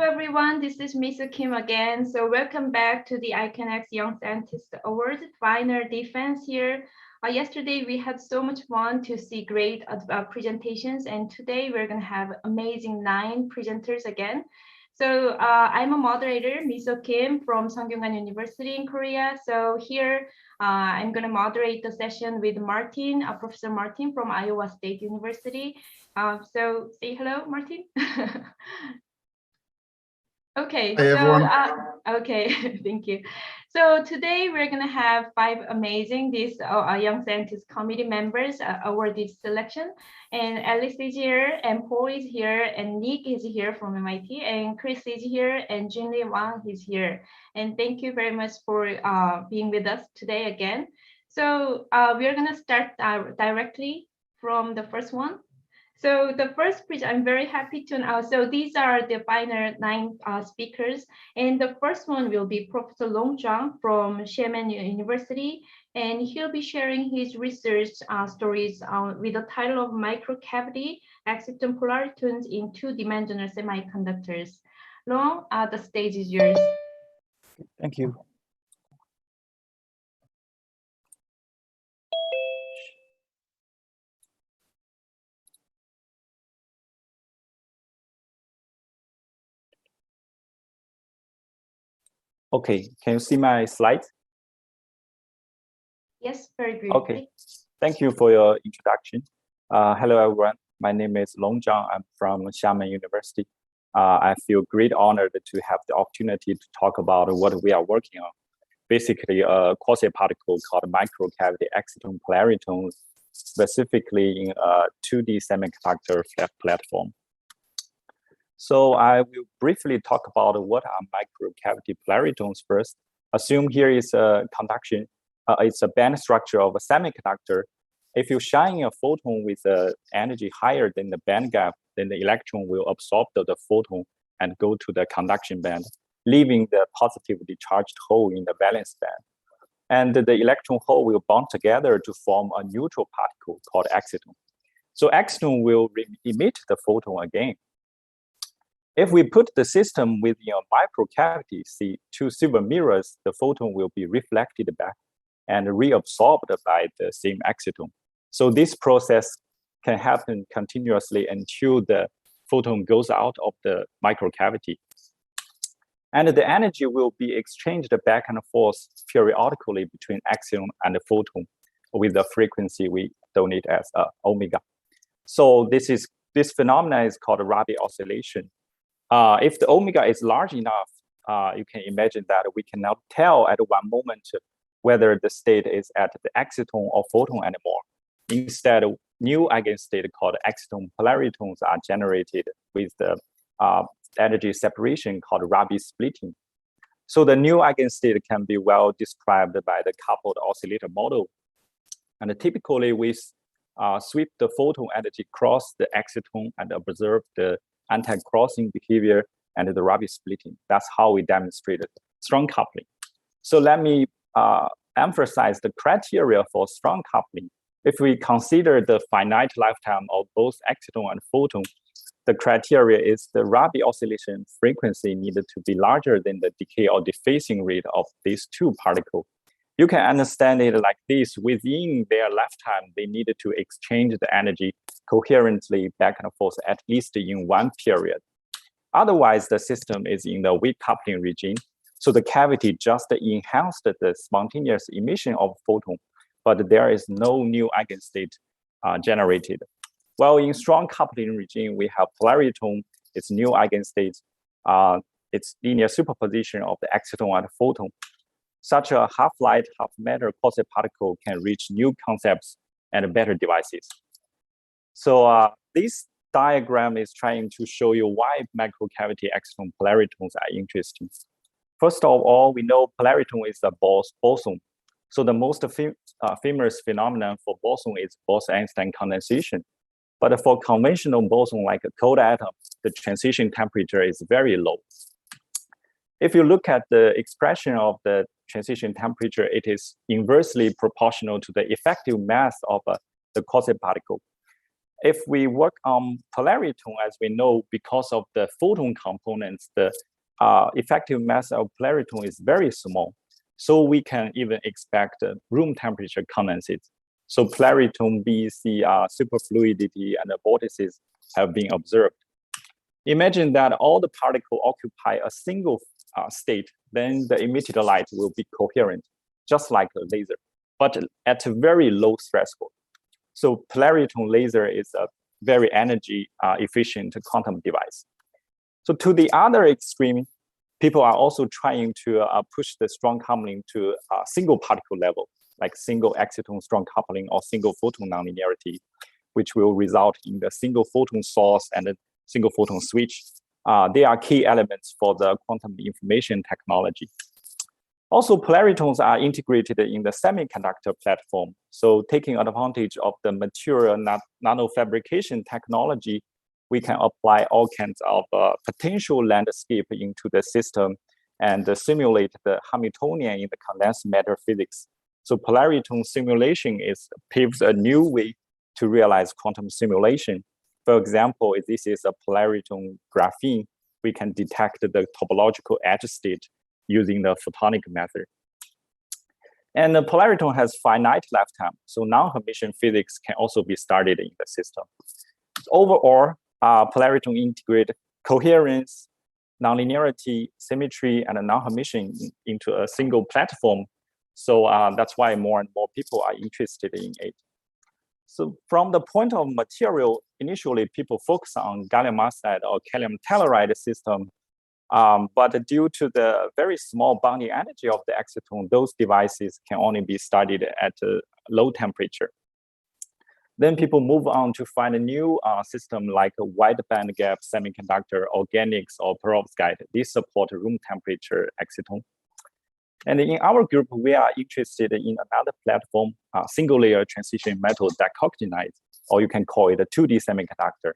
Hello everyone, this is Mr. Kim again. So welcome back to the iCANX Young Scientist Awards final defense here. Yesterday we had so much fun to see great presentations, and today we're going to have amazing 9 presenters again. So I'm a moderator, Miso Kim from Sungkyunkwan University in Korea. So here I'm going to moderate the session with Martin, Professor Martin from Iowa State University. So say hello, Martin. Okay, Hi, everyone. Okay, thank you. So today we're gonna have 5 amazing young scientist committee members awarded selection, and Alice is here, and Paul is here, and Nick is here from MIT, and Chris is here, and Junli Wang is here. And thank you very much for being with us today again. So we're gonna start directly from the first one. So the first presentation, I'm very happy to announce. So these are the final 9 speakers, and the first one will be Professor Jung from Xiamen University, and he'll be sharing his research stories with the title of Microcavity Exciton Polaritones in Two-Dimensional Semiconductors. Long, the stage is yours. Thank you. Okay, can you see my slides? Yes, very good. Okay, thank you for your introduction. Hello, everyone. My name is Long Zhang. I'm from Xiamen University. I feel great honored to have the opportunity to talk about what we are working on. Basically, a quasi-particle called microcavity exciton polaritones, specifically in a 2D semiconductor platform. So I will briefly talk about what are microcavity polaritones first. Assume here is a conduction. It's a band structure of a semiconductor. If you shine a photon with an energy higher than the band gap, then the electron will absorb the photon and go to the conduction band, leaving the positively charged hole in the valence band. And the electron hole will bond together to form a neutral particle called exciton. So exciton will emit the photon again. If we put the system within a microcavity, see 2 silver mirrors, the photon will be reflected back and reabsorbed by the same exciton. So this process can happen continuously until the photon goes out of the microcavity. And the energy will be exchanged back and forth periodically between exciton and the photon with the frequency we donate as omega. So this phenomenon is called Rabi oscillation. If the omega is large enough, you can imagine that we cannot tell at one moment whether the state is at the exciton or photon anymore. Instead, new eigenstate called exciton polaritones are generated with the energy separation called Rabi splitting. So the new eigenstate can be well described by the coupled oscillator model. And typically, we sweep the photon energy across the exciton and observe the anti-crossing behavior and the Rabi splitting. That's how we demonstrated strong coupling. So let me emphasize the criteria for strong coupling. If we consider the finite lifetime of both exciton and photon, the criteria is the Rabi oscillation frequency needed to be larger than the decay or defacing rate of these 2 particles. You can understand it like this: within their lifetime, they needed to exchange the energy coherently back and forth at least in 1 period. Otherwise, the system is in the weak coupling regime. So the cavity just enhanced the spontaneous emission of photon, but there is no new eigenstate generated. While in strong coupling regime, we have polaritone, its new eigenstate, its linear superposition of the exciton and photon. Such a half-light, half-matter quasi-particle can reach new concepts and better devices. So this diagram is trying to show you why microcavity exciton polaritones are interesting. First of all, we know polaritone is a boson. So the most famous phenomenon for boson is Bose-Einstein condensation. But for conventional boson like a cold atom, the transition temperature is very low. If you look at the expression of the transition temperature, it is inversely proportional to the effective mass of the quasi-particle. if we work on polarity tone, as we know, because of the photon components, the effective mass of polarity tone is very small. So we can even expect room temperature condensates. So polarity tone BEC superfluidity and vortices have been observed. Imagine that all the particles occupy a single state, then the emitted light will be coherent, just like a laser, but at a very low threshold. So polarity tone laser is a very energy efficient quantum device. So to the other extreme, people are also trying to push the strong coupling to a single particle level, like single exciton strong coupling or single photon nonlinearity, which will result in the single photon source and a single photon switch. They are key elements for the quantum information technology. Also, polarity tones are integrated in the semiconductor platform. So taking advantage of the material nanofabrication technology, we can apply all kinds of potential landscape into the system and simulate the Hamiltonian in the condensed matter physics. So polarity tone simulation paves a new way to realize quantum simulation. For example, if this is a polarity tone graphene, we can detect the topological edge state using the photonic method. And the polarity tone has finite lifetime, so non-Hermitian physics can also be studied in the system. Overall, polarity tone integrate coherence, nonlinearity, symmetry, and non-Hermitian into a single platform. So that's why more and more people are interested in it. So from the point of material, initially people focus on gallium arsenide or gallium telluride system. But due to the very small bonding energy of the exciton, those devices can only be studied at a low temperature. Then people move on to find a new system like a wide band gap semiconductor, organics, or perovskite. These support room temperature exciton. And in our group, we are interested in another platform, single layer transition metal dicoxinide, or you can call it a 2D semiconductor.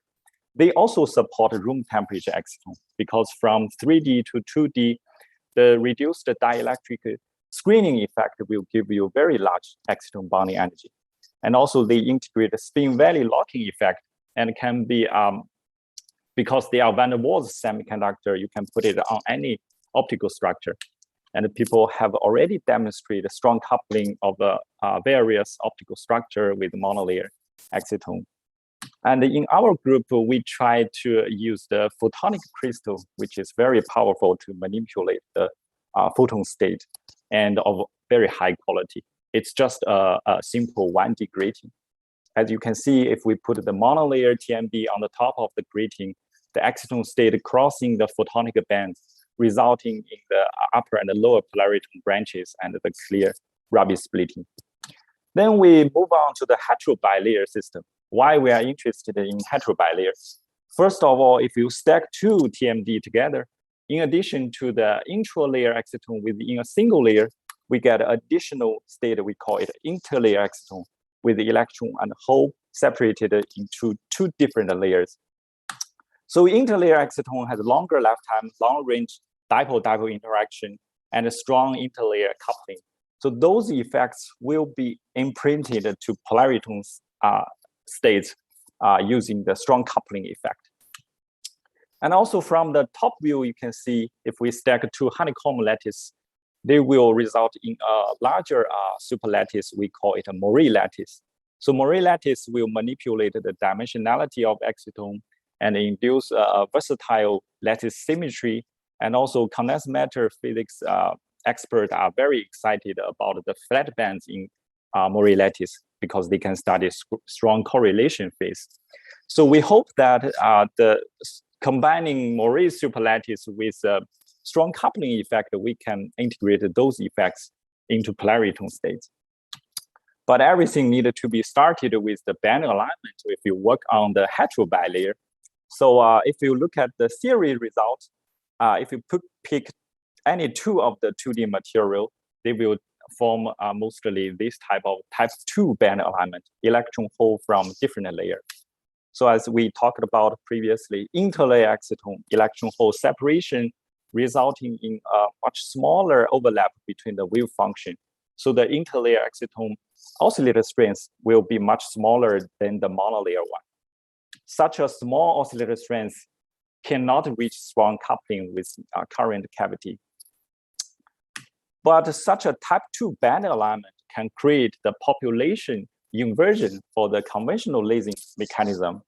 They also support room temperature exciton because from 3D to 2D, the reduced dielectric screening effect will give you very large exciton bonding energy. And also they integrate the spin valley locking effect and can be, because they are van der Waals semiconductor, you can put it on any optical structure. And people have already demonstrated strong coupling of various optical structure with monolayer exciton. And in our group, we try to use the photonic crystal, which is very powerful to manipulate the photon state and of very high quality. It's just a simple 1D grating. As you can see, if we put the monolayer TMD on the top of the grating, the exciton state crossing the photonic bands, resulting in the upper and the lower polarity branches and the clear Rabi splitting. Then we move on to the heterobilayer system. Why we are interested in heterobilayers? First of all, if you stack two TMD together, in addition to the intralayer exciton within a single layer, we get additional state, we call it interlayer exciton, with the electron and hole separated into two different layers. So interlayer exciton has longer lifetime, long range dipole-dipole interaction, and a strong interlayer coupling. So those effects will be imprinted to polarity tone states using the strong coupling effect. And also from the top view, you can see if we stack two honeycomb lattice, they will result in a larger superlattice. We call it a Mori lattice. So Mori lattice will manipulate the dimensionality of exciton and induce a versatile lattice symmetry. And also condensed matter physics experts are very excited about the flat bands in Mori lattice because they can study strong correlation phase. So we hope that the combining Mori superlattice with strong coupling effect, we can integrate those effects into polarity tone states. But everything needed to be started with the band alignment if you work on the heterobilayer. So if you look at the theory results, if you pick any two of the 2D material, they will form mostly this type of type 2 band alignment, electron hole from different layers. So as we talked about previously, interlayer exciton, electron hole separation, resulting in a much smaller overlap between the wave function. So the interlayer exciton oscillator strength will be much smaller than the monolayer one. such a small oscillator strength cannot reach strong coupling with current cavity. But such a type 2 band alignment can create the population inversion for the conventional lasing mechanism.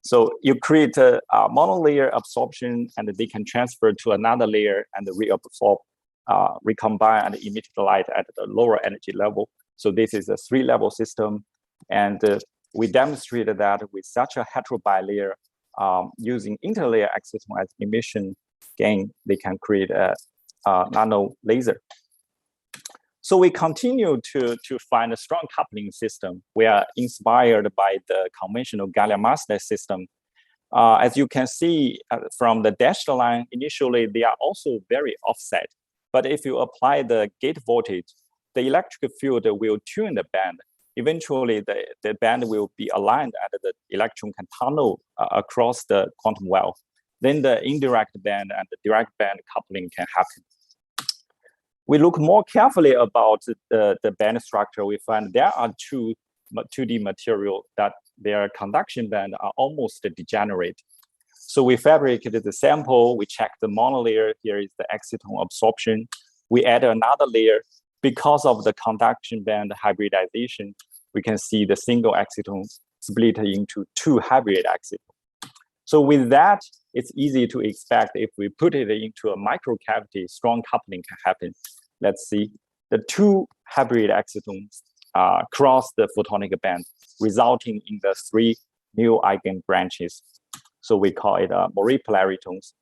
So you create a monolayer absorption, and they can transfer to another layer and reabsorb, recombine, and emit the light at the lower energy level. So this is a 3-level system. And we demonstrated that with such a heterobilayer using interlayer exciton as emission gain, they can create a nano laser. So we continue to find a strong coupling system. We are inspired by the conventional gallium arsenide system. As you can see from the dashed line, initially they are also very offset. But if you apply the gate voltage, the electric field will tune the band. Eventually, the band will be aligned and the electron can tunnel across the quantum well. Then the indirect band and the direct band coupling can happen. We look more carefully about the band structure. We find there are 2D material that their conduction band are almost degenerate. So we fabricated the sample, we checked the monolayer, here is the exciton absorption. We add another layer. Because of the conduction band hybridization, we can see the single exciton split into 2 hybrid excitons. So with that, it's easy to expect if we put it into a microcavity, strong coupling can happen. Let's see, the 2 hybrid excitons cross the photonic band, resulting in the 3 new eigen branches. So we call it Mori polaritons.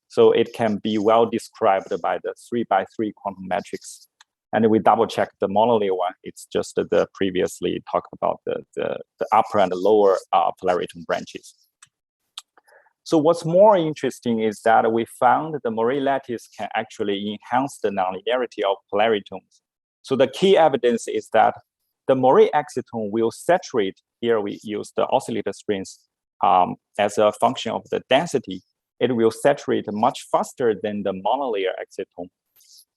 So it can be well described by the 3x3 quantum matrix. And we double check the monolayer one. It's just the previously talked about the upper and the lower polariton branches. So what's more interesting is that we found the Mori lattice can actually enhance the nonlinearity of polaritons. So the key evidence is that the Mori exciton will saturate, here we use the oscillator strings as a function of the density. It will saturate much faster than the monolayer exciton.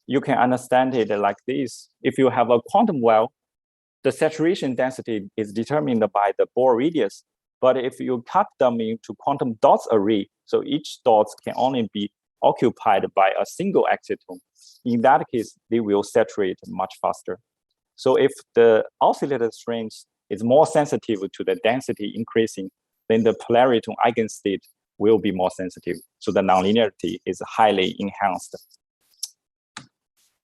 You can understand it like this. If you have a quantum well, the saturation density is determined by the Bohr radius. But if you cut them into quantum dots array, so each dot can only be occupied by a single exciton. In that case, they will saturate much faster. So if the oscillator strings is more sensitive to the density increasing, then the polariton eigenstate will be more sensitive. So the nonlinearity is highly enhanced.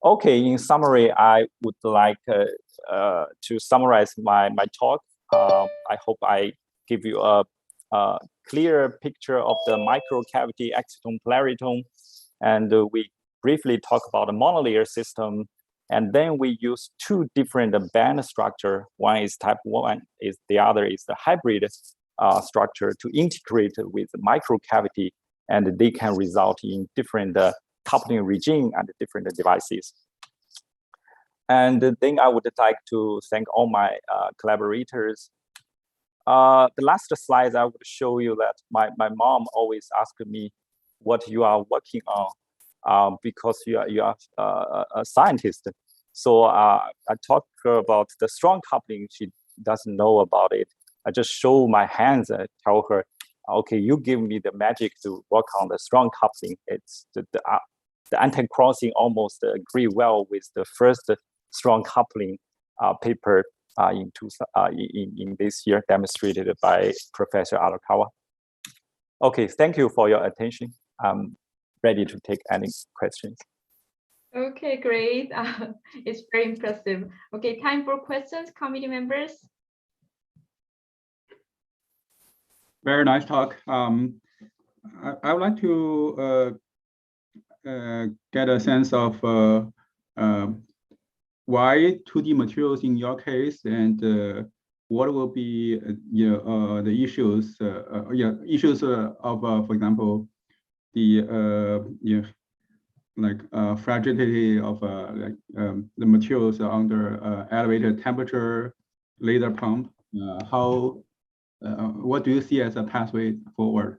Okay, in summary, I would like to summarize my talk. I hope I give you a clear picture of the microcavity exciton polariton. And we briefly talk about the monolayer system. And then we use 2 different band structure. One is type 1, the other is the hybrid structure to integrate with microcavity. And they can result in different coupling regime and different devices. And then I would like to thank all my collaborators. The last slide I would show you that my mom always asked me what you are working on because you are a scientist. So I talk to her about the strong coupling. She doesn't know about it. I just show my hands and tell her, okay, you give me the magic to work on the strong coupling. It's the anti-crossing almost agree well with the first strong coupling paper in this year demonstrated by Professor Arakawa. Okay, thank you for your attention. I'm ready to take any questions. Okay, great. It's very impressive. Okay, time for questions, committee members. Very nice talk. I would like to get a sense of why 2D materials in your case, and what will be the issues of for example the fragility of the materials under elevated temperature, laser pump. What do you see as a pathway forward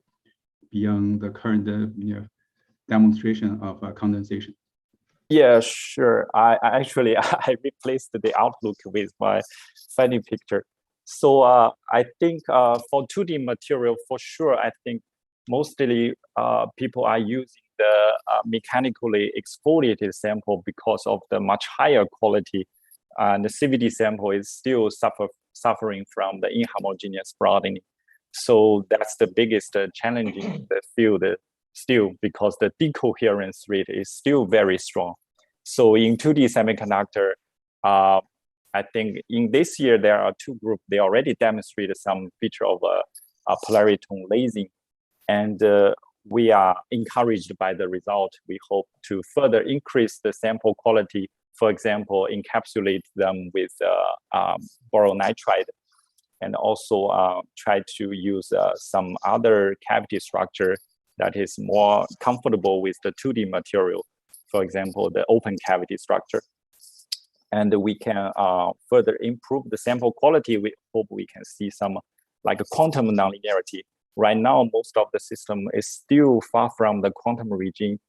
beyond the current demonstration of condensation? Yeah, sure. I actually I replaced the outlook with my funny picture. So I think for 2D material, for sure, I think mostly people are using the mechanically exfoliated sample because of the much higher quality. And the CVD sample is still suffering from the inhomogeneous broadening. So that's the biggest challenge in the field still, because the decoherence rate is still very strong. So in 2D semiconductor, I think in this year, there are two groups, they already demonstrated some feature of polarity tone lasing. And we are encouraged by the result. We hope to further increase the sample quality, for example, encapsulate them with boron nitride, and also try to use some other cavity structure that is more comfortable with the 2D material, for example, the open cavity structure. And we can further improve the sample quality. We hope we can see some like a quantum nonlinearity. Right now, most of the system is still far from the quantum region.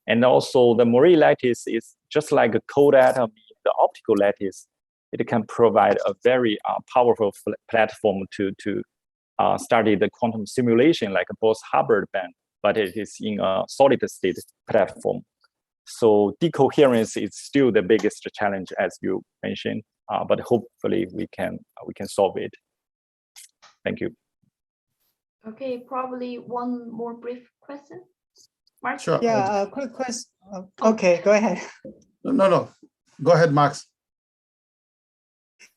And also the Mori lattice is just like a cold atom in the optical lattice. It can provide a very powerful platform to study the quantum simulation like a Bose-Hubbard band, but it is in a solid state platform. So decoherence is still the biggest challenge, as you mentioned, but hopefully we can solve it. Thank you. Okay, probably one more brief question. Mark? Sure. Yeah, quick question. Okay, go ahead. No. Go ahead, Max.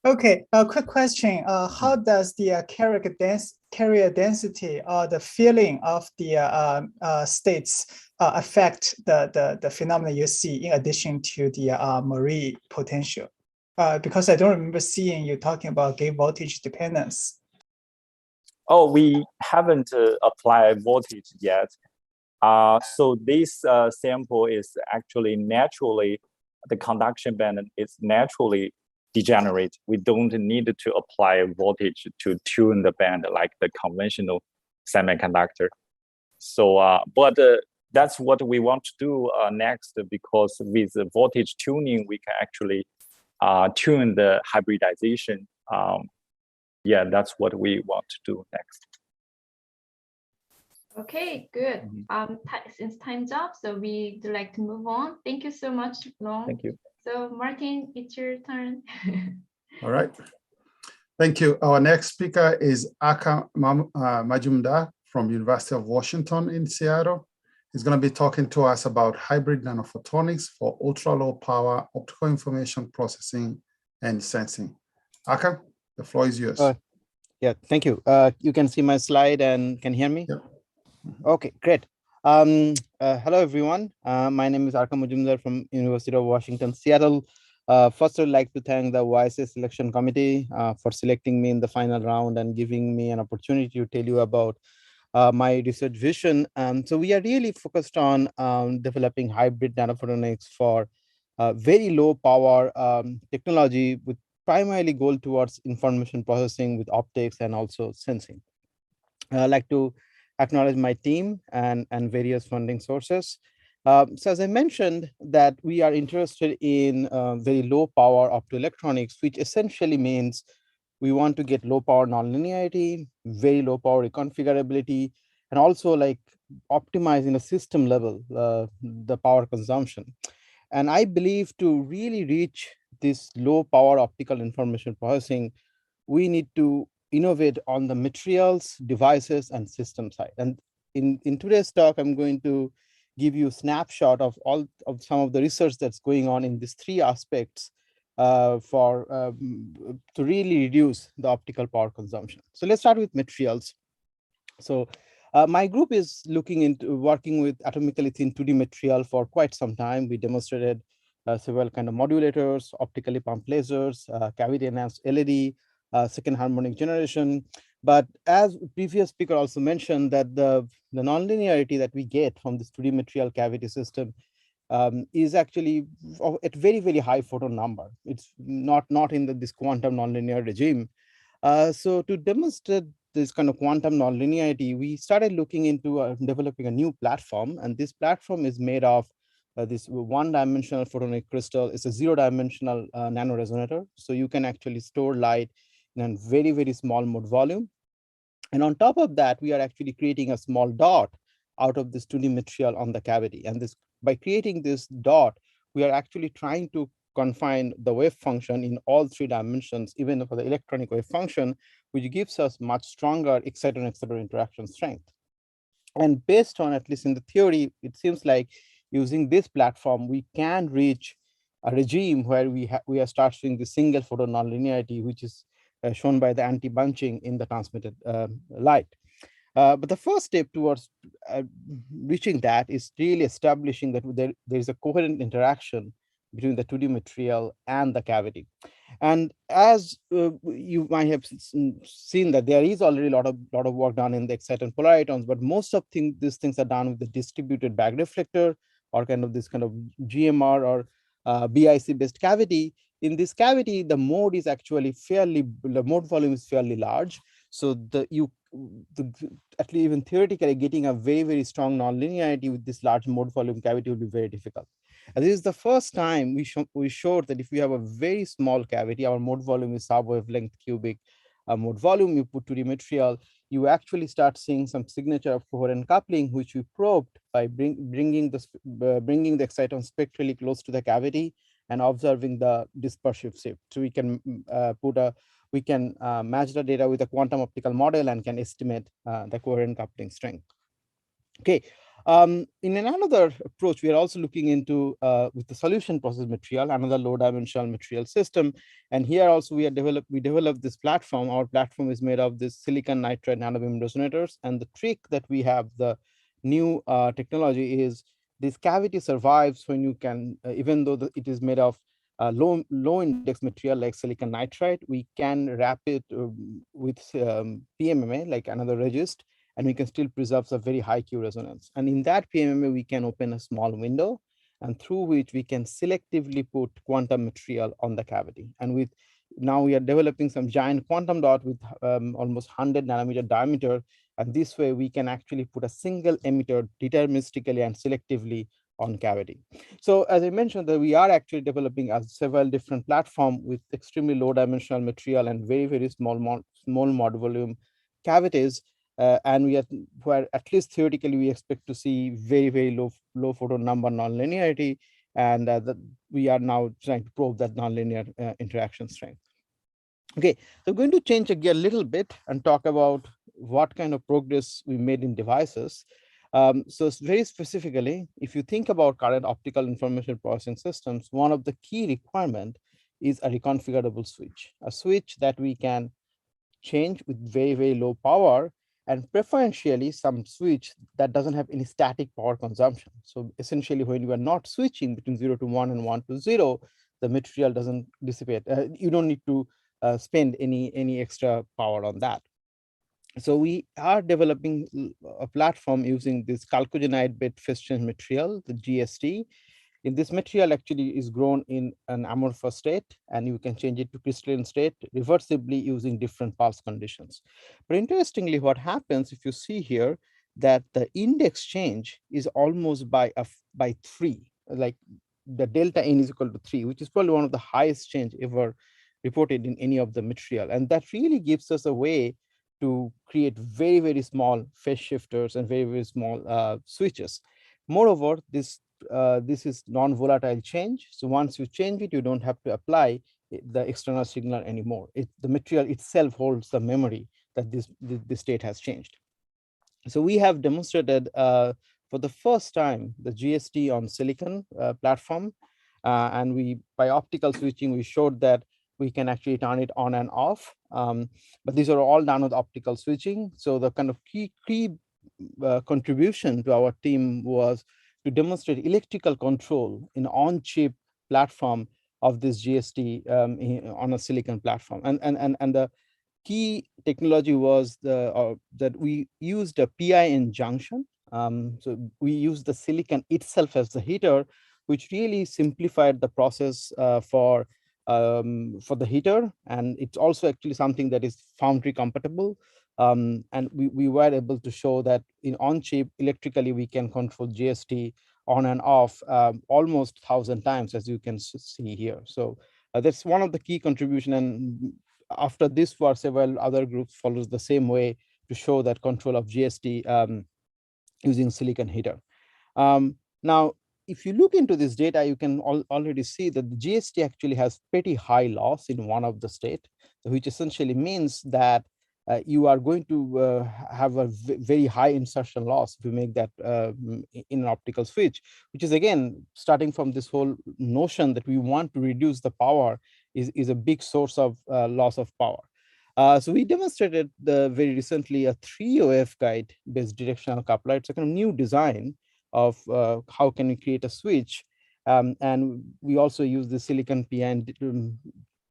Okay, a quick question. How does the carrier density or the filling of the states affect the phenomena you see in addition to the Mori potential? Because I don't remember seeing you talking about gate voltage dependence. Oh, we haven't applied voltage yet. So this sample is actually naturally, the conduction band is naturally degenerate. We don't need to apply voltage to tune the band like the conventional semiconductor. So, but that's what we want to do next, because with the voltage tuning, we can actually tune the hybridization. Yeah, that's what we want to do next. Okay, good. Since time's up, so we'd like to move on. Thank you so much, Long. Thank you. So Martin, it's your turn. All right. Thank you. Our next speaker is Akka Majumdar from University of Washington in Seattle. He's going to be talking to us about hybrid nanophotonics for ultra-low power optical information processing and sensing. Akka, the floor is yours. Yeah, thank you. You can see my slide and can hear me? Yep. Okay, great. Hello, everyone. My name is Akka Majumdar from University of Washington, Seattle. First, I'd like to thank the YSA selection committee for selecting me in the final round and giving me an opportunity to tell you about my research vision. So we are really focused on developing hybrid nanophotonics for very low power technology with primarily goal towards information processing with optics and also sensing. I'd like to acknowledge my team and various funding sources. So as I mentioned, that we are interested in very low power optoelectronics, which essentially means we want to get low power nonlinearity, very low power reconfigurability, and also like optimizing a system level, the power consumption. And I believe to really reach this low power optical information processing, we need to innovate on the materials, devices, and system side. And in today's talk, I'm going to give you a snapshot of some of the research that's going on in these three aspects to really reduce the optical power consumption. So let's start with materials. So my group is looking into working with atomically thin 2D material for quite some time. We demonstrated several kind of modulators, optically pumped lasers, cavity enhanced LED, second harmonic generation. But as previous speaker also mentioned, that the nonlinearity that we get from this 2D material cavity system is actually at very, very high photon number. It's not in this quantum nonlinear regime. So to demonstrate this kind of quantum nonlinearity, we started looking into developing a new platform. And this platform is made of this one-dimensional photonic crystal. It's a zero-dimensional nanoresonator. So you can actually store light and very, very small mode volume. And on top of that, we are actually creating a small dot out of this 2D material on the cavity. And this, by creating this dot, we are actually trying to confine the wave function in all 3 dimensions, even for the electronic wave function, which gives us much stronger exciton-exciton interaction strength. And based on, at least in the theory, it seems like using this platform, we can reach a regime where we are start seeing the single photon nonlinearity, which is shown by the anti-bunching in the transmitted light. But the first step towards reaching that is really establishing that there is a coherent interaction between the 2D material and the cavity. And as you might have seen that there is already a lot of work done in the exciton polaritons, but most of these things are done with the distributed bag reflector or kind of this kind of GMR or BIC based cavity. In this cavity, the mode is actually the mode volume is fairly large. So at least even theoretically getting a very, very strong nonlinearity with this large mode volume cavity will be very difficult. And this is the first time we showed that if we have a very small cavity, our mode volume is sub-wavelength cubic mode volume, you put 2D material, you actually start seeing some signature of coherent coupling, which we probed by bringing the exciton spectrally close to the cavity and observing the dispersive shift. So we can match the data with a quantum optical model and can estimate the coherent coupling strength. Okay. In another approach, we are also looking into with the solution process material, another low dimensional material system. And here also we developed this platform. Our platform is made of this silicon nitride nanobeam resonators. And the trick that we have, the new technology, is this cavity survives when you can, even though it is made of low index material like silicon nitride, we can wrap it with PMMA, like another resist, and we can still preserve a very high Q resonance. And in that PMMA, we can open a small window, and through which we can selectively put quantum material on the cavity. And now we are developing some giant quantum dot with almost 100 nanometer diameter. And this way we can actually put a single emitter deterministically and selectively on cavity. So as I mentioned, that we are actually developing several different platforms with extremely low dimensional material and very, very small mod volume cavities. And where at least theoretically we expect to see very, very low photon number nonlinearity, and we are now trying to probe that nonlinear interaction strength. Okay, so I'm going to change a gear a little bit and talk about what kind of progress we made in devices. So very specifically, if you think about current optical information processing systems, one of the key requirement is a reconfigurable switch, a switch that we can change with very, very low power, and preferentially some switch that doesn't have any static power consumption. So essentially, when you are not switching between 0 to 1 and 1 to 0, the material doesn't dissipate. You don't need to spend any extra power on that. So we are developing a platform using this chalcogenide bed phase change material, the GST. In this material actually is grown in an amorphous state, and you can change it to crystalline state reversibly using different pulse conditions. But interestingly, what happens if you see here that the index change is almost by 3, like the delta n is equal to 3, which is probably one of the highest change ever reported in any of the material. And that really gives us a way to create very, very small phase shifters and very, very small switches. Moreover, this is non-volatile change. So once you change it, you don't have to apply the external signal anymore. The material itself holds the memory that this state has changed. So we have demonstrated for the first time the GST on silicon platform. And by optical switching, we showed that we can actually turn it on and off. But these are all done with optical switching. So the kind of key contribution to our team was to demonstrate electrical control in on-chip platform of this GST on a silicon platform. And the key technology was that we used a PIN junction. So we used the silicon itself as the heater, which really simplified the process for the heater. And it's also actually something that is foundry compatible. And we were able to show that in on-chip electrically, we can control GST on and off almost 1,000 times, as you can see here. So that's one of the key contribution. And after this for several other groups follows the same way to show that control of GST using silicon heater. Now, if you look into this data, you can already see that the GST actually has pretty high loss in one of the state, which essentially means that you are going to have a very high insertion loss if you make that in an optical switch, which is again, starting from this whole notion that we want to reduce the power is a big source of loss of power. So we demonstrated very recently a 3OF guide based directional coupler. It's a kind of new design of how can we create a switch. And we also use the silicon PN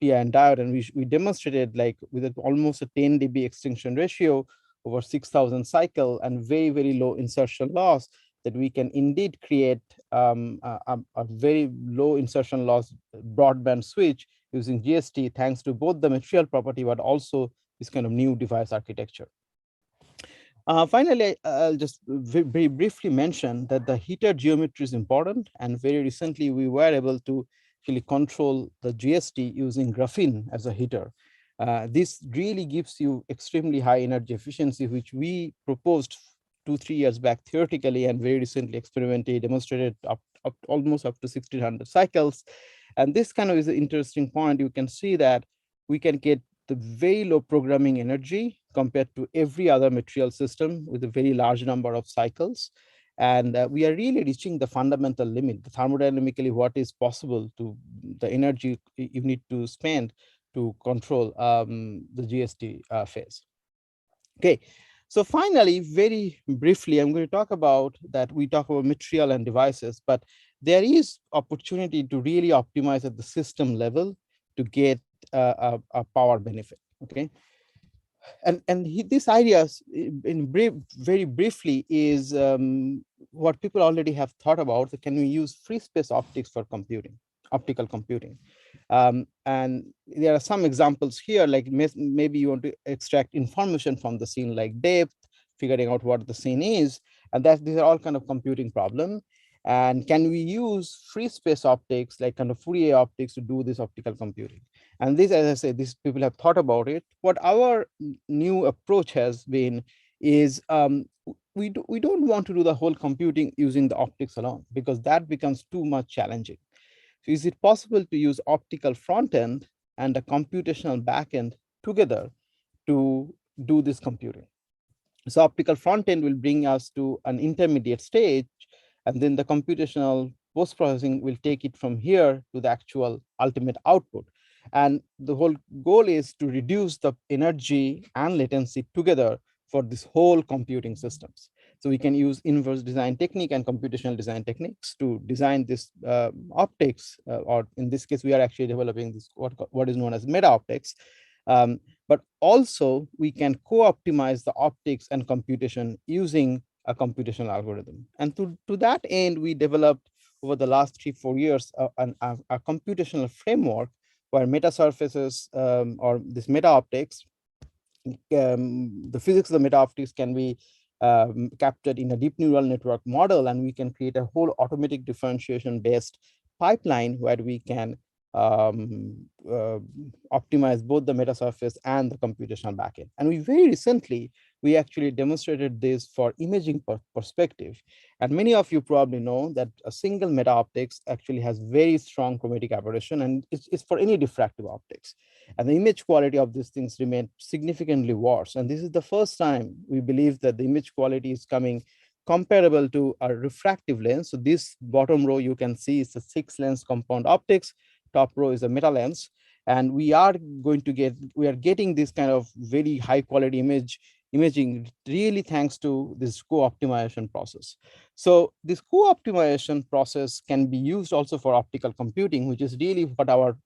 diode, and we demonstrated like with almost a 10 dB extinction ratio over 6,000 cycle and very, very low insertion loss, that we can indeed create a very low insertion loss broadband switch using GST, thanks to both the material property, but also this kind of new device architecture. Finally, I'll just very briefly mention that the heater geometry is important. And very recently, we were able to actually control the GST using graphene as a heater. This really gives you extremely high energy efficiency, which we proposed 2-3 years back theoretically, and very recently experimentally demonstrated almost up to 1,600 cycles. And this kind of is an interesting point. You can see that we can get the very low programming energy compared to every other material system with a very large number of cycles. And we are really reaching the fundamental limit, the thermodynamically what is possible to the energy you need to spend to control the GST phase. Okay, so finally, very briefly, I'm going to talk about that. We talk about material and devices, but there is opportunity to really optimize at the system level to get a power benefit. Okay, and this ideas in very briefly is what people already have thought about. So can we use free space optics for computing, optical computing? And there are some examples here, like maybe you want to extract information from the scene, like depth, figuring out what the scene is, and these are all kind of computing problem. And can we use free space optics, like kind of Fourier optics, to do this optical computing? And this, as I said, these people have thought about it. What our new approach has been is we don't want to do the whole computing using the optics alone, because that becomes too much challenging. So is it possible to use optical front end and a computational back end together to do this computing? So optical front end will bring us to an intermediate stage, and then the computational post-processing will take it from here to the actual ultimate output. And the whole goal is to reduce the energy and latency together for this whole computing systems. So we can use inverse design technique and computational design techniques to design this optics, or in this case, we are actually developing this what is known as meta optics. But also we can co-optimize the optics and computation using a computational algorithm. And to that end, we developed over the last 3-4 years a computational framework where meta surfaces or this meta optics, the physics of the meta optics can be captured in a deep neural network model, and we can create a whole automatic differentiation based pipeline where we can optimize both the meta surface and the computational backend. And we very recently, we actually demonstrated this for imaging perspective. And many of you probably know that a single meta optics actually has very strong chromatic aberration, and it's for any diffractive optics. And the image quality of these things remain significantly worse. And this is the first time we believe that the image quality is coming comparable to a refractive lens. So this bottom row you can see is a 6-lens compound optics. Top row is a meta lens, and we are getting this kind of very high quality imaging really thanks to this co-optimization process. So this co-optimization process can be used also for optical computing, which is really what our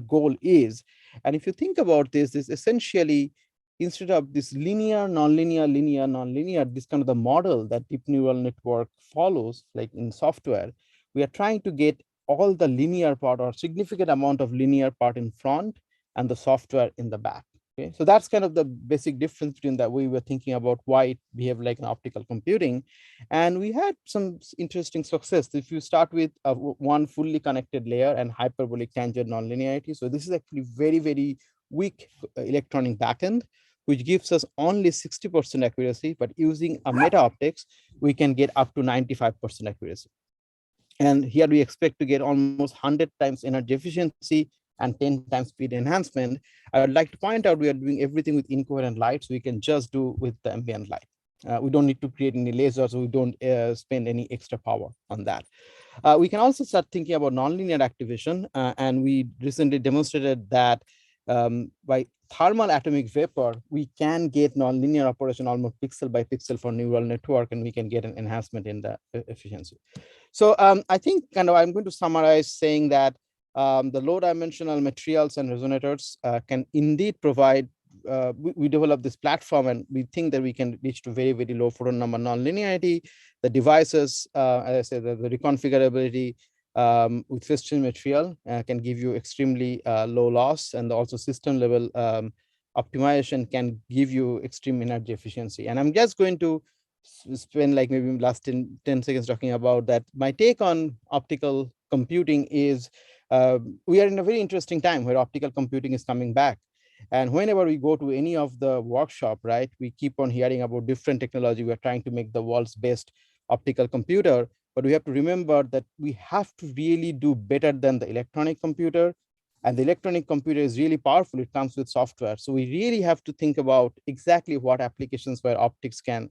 goal is. And if you think about this essentially, instead of this linear, nonlinear, linear, nonlinear, this kind of the model that deep neural network follows, like in software, we are trying to get all the linear part or significant amount of linear part in front and the software in the back. Okay, so that's kind of the basic difference between that we were thinking about why it behaved like an optical computing. And we had some interesting success. If you start with one fully connected layer and hyperbolic tangent nonlinearity, so this is actually very, very weak electronic backend, which gives us only 60% accuracy, but using a meta optics, we can get up to 95% accuracy. And here we expect to get almost 100 times energy efficiency and 10 times speed enhancement. I would like to point out we are doing everything with incoherent light, so we can just do with the ambient light. We don't need to create any lasers, so we don't spend any extra power on that. We can also start thinking about nonlinear activation, and we recently demonstrated that by thermal atomic vapor, we can get nonlinear operation almost pixel by pixel for neural network, and we can get an enhancement in the efficiency. So I think kind of I'm going to summarize saying that the low dimensional materials and resonators can indeed provide, we developed this platform and we think that we can reach to very, very low photon number nonlinearity. The devices, as I said, the reconfigurability with fishing material can give you extremely low loss, and also system level optimization can give you extreme energy efficiency. And I'm just going to spend like maybe last 10 seconds talking about that. My take on optical computing is we are in a very interesting time where optical computing is coming back. And whenever we go to any of the workshop, right, we keep on hearing about different technology. We are trying to make the world's best optical computer, but we have to remember that we have to really do better than the electronic computer. And the electronic computer is really powerful. It comes with software. So we really have to think about exactly what applications where optics can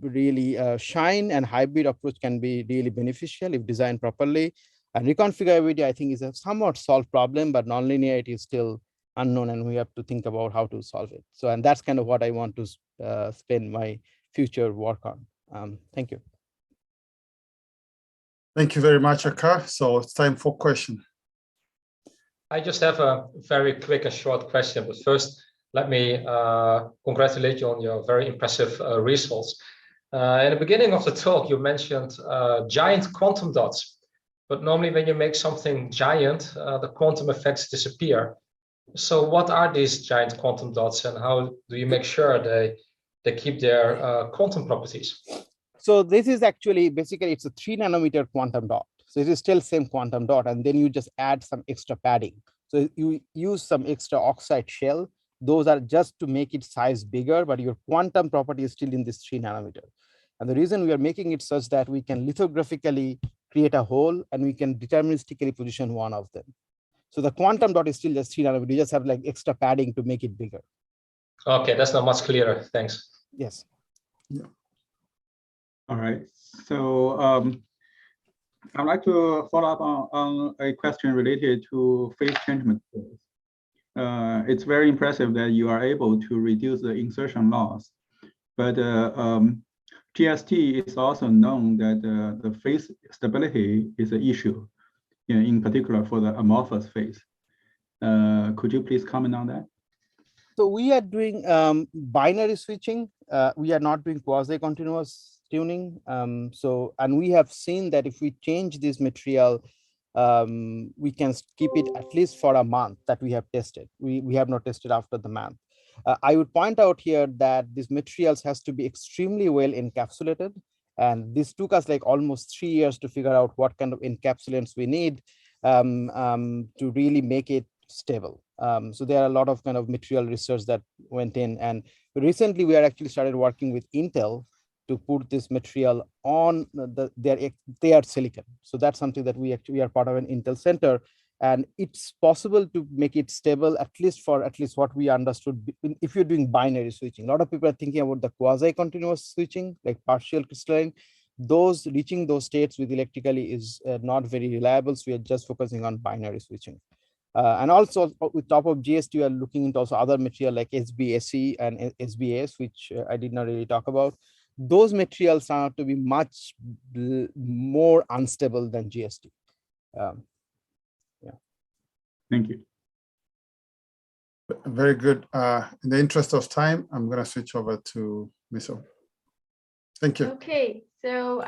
really shine, and hybrid approach can be really beneficial if designed properly. And reconfigurability, I think, is a somewhat solved problem, but nonlinearity is still unknown, and we have to think about how to solve it. So, and that's kind of what I want to spend my future work on. Thank you. Thank you very much, Akka. So it's time for question. I just have a very quick and short question, but first, let me congratulate you on your very impressive results. In the beginning of the talk, you mentioned giant quantum dots, but normally when you make something giant, the quantum effects disappear. So what are these giant quantum dots, and how do you make sure they keep their quantum properties? So this is actually, basically, it's a 3 nanometer quantum dot. So it is still same quantum dot, and then you just add some extra padding. So you use some extra oxide shell. Those are just to make it size bigger, but your quantum property is still in this 3 nanometer. And the reason we are making it such that we can lithographically create a hole, and we can deterministically position one of them. So the quantum dot is still just 3 nanometer. You just have like extra padding to make it bigger. Okay, that's not much clearer. Thanks. Yes. Yeah. All right. So I'd like to follow up on a question related to phase change materials. It's very impressive that you are able to reduce the insertion loss, but GST is also known that the phase stability is an issue, in particular for the amorphous phase. Could you please comment on that? So we are doing binary switching. We are not doing quasi-continuous tuning. And we have seen that if we change this material, we can keep it at least for a month that we have tested. We have not tested after the month. I would point out here that these materials has to be extremely well encapsulated. And this took us like almost 3 years to figure out what kind of encapsulants we need to really make it stable. So there are a lot of kind of material research that went in. And recently we are actually started working with Intel to put this material on their silicon. So that's something that we are part of an Intel center. And it's possible to make it stable, at least what we understood, if you're doing binary switching. A lot of people are thinking about the quasi-continuous switching, like partial crystalline. Reaching those states with electrically is not very reliable. So we are just focusing on binary switching. And also with top of GST, we are looking into also other material like SBSE and SBAS, which I did not really talk about. Those materials are to be much more unstable than GST. Yeah. Thank you. Very good. In the interest of time, I'm going to switch over to Miso. Thank you. Okay, so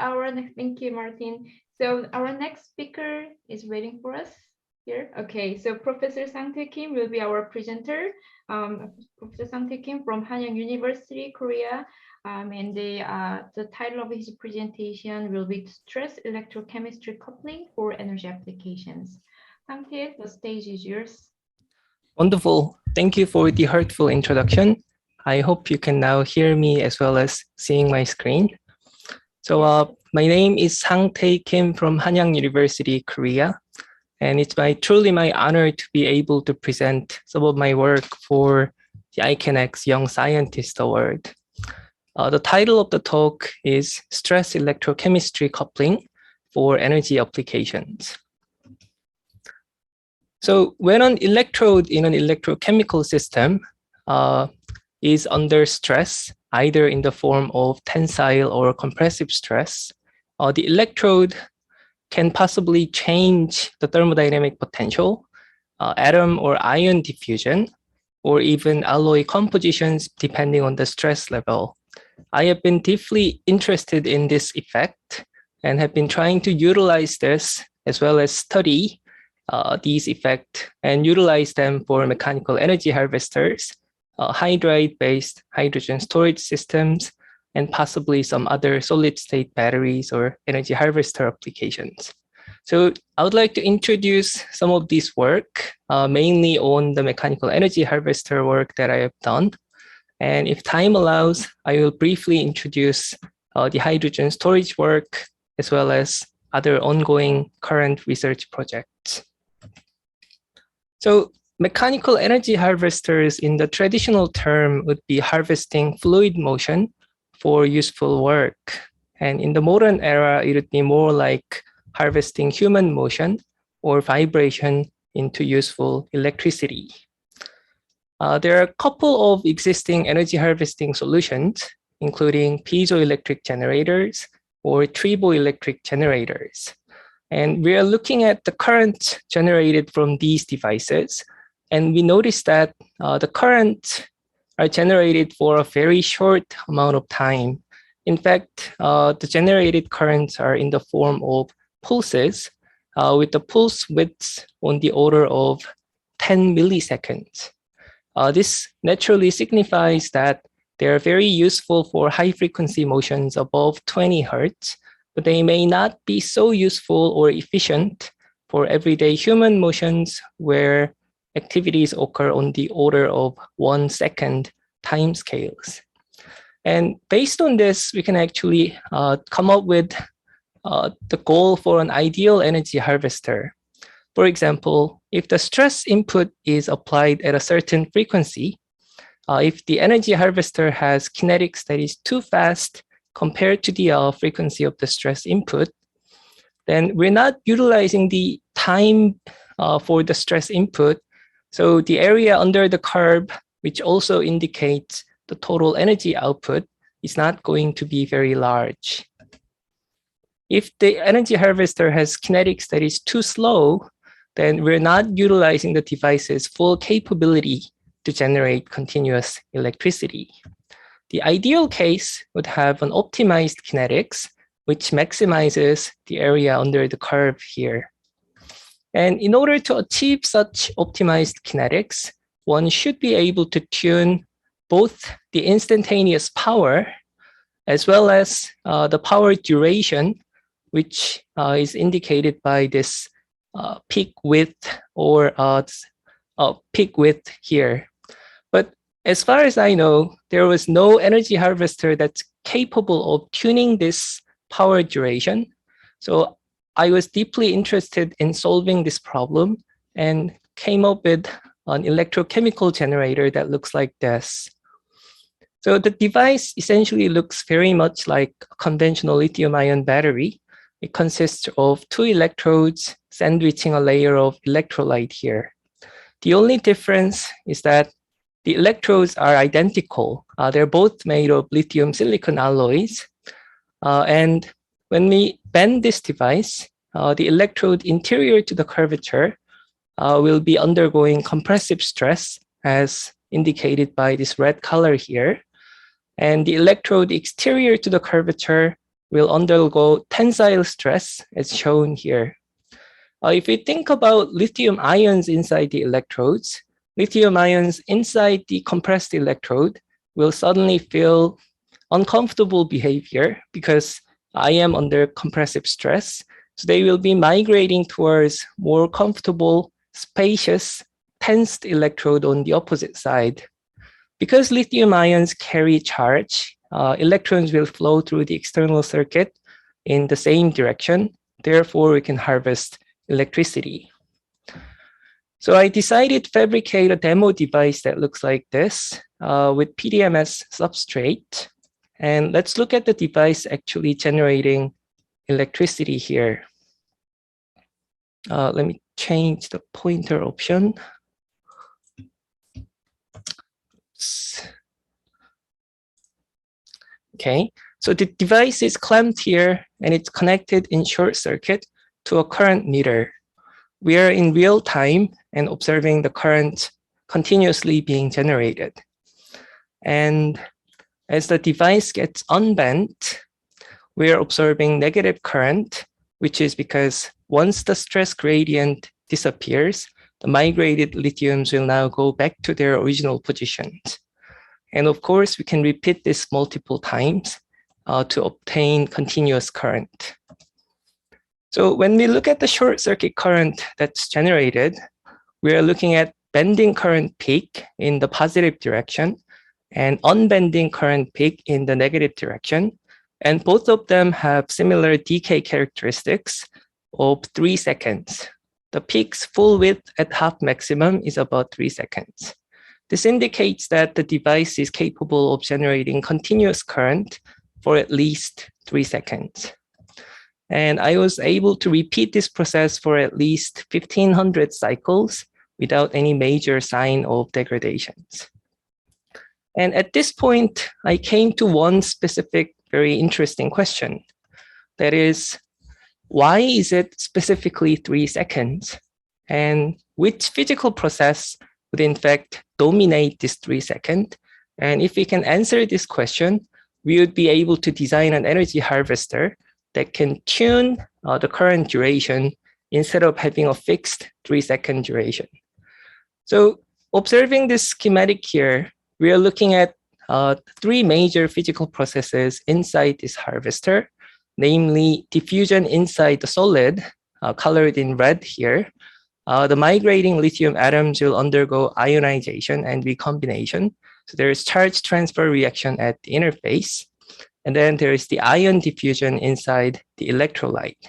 thank you, Martin. So our next speaker is waiting for us here. Okay, so Professor Sang-tae Kim will be our presenter. Professor Sang-tae Kim from Hanyang University, Korea. And the title of his presentation will be Stress Electrochemistry Coupling for Energy Applications. Sang-tae, the stage is yours. Wonderful. Thank you for the heartful introduction. I hope you can now hear me as well as seeing my screen. So my name is Sang-tae Kim from Hanyang University, Korea. And it's truly my honor to be able to present some of my work for the iCANX Young Scientist Award. The title of the talk is Stress Electrochemistry Coupling for Energy Applications. So when an electrode in an electrochemical system is under stress, either in the form of tensile or compressive stress, the electrode can possibly change the thermodynamic potential, atom or ion diffusion, or even alloy compositions depending on the stress level. I have been deeply interested in this effect and have been trying to utilize this as well as study these effects and utilize them for mechanical energy harvesters, hydride-based hydrogen storage systems, and possibly some other solid-state batteries or energy harvester applications. So I would like to introduce some of this work, mainly on the mechanical energy harvester work that I have done. And if time allows, I will briefly introduce the hydrogen storage work, as well as other ongoing current research projects. So mechanical energy harvesters in the traditional term would be harvesting fluid motion for useful work. And in the modern era, it would be more like harvesting human motion or vibration into useful electricity. There are a couple of existing energy harvesting solutions, including piezoelectric generators or triboelectric generators. And we are looking at the current generated from these devices. And we notice that the current are generated for a very short amount of time. In fact, the generated currents are in the form of pulses with the pulse widths on the order of 10 milliseconds. This naturally signifies that they are very useful for high frequency motions above 20 Hertz, but they may not be so useful or efficient for everyday human motions where activities occur on the order of 1 second timescales. And based on this, we can actually come up with the goal for an ideal energy harvester. For example, if the stress input is applied at a certain frequency, if the energy harvester has kinetics that is too fast compared to the frequency of the stress input, then we're not utilizing the time for the stress input. So the area under the curve, which also indicates the total energy output, is not going to be very large. If the energy harvester has kinetics that is too slow, then we're not utilizing the device's full capability to generate continuous electricity. The ideal case would have an optimized kinetics, which maximizes the area under the curve here. And in order to achieve such optimized kinetics, one should be able to tune both the instantaneous power as well as the power duration, which is indicated by this peak width or peak width here. But as far as I know, there was no energy harvester that's capable of tuning this power duration. So I was deeply interested in solving this problem and came up with an electrochemical generator that looks like this. So the device essentially looks very much like a conventional lithium-ion battery. It consists of 2 electrodes sandwiching a layer of electrolyte here. The only difference is that the electrodes are identical. They're both made of lithium silicon alloys. And when we bend this device, the electrode interior to the curvature will be undergoing compressive stress as indicated by this red color here. And the electrode exterior to the curvature will undergo tensile stress as shown here. If we think about lithium ions inside the electrodes, lithium ions inside the compressed electrode will suddenly feel uncomfortable behavior because I am under compressive stress. So they will be migrating towards more comfortable, spacious tensed electrode on the opposite side. Because lithium ions carry charge, electrons will flow through the external circuit in the same direction. Therefore, we can harvest electricity. So I decided to fabricate a demo device that looks like this with PDMS substrate. And let's look at the device actually generating electricity here. Let me change the pointer option. Okay, so the device is clamped here and it's connected in short circuit to a current meter. We are in real time and observing the current continuously being generated. And as the device gets unbent, we are observing negative current, which is because once the stress gradient disappears, the migrated lithiums will now go back to their original positions. And of course, we can repeat this multiple times to obtain continuous current. So when we look at the short circuit current that's generated, we are looking at bending current peak in the positive direction and unbending current peak in the negative direction. And both of them have similar decay characteristics of 3 seconds. The peak's full width at half maximum is about 3 seconds. This indicates that the device is capable of generating continuous current for at least 3 seconds. And I was able to repeat this process for at least 1500 cycles without any major sign of degradations. And at this point, I came to one specific, very interesting question. That is, why is it specifically 3 seconds? And which physical process would in fact dominate this 3 seconds? And if we can answer this question, we would be able to design an energy harvester that can tune the current duration instead of having a fixed 3 second duration. So observing this schematic here, we are looking at 3 major physical processes inside this harvester, namely diffusion inside the solid, colored in red here. The migrating lithium atoms will undergo ionization and recombination. So there is charge transfer reaction at the interface. And then there is the ion diffusion inside the electrolyte.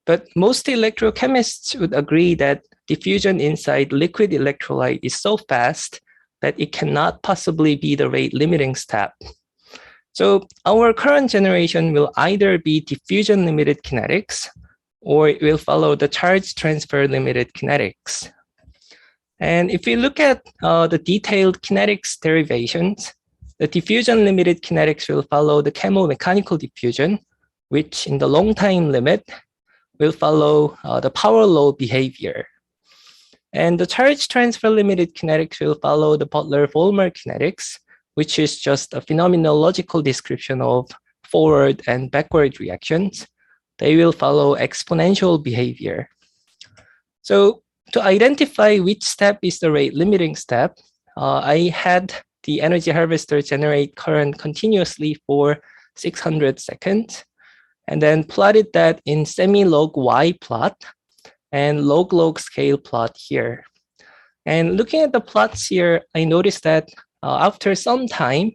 But most electrochemists would agree that diffusion inside liquid electrolyte is so fast that it cannot possibly be the rate limiting step. So our current generation will either be diffusion limited kinetics, or it will follow the charge transfer limited kinetics. And if we look at the detailed kinetics derivations, the diffusion limited kinetics will follow the chemomechanical diffusion, which in the long time limit will follow the power law behavior. And the charge transfer limited kinetics will follow the Butler-Volmer kinetics, which is just a phenomenological description of forward and backward reactions. They will follow exponential behavior. So to identify which step is the rate limiting step, I had the energy harvester generate current continuously for 600 seconds, and then plotted that in semi-log Y plot and log-log scale plot here. And looking at the plots here, I noticed that after some time,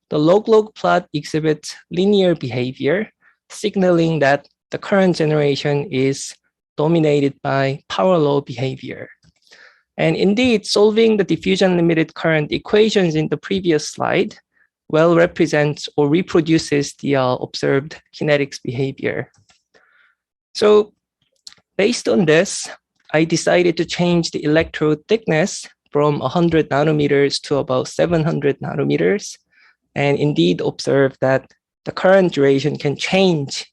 the log-log plot exhibits linear behavior, signaling that the current generation is dominated by power law behavior. And indeed, solving the diffusion limited current equations in the previous slide well represents or reproduces the observed kinetics behavior. So based on this, I decided to change the electrode thickness from 100 nanometers to about 700 nanometers, and indeed observe that the current duration can change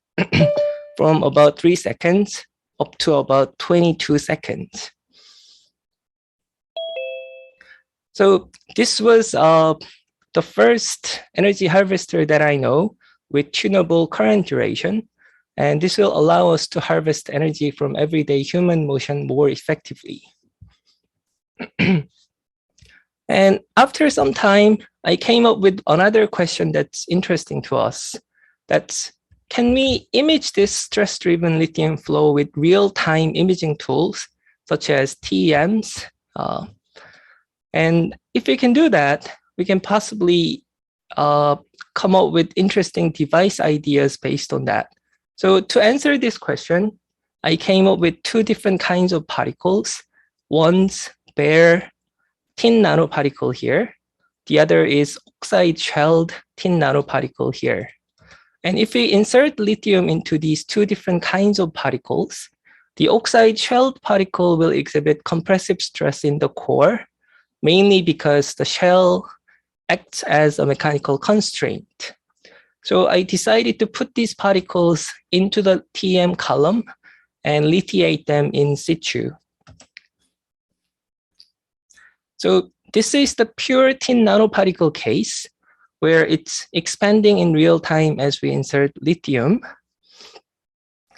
from about 3 seconds up to about 22 seconds. So this was the first energy harvester that I know with tunable current duration. And this will allow us to harvest energy from everyday human motion more effectively. And after some time, I came up with another question that's interesting to us. That's, can we image this stress-driven lithium flow with real-time imaging tools, such as TEMs, And if we can do that, we can possibly come up with interesting device ideas based on that. So to answer this question, I came up with two different kinds of particles. One's bare tin nanoparticle here. The other is oxide shelled tin nanoparticle here. And if we insert lithium into these two different kinds of particles, the oxide shelled particle will exhibit compressive stress in the core, mainly because the shell acts as a mechanical constraint. So I decided to put these particles into the TM column and lithiate them in situ. So this is the pure tin nanoparticle case, where it's expanding in real time as we insert lithium.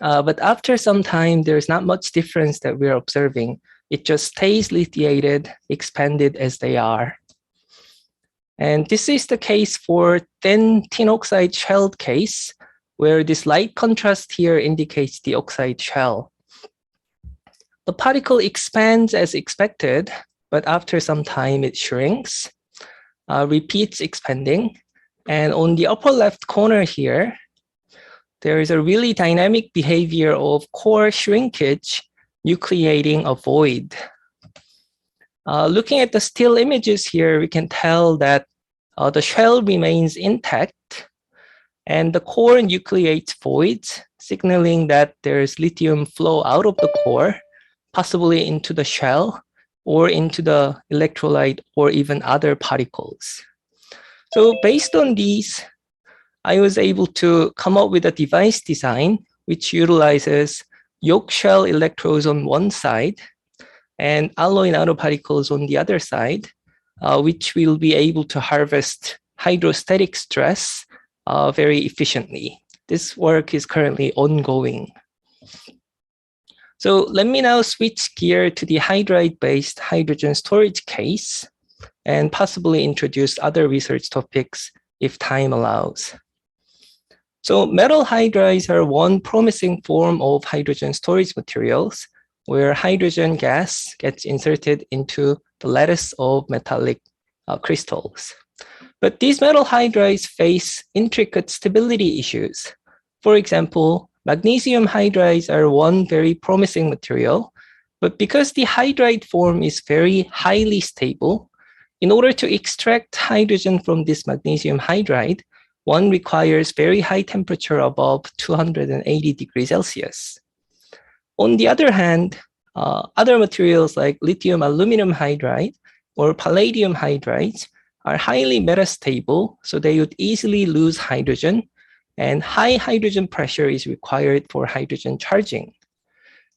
But after some time, there's not much difference that we're observing. It just stays lithiated, expanded as they are. And this is the case for thin tin oxide shelled case, where this light contrast here indicates the oxide shell. The particle expands as expected, but after some time it shrinks, repeats expanding. And on the upper left corner here, there is a really dynamic behavior of core shrinkage nucleating a void. Looking at the still images here, we can tell that the shell remains intact and the core nucleates voids, signaling that there's lithium flow out of the core, possibly into the shell or into the electrolyte or even other particles. So based on these, I was able to come up with a device design which utilizes yolk shell electrodes on one side and alloy nanoparticles on the other side, which will be able to harvest hydrostatic stress very efficiently. This work is currently ongoing. So let me now switch gear to the hydride-based hydrogen storage case and possibly introduce other research topics if time allows. So metal hydrides are one promising form of hydrogen storage materials where hydrogen gas gets inserted into the lattice of metallic crystals. But these metal hydrides face intricate stability issues. For example, magnesium hydrides are one very promising material, but because the hydride form is very highly stable, in order to extract hydrogen from this magnesium hydride, one requires very high temperature above 280 degrees Celsius. On the other hand, other materials like lithium aluminum hydride or palladium hydrides are highly metastable, so they would easily lose hydrogen, and high hydrogen pressure is required for hydrogen charging.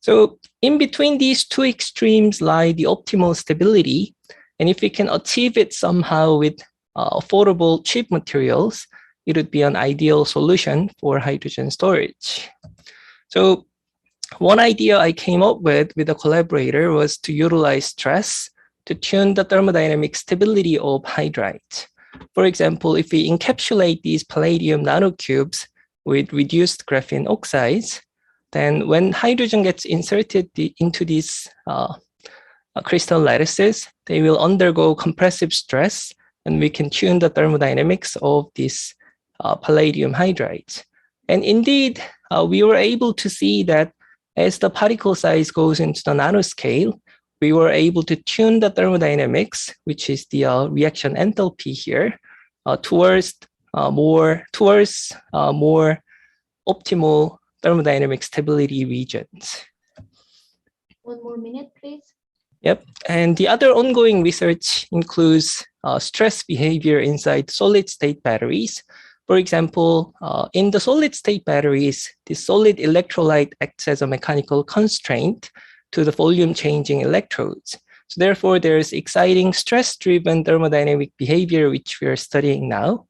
So in between these two extremes lie the optimal stability, and if we can achieve it somehow with affordable, cheap materials, it would be an ideal solution for hydrogen storage. So one idea I came up with a collaborator was to utilize stress to tune the thermodynamic stability of hydrides. For example, if we encapsulate these palladium nanocubes with reduced graphene oxides, then when hydrogen gets inserted into these crystal lattices, they will undergo compressive stress, and we can tune the thermodynamics of these palladium hydrides. And indeed, we were able to see that as the particle size goes into the nanoscale, we were able to tune the thermodynamics, which is the reaction enthalpy here, towards more optimal thermodynamic stability regions. 1 more minute, please. Yep, and the other ongoing research includes stress behavior inside solid-state batteries. For example, in the solid-state batteries, the solid electrolyte acts as a mechanical constraint to the volume-changing electrodes. So therefore, there's exciting stress-driven thermodynamic behavior, which we are studying now.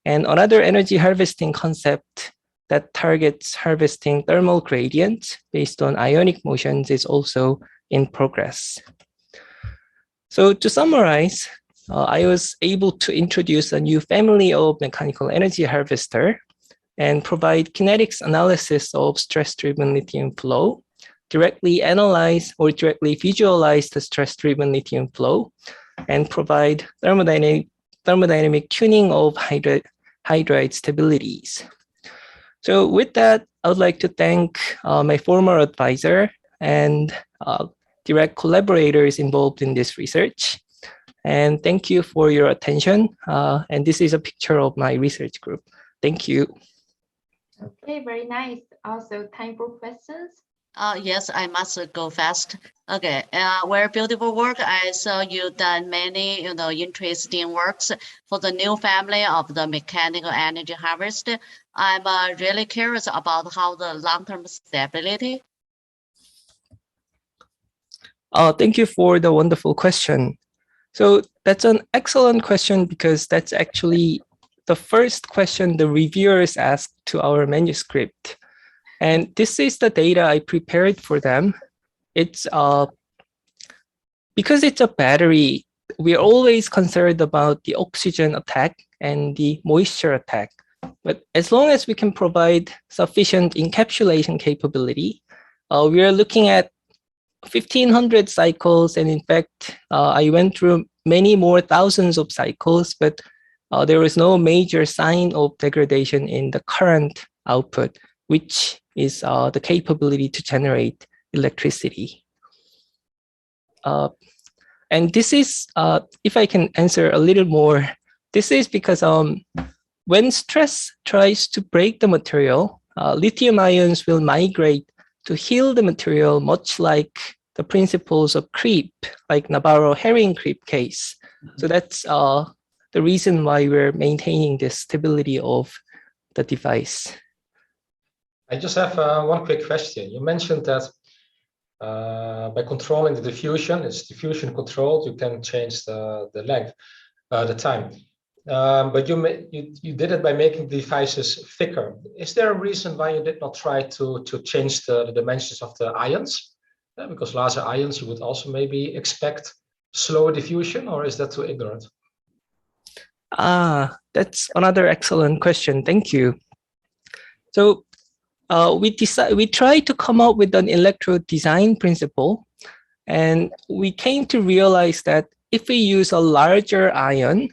And another energy harvesting concept that targets harvesting thermal gradients based on ionic motions is also in progress. So to summarize, I was able to introduce a new family of mechanical energy harvester and provide kinetics analysis of stress-driven lithium flow, directly analyze or directly visualize the stress-driven lithium flow, and provide thermodynamic tuning of hydride stabilities. So with that, I would like to thank my former advisor and direct collaborators involved in this research. And thank you for your attention. And this is a picture of my research group. Thank you. Okay, very nice. Also, time for questions. Yes, I must go fast. Okay, very beautiful work. I saw you done many, interesting works for the new family of the mechanical energy harvest. I'm really curious about how the long-term stability. Thank you for the wonderful question. So that's an excellent question because that's actually the first question the reviewers asked to our manuscript. And this is the data I prepared for them. It's because it's a battery, we're always concerned about the oxygen attack and the moisture attack. But as long as we can provide sufficient encapsulation capability, we are looking at 1,500 cycles. And in fact, I went through many more thousands of cycles, but there was no major sign of degradation in the current output, which is the capability to generate electricity. And this is, if I can answer a little more, this is because when stress tries to break the material, lithium ions will migrate to heal the material, much like the principles of creep, like Navarro herring creep case. So that's the reason why we're maintaining the stability of the device. I just have one quick question. You mentioned that by controlling the diffusion, it's diffusion controlled, you can change the length, the time. But you did it by making the devices thicker. Is there a reason why you did not try to change the dimensions of the ions? Because larger ions, you would also maybe expect slower diffusion, or is that too ignorant? That's another excellent question. Thank you. So we tried to come up with an electrode design principle, and we came to realize that if we use a larger ion,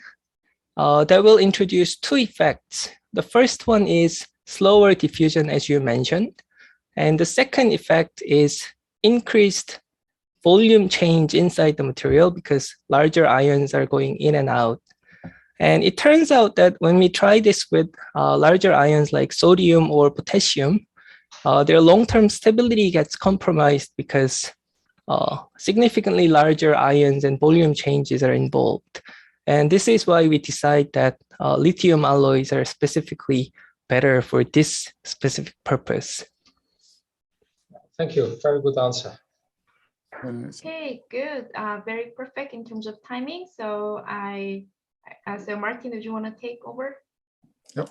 that will introduce two effects. The first one is slower diffusion, as you mentioned, and the second effect is increased volume change inside the material because larger ions are going in and out. And it turns out that when we try this with larger ions like sodium or potassium, their long-term stability gets compromised because significantly larger ions and volume changes are involved. And this is why we decide that lithium alloys are specifically better for this specific purpose. Thank you. Very good answer. Okay, good. Very perfect in terms of timing. So so Martin, do you want to take over? Yep.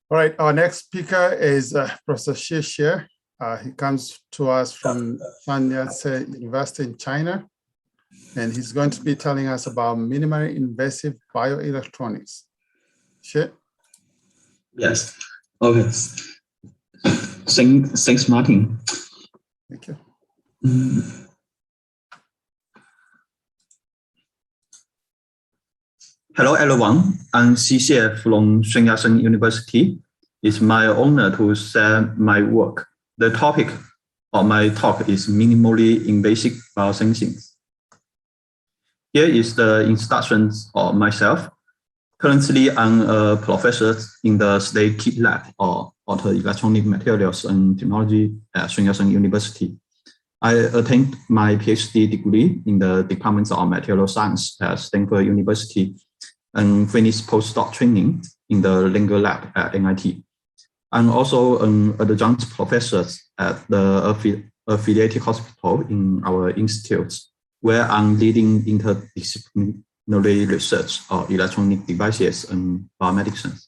All right, our next speaker is Professor Xie. He comes to us from Yangtze University in China, and he's going to be telling us about minimally invasive bioelectronics. Xie? Yes. Okay. Thanks, Martin. Thank you. Hello, everyone. I'm Xie from Sun Yat-sen University. It's my honor to share my work. The topic of my talk is minimally invasive biosensing. Here is the introductions of myself. Currently, I'm a professor in the State Kit Lab of Electronic Materials and Technology at Sun Yat-sen University. I attained my PhD degree in the Department of Material Science at Stanford University and finished postdoc training in the Lingo Lab at MIT. I'm also an adjunct professor at the affiliated hospital in our institute, where I'm leading interdisciplinary research of electronic devices and biomedicine.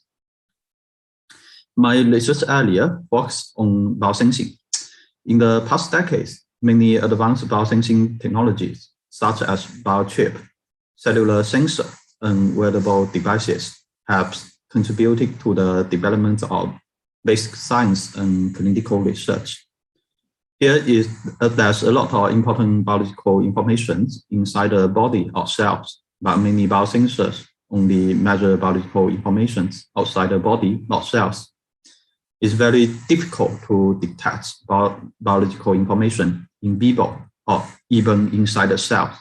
My research area focuses on biosensing. In the past decades, many advanced biosensing technologies, such as biochip, cellular sensor, and wearable devices, have contributed to the development of basic science and clinical research. Here is there's a lot of important biological information inside the body or cells, but many biosensors only measure biological information outside the body, not cells. It's very difficult to detect biological information in vivo or even inside the cell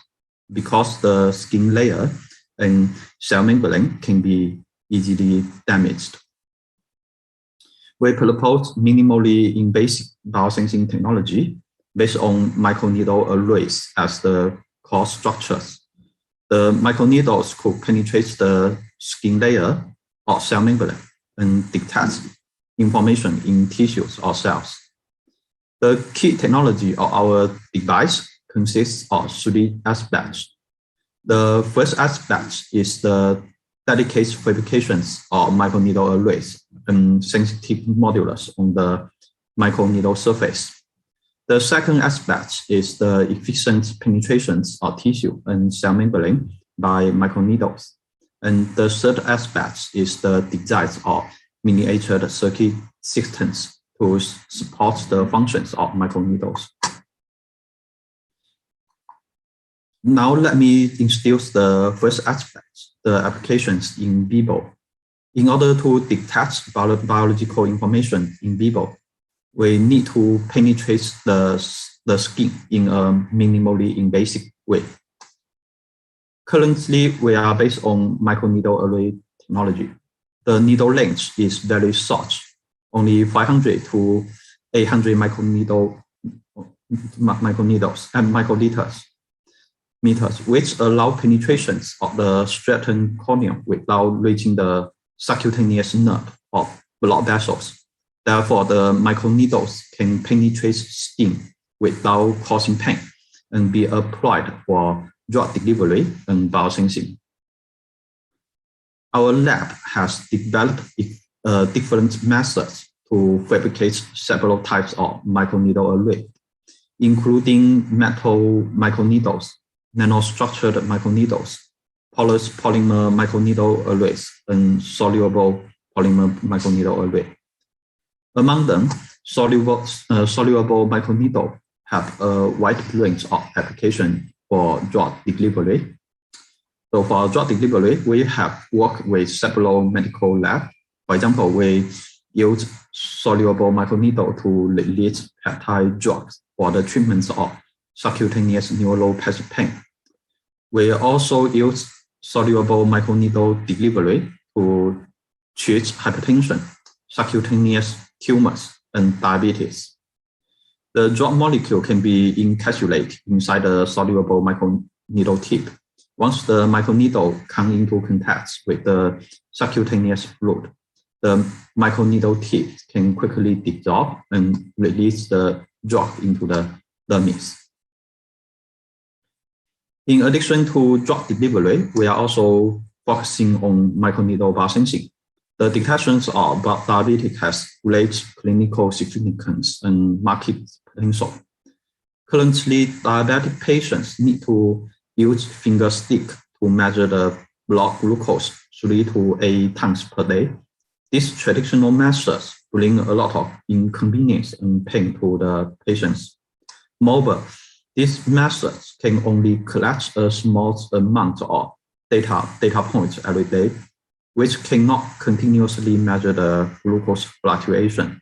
because the skin layer and cell membrane can be easily damaged. We propose minimally invasive biosensing technology based on microneedle arrays as the core structures. The microneedles could penetrate the skin layer or cell membrane and detect information in tissues or cells. The key technology of our device consists of 3 aspects. The first aspect is the dedicated fabrications of microneedle arrays and sensitive modulus on the microneedle surface. The second aspect is the efficient penetrations of tissue and cell membrane by microneedles. And the third aspect is the design of miniature circuit systems to support the functions of microneedles. Now let me introduce the first aspect, the applications in vivo. In order to detect biological information in vivo, we need to penetrate the skin in a minimally invasive way. Currently, we are based on microneedle array technology. The needle length is very short, only 500 to 800 microneedles and microliters meters, which allow penetrations of the stratum corneum without reaching the subcutaneous nerve or blood vessels. Therefore, the microneedles can penetrate skin without causing pain and be applied for drug delivery and biosensing. Our lab has developed different methods to fabricate several types of microneedle array, including metal microneedles, nanostructured microneedles, porous polymer microneedle arrays, and soluble polymer microneedle array. Among them, soluble microneedle have a wide range of application for drug delivery. So for drug delivery, we have worked with several medical labs. For example, we use soluble microneedle to release peptide drugs for the treatment of subcutaneous neuropathic pain. We also use soluble microneedle delivery to treat hypertension, subcutaneous tumors, and diabetes. The drug molecule can be encapsulated inside the soluble microneedle tip. Once the microneedle comes into contact with the subcutaneous fluid, the microneedle tip can quickly dissolve and release the drug into the dermis. In addition to drug delivery, we are also focusing on microneedle biosensing. The detections of diabetes has great clinical significance and market potential. Currently, diabetic patients need to use finger stick to measure the blood glucose 3 to 8 times per day. These traditional methods bring a lot of inconvenience and pain to the patients. Moreover, these methods can only collect a small amount of data points every day, which cannot continuously measure the glucose fluctuations.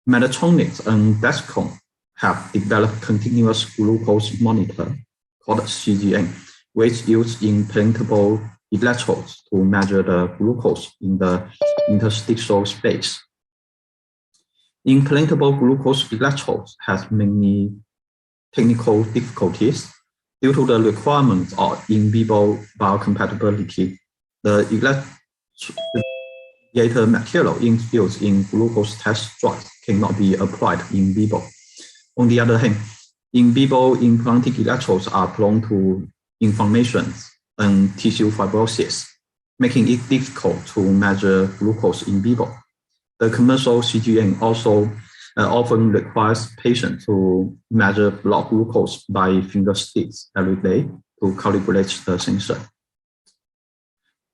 Medtronic and Dexcom have developed continuous glucose monitor called CGM, which use implantable electrodes to measure the glucose in the interstitial space. Implantable glucose electrodes have many technical difficulties due to the requirements of in vivo biocompatibility. The electrode material infused in glucose test drugs cannot be applied in vivo. On the other hand, in vivo implanted electrodes are prone to inflammation and tissue fibrosis, making it difficult to measure glucose in vivo. The commercial CGM also often requires patients to measure blood glucose by finger sticks every day to calibrate the sensor.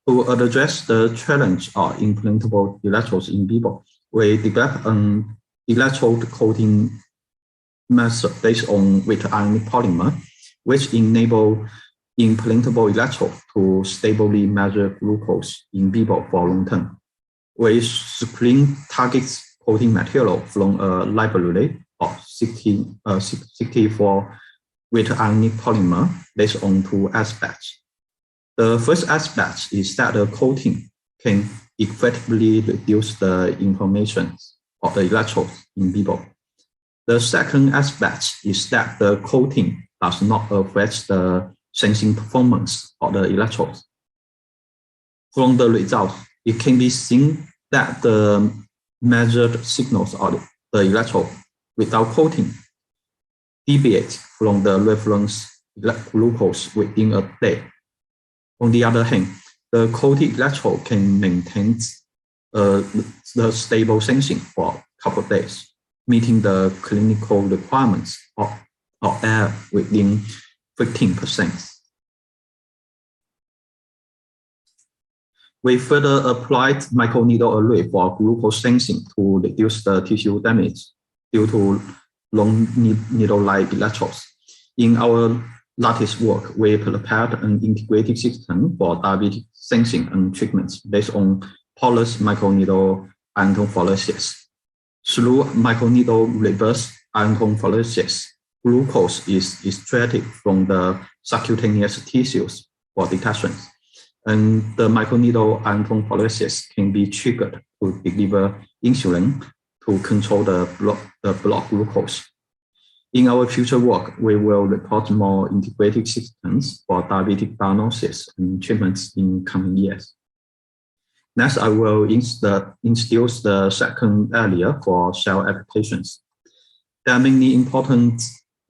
To address the challenge of implantable electrodes in vivo, we developed an electrode coating method based on weak ionic polymer, which enable implantable electrode to stably measure glucose in vivo for long term. We screen targets coating material from a library of 64 weak ionic polymer based on 2 aspects. The first aspect is that the coating can effectively reduce the information of the electrodes in vivo. The second aspect is that the coating does not affect the sensing performance of the electrodes. From the results, it can be seen that the measured signals of the electrode without coating deviate from the reference glucose within a day. On the other hand, the coated electrode can maintain the stable sensing for a couple of days, meeting the clinical requirements of air within 15%. We further applied microneedle array for glucose sensing to reduce the tissue damage due to long needle-like electrodes. In our latest work, we prepared an integrated system for diabetic sensing and treatments based on porous microneedle ion phoresis. Through microneedle reverse ion phoresis, glucose is extracted from the subcutaneous tissues for detection, and the microneedle ion phoresis can be triggered to deliver insulin to control the blood glucose. In our future work, we will report more integrated systems for diabetic diagnosis and treatments in coming years. Next, I will introduce the second area for cell applications. There are many important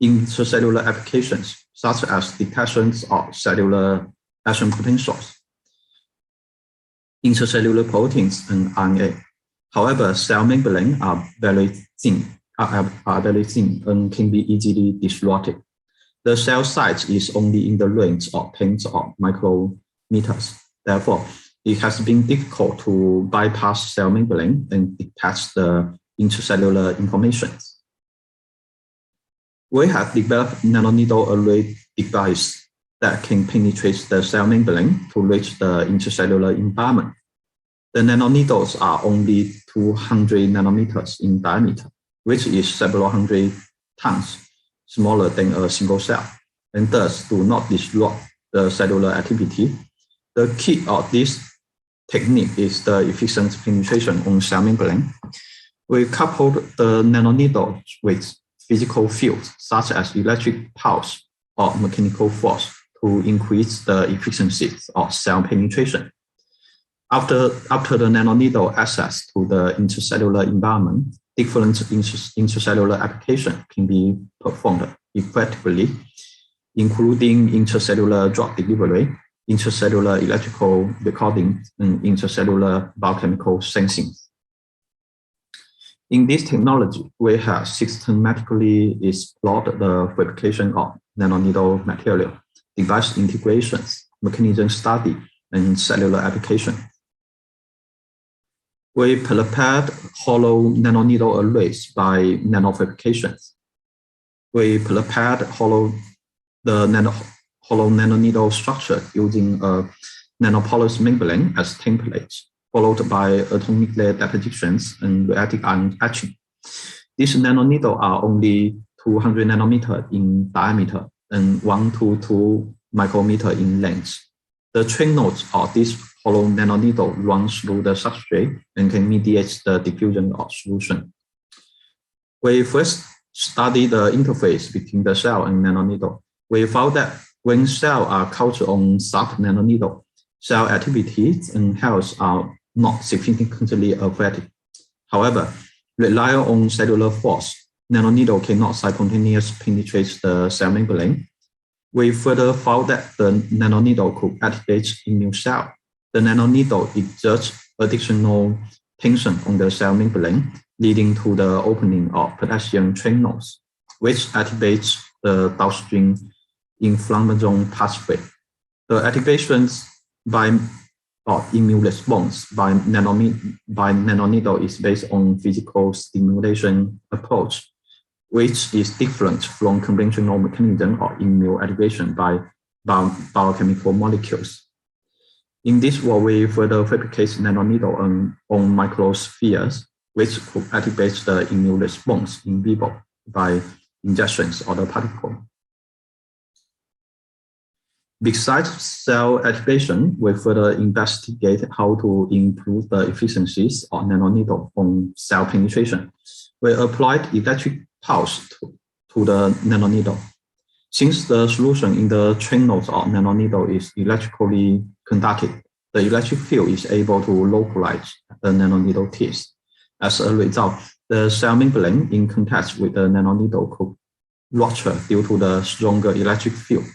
intracellular applications, such as detections of cellular action potentials, intracellular proteins, and RNA. However, cell membranes are very thin and can be easily disrupted. The cell size is only in the range of tens of micrometers. Therefore, it has been difficult to bypass cell membrane and detect the intracellular information. We have developed nanoneedle array device that can penetrate the cell membrane to reach the intracellular environment. The nanoneedles are only 200 nanometers in diameter, which is several hundred times smaller than a single cell, and thus do not disrupt the cellular activity. The key of this technique is the efficient penetration on cell membrane. We coupled the nanoneedle with physical fields, such as electric pulse or mechanical force, to increase the efficiency of cell penetration. After the nanoneedle access to the intracellular environment, different intracellular applications can be performed effectively, including intracellular drug delivery, intracellular electrical recording, and intracellular biochemical sensing. In this technology, we have systematically explored the fabrication of nanoneedle material, device integrations, mechanism study, and cellular application. We prepared hollow nanoneedle arrays by nanofabrications. We prepared hollow nanoneedle structure using a nanoporous membrane as templates, followed by atomic layer depositions and reactive ion etching. These nanoneedles are only 200 nanometer in diameter and 1 to 2 micrometer in length. The train nodes of this hollow nanoneedle run through the substrate and can mediate the diffusion of solution. We first studied the interface between the cell and nanoneedle. We found that when cells are cultured on soft nanoneedle, cell activities and health are not significantly affected. However, relying on cellular force, nanoneedle cannot simultaneously penetrate the cell membrane. We further found that the nanoneedle could activate immune cell. The nanoneedle exerts additional tension on the cell membrane, leading to the opening of potassium train nodes, which activates the downstream inflammasome pathway. The activations by immune response by nanoneedle is based on physical stimulation approach. which is different from conventional mechanism of immunoactivation by biochemical molecules. In this way, we further fabricate nanoneedle on microspheres, which could activate the immune response in vivo by injections of the particle. Besides cell activation, we further investigate how to improve the efficiencies of nanoneedle on cell penetration. We applied electric pulse to the nanoneedle. Since the solution in the channels of nanoneedle is electrically conducted, the electric field is able to localize the nanoneedle teeth. As a result, the cell membrane in contact with the nanoneedle could rupture due to the stronger electric field,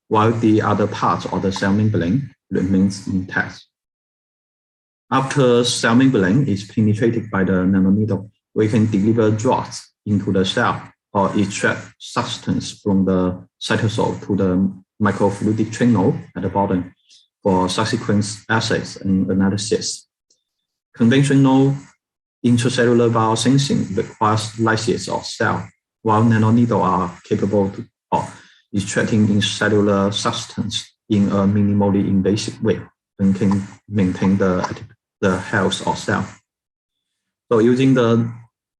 while the other part of the cell membrane remains intact. After cell membrane is penetrated by the nanoneedle, we can deliver drugs into the cell or extract substance from the cytosol to the microfluidic channel at the bottom for subsequent assays and analysis. Conventional intracellular biosensing requires lysis of cell, while nanoneedle are capable of extracting intracellular substance in a minimally invasive way and can maintain the health of cell. So using the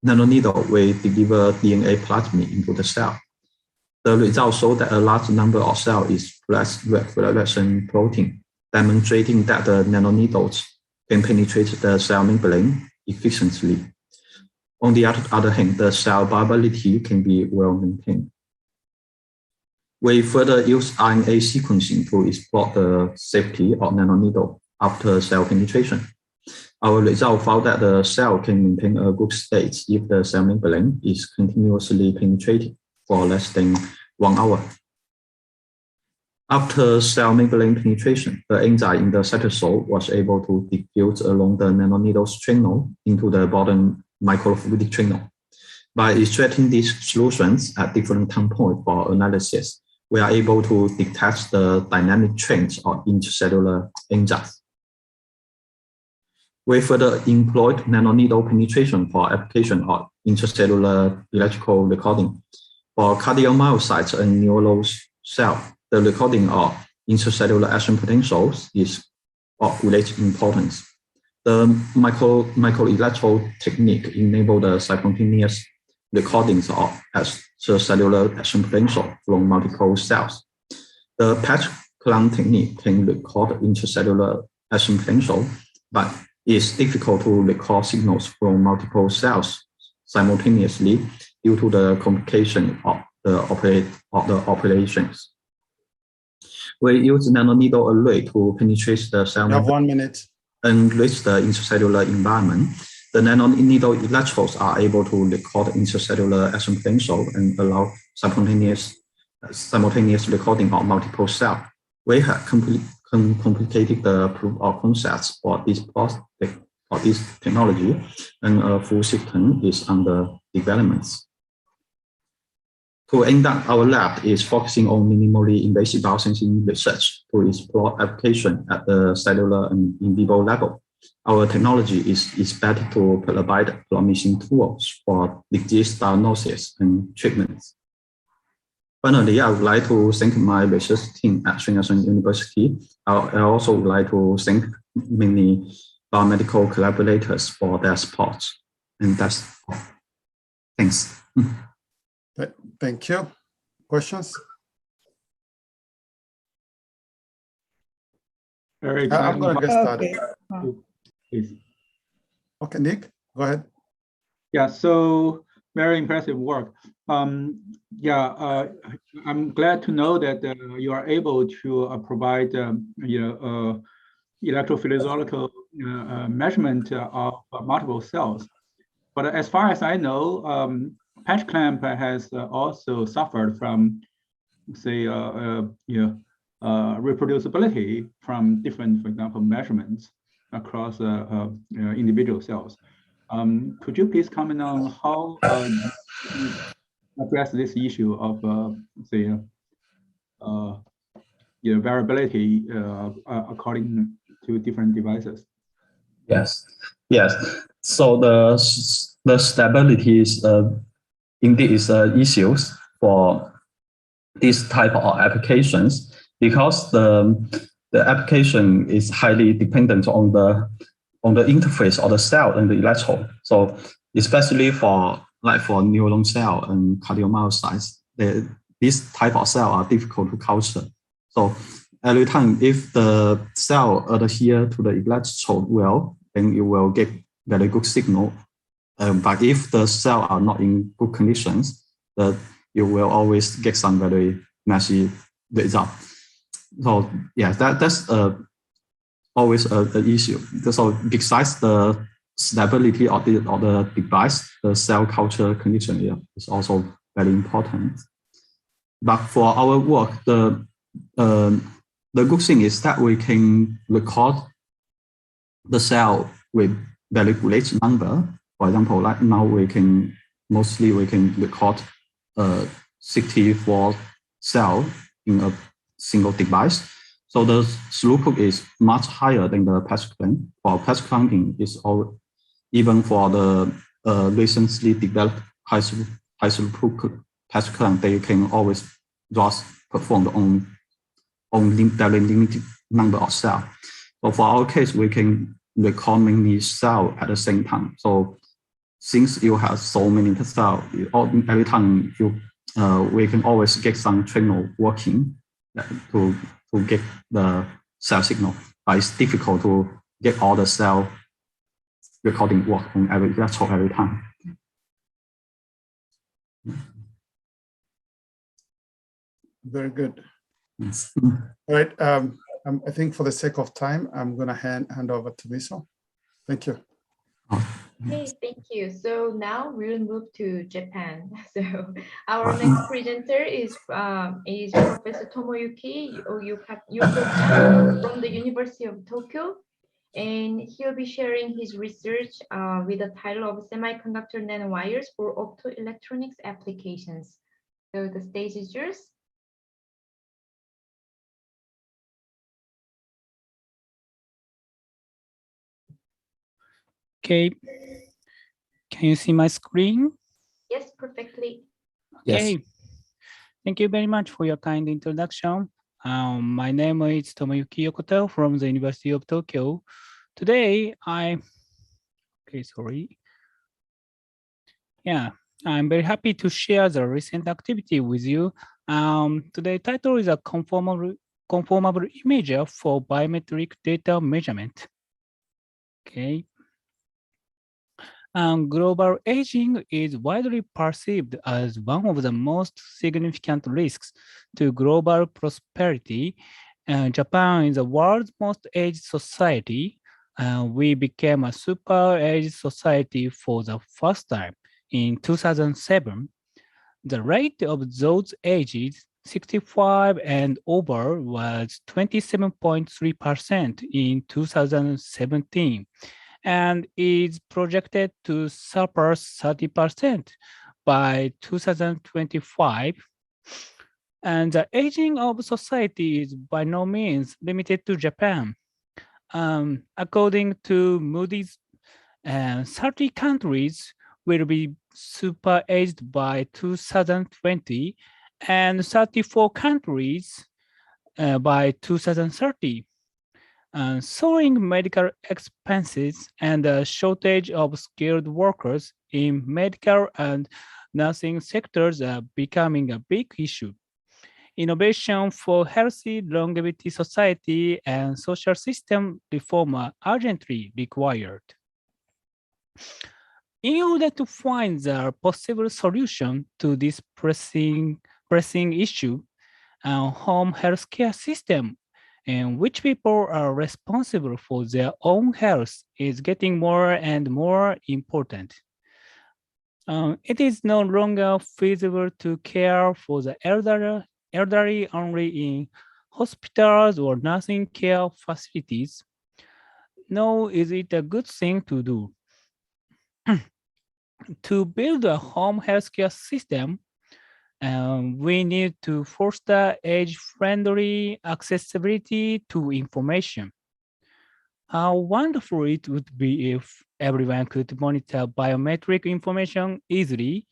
nanoneedle, we deliver DNA plasmid into the cell. The results show that a large number of cells express red fluorescent protein, demonstrating that the nanoneedles can penetrate the cell membrane efficiently. On the other hand, the cell viability can be well maintained. We further use RNA sequencing to explore the safety of nanoneedle after cell penetration. Our result found that the cell can maintain a good state if the cell membrane is continuously penetrated for less than 1 hour. After cell membrane penetration, the enzyme in the cytosol was able to diffuse along the nanoneedle's channel into the bottom microfluidic channel. By extracting these solutions at different time points for analysis, we are able to detect the dynamic change of intracellular enzymes. We further employed nanoneedle penetration for application of intracellular electrical recording. For cardiomyocytes and neural cells, the recording of intracellular action potentials is of great importance. The microelectrode technique enables the simultaneous recordings of extracellular action potential from multiple cells. The patch clamp technique can record intracellular action potential, but it's difficult to record signals from multiple cells simultaneously due to the complication of the operations. We use nanoneedle array to penetrate the cell. You have 1 minute. And reach the intracellular environment. The nanoneedle electrodes are able to record intracellular action potential and allow simultaneous recording of multiple cells. We have complicated the proof of concepts for this technology, and a full system is under development. To end up, our lab is focusing on minimally invasive biosensing research to explore application at the cellular and in vivo level. Our technology is expected to provide promising tools for disease diagnosis and treatments. Finally, I would like to thank my research team at Sun Yat-sen University. I also would like to thank many biomedical collaborators for their support. And that's all. Thanks. Thank you. Questions? Very exciting. I'm going to get started. Okay. Please. Okay, Nick, go ahead. Yeah, so very impressive work. I'm glad to know that you are able to provide electrophysiological measurement of multiple cells. But as far as I know, patch clamp has also suffered from, say, reproducibility from different, for example, measurements across individual cells. Could you please comment on how you address this issue of, say, variability according to different devices? Yes. So the stability is indeed is issues for this type of applications because the application is highly dependent on the interface of the cell and the electrode. So especially for neuron cell and cardiomyocytes, this type of cell are difficult to culture. So every time if the cell adhere to the electrode well, then you will get very good signal. But if the cell are not in good conditions, you will always get some very messy result. So yeah, that's always an issue. So besides the stability of the device, the cell culture condition is also very important. But for our work, the good thing is that we can record the cell with very great number. For example, like now we can record 64 cell in a single device. So the throughput is much higher than the patch clamp. For patch clamping, even for the recently developed high throughput patch clamp, they can always just perform on very limited number of cells. So for our case, we can record many cells at the same time. So since you have so many cells, every time we can always get some channel working to get the cell signal. But it's difficult to get all the cell recording work on every electrode every time. Very good. Yes. All right. I think for the sake of time, I'm going to hand over to Miso. Thank you. Hey, thank you. So now we'll move to Japan. So our next presenter is Professor Tomoyuki Yokota from the University of Tokyo. And he'll be sharing his research with the title of Semiconductor Nanowires for Optoelectronics Applications. So the stage is yours. Okay. Can you see my screen? Yes, perfectly. Okay. Yes. Thank you very much for your kind introduction. My name is Tomoyuki Yokota from the University of Tokyo. Today, I'm very happy to share the recent activity with you. Today's title is a conformable imager for biometric data measurement. Okay. Global aging is widely perceived as one of the most significant risks to global prosperity. Japan is the world's most aged society. We became a super aged society for the first time in 2007. The rate of those ages 65 and over was 27.3% in 2017. And is projected to surpass 30% by 2025. And the aging of society is by no means limited to Japan. According to Moody's, 30 countries will be super aged by 2020 and 34 countries by 2030. Soaring medical expenses and a shortage of skilled workers in medical and nursing sectors are becoming a big issue. Innovation for healthy longevity society and social system reform are urgently required. In order to find the possible solution to this pressing issue, home healthcare system and which people are responsible for their own health is getting more and more important. It is no longer feasible to care for the elderly only in hospitals or nursing care facilities, nor is it a good thing to do. To build a home healthcare system, we need to foster age-friendly accessibility to information. How wonderful it would be if everyone could monitor biometric information easily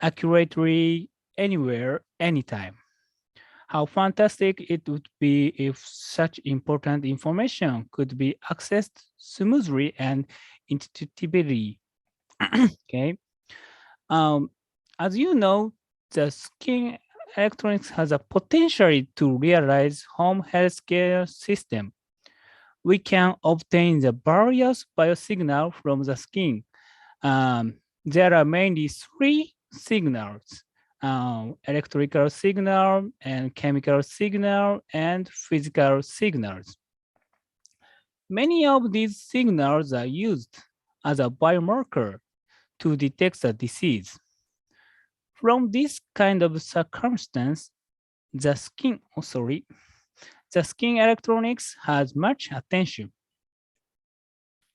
accurately anywhere, anytime. How fantastic it would be if such important information could be accessed smoothly and intuitively. Okay. As you know, the skin electronics has a potential to realize home healthcare system. We can obtain the various biosignal from the skin. There are mainly three signals: electrical signal and chemical signal and physical signals. Many of these signals are used as a biomarker to detect the disease. From this kind of circumstance, the skin electronics has much attention.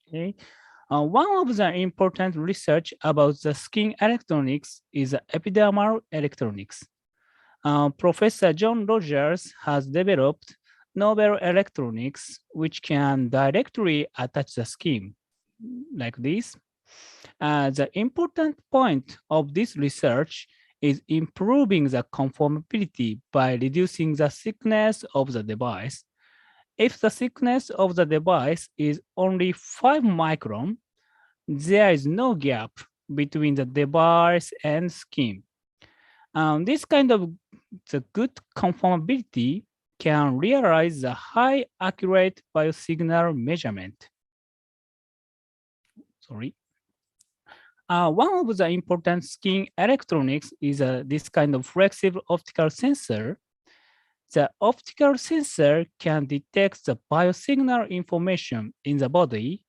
Okay. One of the important research about the skin electronics is epidermal electronics. Professor John Rogers has developed novel electronics which can directly attach the skin, like this. The important point of this research is improving the conformability by reducing the thickness of the device. If the thickness of the device is only 5 micron, there is no gap between the device and skin. This kind of the good conformability can realize the high accurate biosignal measurement. Sorry. One of the important skin electronics is this kind of flexible optical sensor. The optical sensor can detect the biosignal information in the body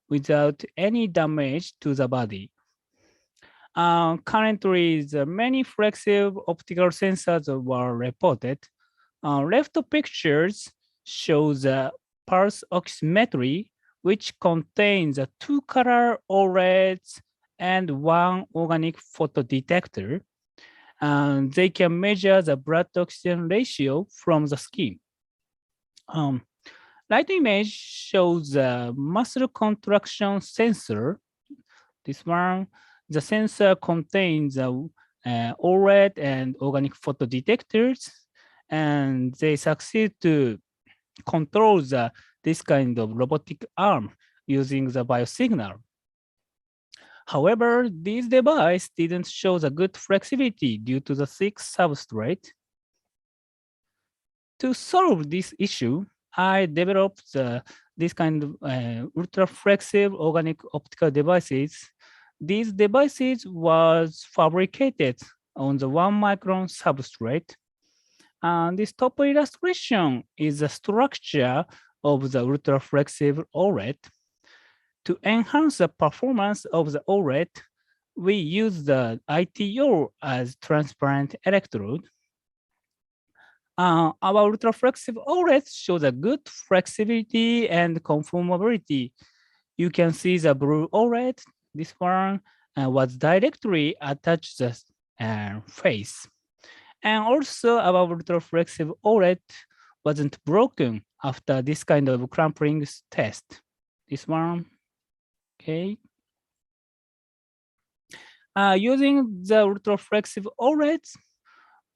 without any damage to the body. Currently, the many flexible optical sensors were reported. Left pictures show the pulse oximetry, which contains a 2-color OLEDs and 1 organic photodetector. They can measure the blood oxygen ratio from the skin. Right image shows the muscle contraction sensor. This one, the sensor contains OLED and organic photodetectors, and they succeed to control this kind of robotic arm using the biosignal. However, this device didn't show the good flexibility due to the thick substrate. To solve this issue, I developed this kind of ultra-flexible organic optical devices. These devices was fabricated on the 1 micron substrate. And this top illustration is the structure of the ultra-flexible OLED. To enhance the performance of the OLED, we use the ITO as transparent electrode. Our ultra-flexible OLED shows a good flexibility and conformability. You can see the blue OLED, this one was directly attached to the face. And also our ultra-flexible OLED wasn't broken after this kind of crampling test. This one, okay. Using the ultra-flexible OLEDs,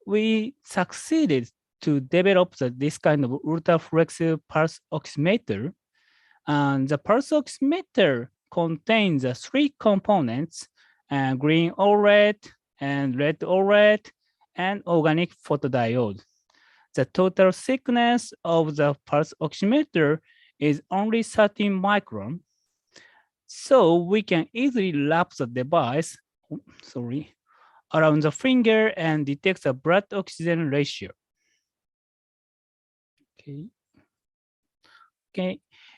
we succeeded to develop this kind of ultra-flexible pulse oximeter. And the pulse oximeter contains 3 components, green OLED and red OLED and organic photodiode. The total thickness of the pulse oximeter is only 13 micron. So we can easily wrap the device, around the finger and detect the blood oxygen ratio. Okay.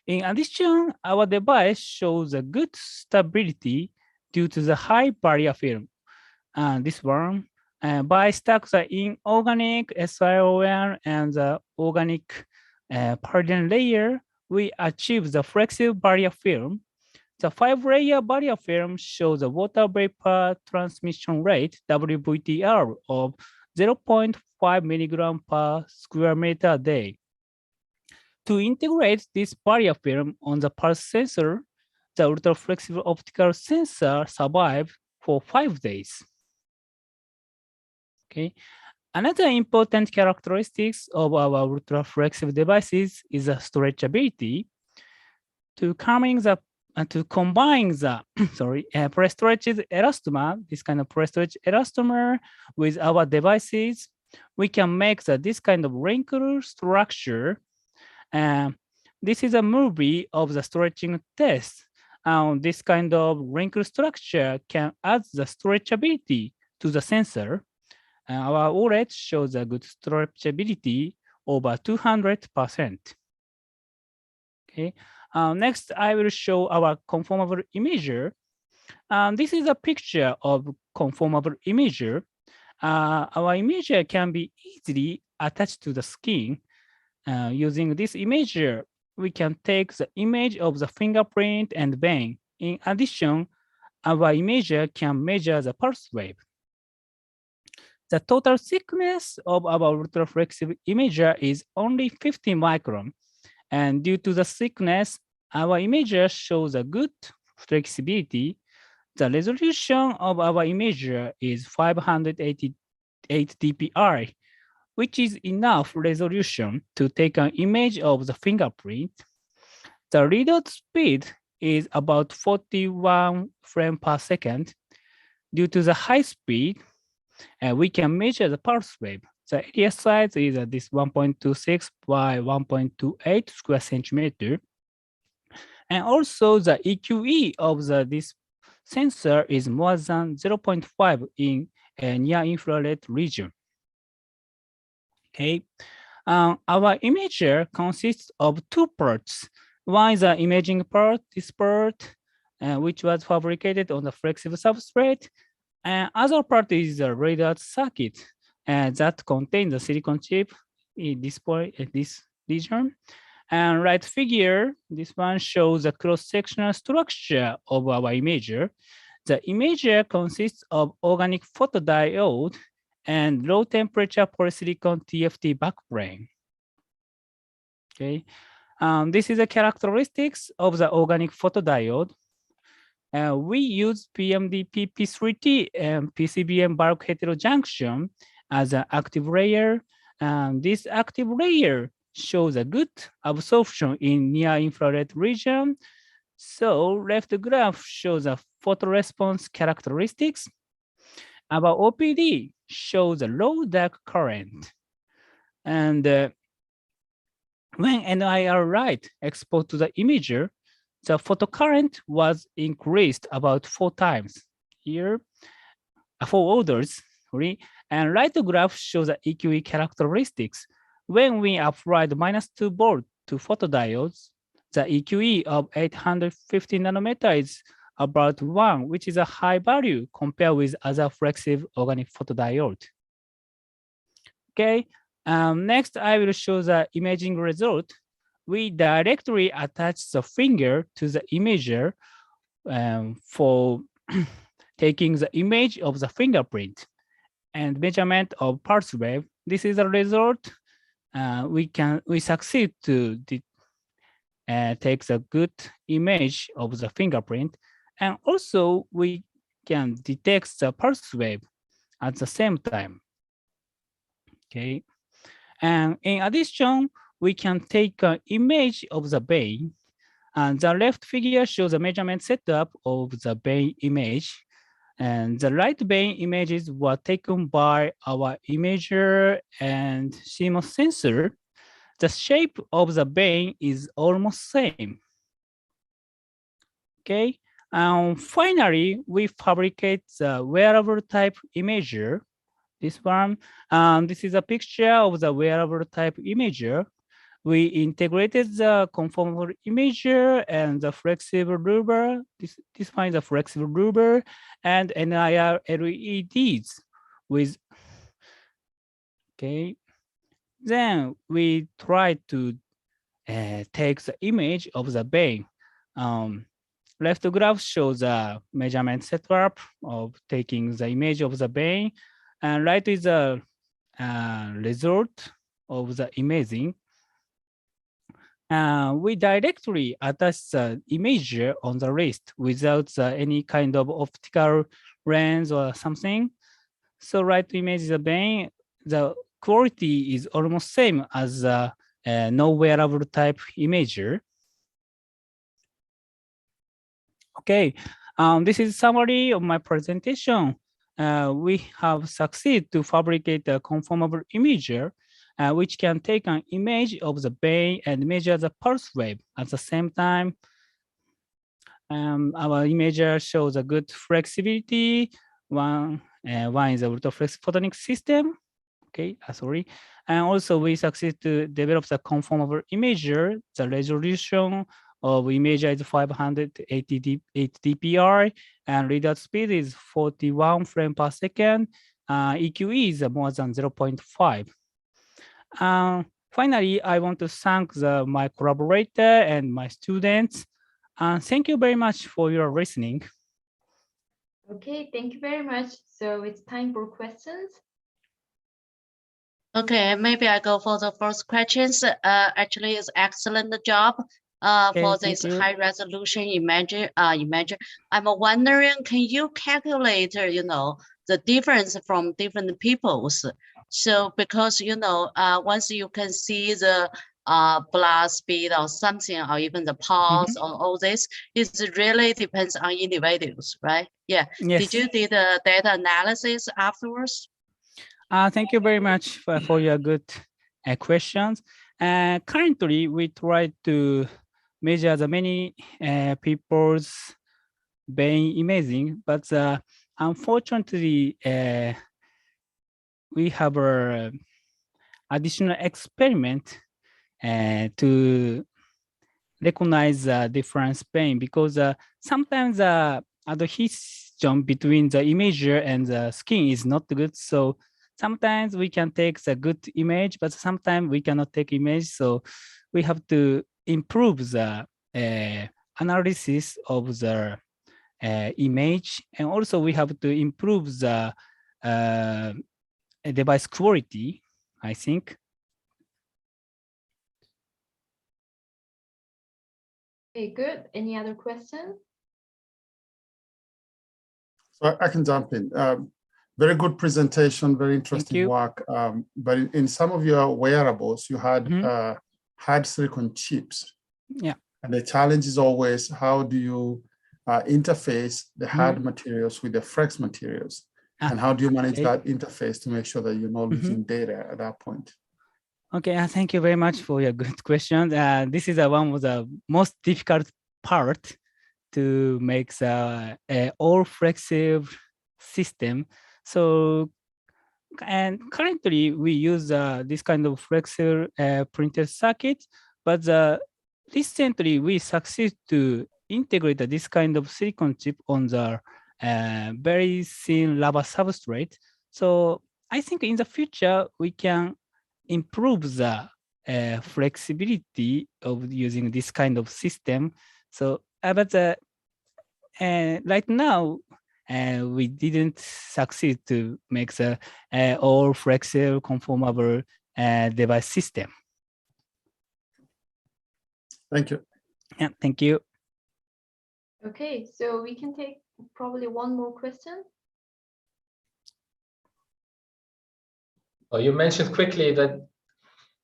In addition, our device shows a good stability due to the high barrier film. This one, by stack the inorganic SiO1 and the organic pardon layer, we achieve the flexible barrier film. The 5-layer barrier film shows a water vapor transmission rate, WVTR, of 0.5 milligram per square meter a day. To integrate this barrier film on the pulse sensor, the ultra-flexible optical sensor survived for 5 days. Okay. Another important characteristics of our ultra-flexible devices is the stretchability. To combine the pre-stretched elastomer, this kind of pre-stretched elastomer with our devices, we can make this kind of wrinkle structure. This is a movie of the stretching test. This kind of wrinkle structure can add the stretchability to the sensor. Our OLED shows a good stretchability over 200%. Okay. Next, I will show our conformable imager. This is a picture of conformable imager. Our imager can be easily attached to the skin. Using this imager, we can take the image of the fingerprint and vein. In addition, our imager can measure the pulse wave. The total thickness of our ultra-flexible imager is only 50 micron. And due to the thickness, our imager shows a good flexibility. The resolution of our imager is 588 dpi, which is enough resolution to take an image of the fingerprint. The readout speed is about 41 frames per second. Due to the high speed, we can measure the pulse wave. The area size is this 1.26 by 1.28 square centimeter. And also the EQE of this sensor is more than 0.5 in a near infrared region. Okay, our imager consists of two parts. One is the imaging part, this part, which was fabricated on the flexible substrate. And other part is the radar circuit that contains the silicon chip in this region. And right figure, this one shows the cross-sectional structure of our imager. The imager consists of organic photodiode and low temperature polysilicon TFT backplane. Okay, this is the characteristics of the organic photodiode. We use PMD PP3T and PCBM bulk heterojunction as an active layer. This active layer shows a good absorption in near infrared region. So left graph shows a photoresponse characteristics. Our OPD shows a low dark current. And when NIR light exposed to the imager, the photocurrent was increased about 4 times here, 4 orders, sorry. And right graph shows the EQE characteristics. When we applied -2 volt to photodiodes, the EQE of 850 nanometer is about 1, which is a high value compared with other flexible organic photodiode. Okay, next I will show the imaging result. We directly attach the finger to the imager for taking the image of the fingerprint and measurement of pulse wave. This is a result. We succeed to take the good image of the fingerprint, and also we can detect the pulse wave at the same time. Okay, and in addition, we can take an image of the vein. And the left figure shows the measurement setup of the vein image. And the right vein images were taken by our imager and CMOS sensor. The shape of the vein is almost same. Okay, finally, we fabricate the wearable type imager. This one, this is a picture of the wearable type imager. We integrated the conformal imager and the flexible rubber. This one is a flexible rubber and NIR LEDs with, okay. Then we try to take the image of the vein. Left graph shows the measurement setup of taking the image of the vein, and right is the result of the imaging. We directly attach the imager on the wrist without any kind of optical lens or something. So right to image the vein, the quality is almost same as no wearable type imager. Okay, this is summary of my presentation. We have succeeded to fabricate a conformable imager, which can take an image of the vein and measure the pulse wave at the same time. Our imager shows a good flexibility. One is a ultra-flex photonic system. Okay, sorry. And also we succeed to develop the conformable imager. The resolution of imager is 580 dpi, and readout speed is 41 frames per second. EQE is more than 0.5. Finally, I want to thank my collaborator and my students. Thank you very much for your listening. Okay, thank you very much. So it's time for questions. Okay, maybe I go for the first questions. Actually, it's excellent job for this high resolution image. I'm wondering, can you calculate, the difference from different peoples? So because, once you can see the blood speed or something, or even the pulse or all this, it really depends on individuals, right? Yeah. Yes. Did you do the data analysis afterwards? Thank you very much for your good questions. Currently, we try to measure the many people's vein imaging, but unfortunately, we have a additional experiment to recognize the difference vein, because sometimes the adhesion between the imager and the skin is not good. So sometimes we can take the good image, but sometimes we cannot take image. So we have to improve the analysis of the image, and also we have to improve the device quality, I think. Okay, good. Any other questions? So I can jump in. Very good presentation, very interesting work. But in some of your wearables, you had hard silicon chips. Yeah. And the challenge is always, how do you interface the hard materials with the flex materials? And how do you manage that interface to make sure that you're not losing data at that point? Okay, thank you very much for your good question. This is one of the most difficult part to make the all flexible system. So, and currently we use this kind of flexible printed circuit, but recently we succeed to integrate this kind of silicon chip on the very thin lava substrate. So I think in the future we can improve the flexibility of using this kind of system. So, but right now, we didn't succeed to make the all flexible conformable device system. Thank you. Yeah, thank you. Okay, so we can take probably one more question. Well, you mentioned quickly that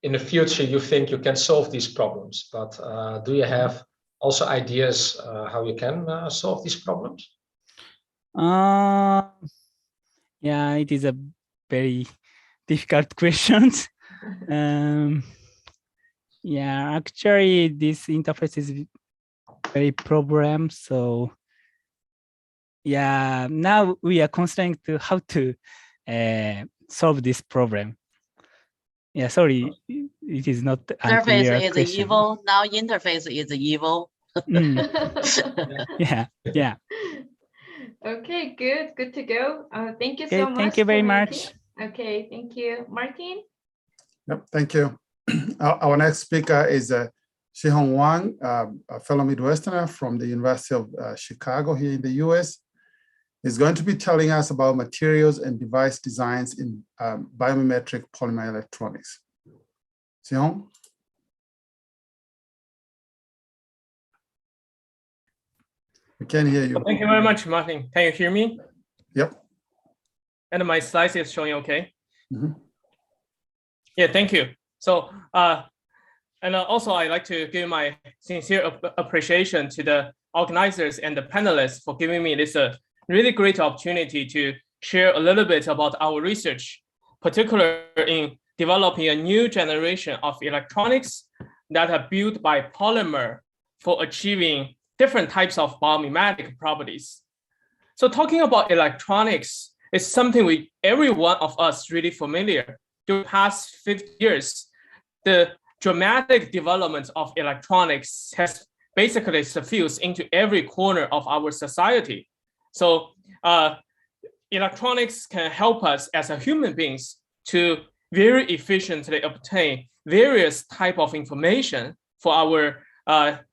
in the future you think you can solve these problems, but do you have also ideas how you can solve these problems? Yeah, it is a very difficult question. Yeah, actually, this interface is very problem. So, yeah, now we are constrained to how to solve this problem. Yeah, sorry, it is not Surface unclear is question. evil. Now interface is evil. Yeah, yeah. Okay, good to go. Thank you Okay, so much. thank you very much. Okay, thank you. Martin? Yep, thank you. Our next speaker is Shihong Wang, a fellow Midwesterner from the University of Chicago here in the US. He's going to be telling us about materials and device designs in biomimetic polymer electronics. Shihong? We can't hear you. Thank you very much, Martin. Can you hear me? Yep. And my slides is showing okay? Mhm. Yeah, thank you. So, and also I'd like to give my sincere appreciation to the organizers and the panelists for giving me this really great opportunity to share a little bit about our research, particularly in developing a new generation of electronics that are built by polymer for achieving different types of biomimetic properties. So talking about electronics is something every one of us really familiar. During the past 50 years, the dramatic development of electronics has basically suffused into every corner of our society. So electronics can help us as a human beings to very efficiently obtain various type of information for our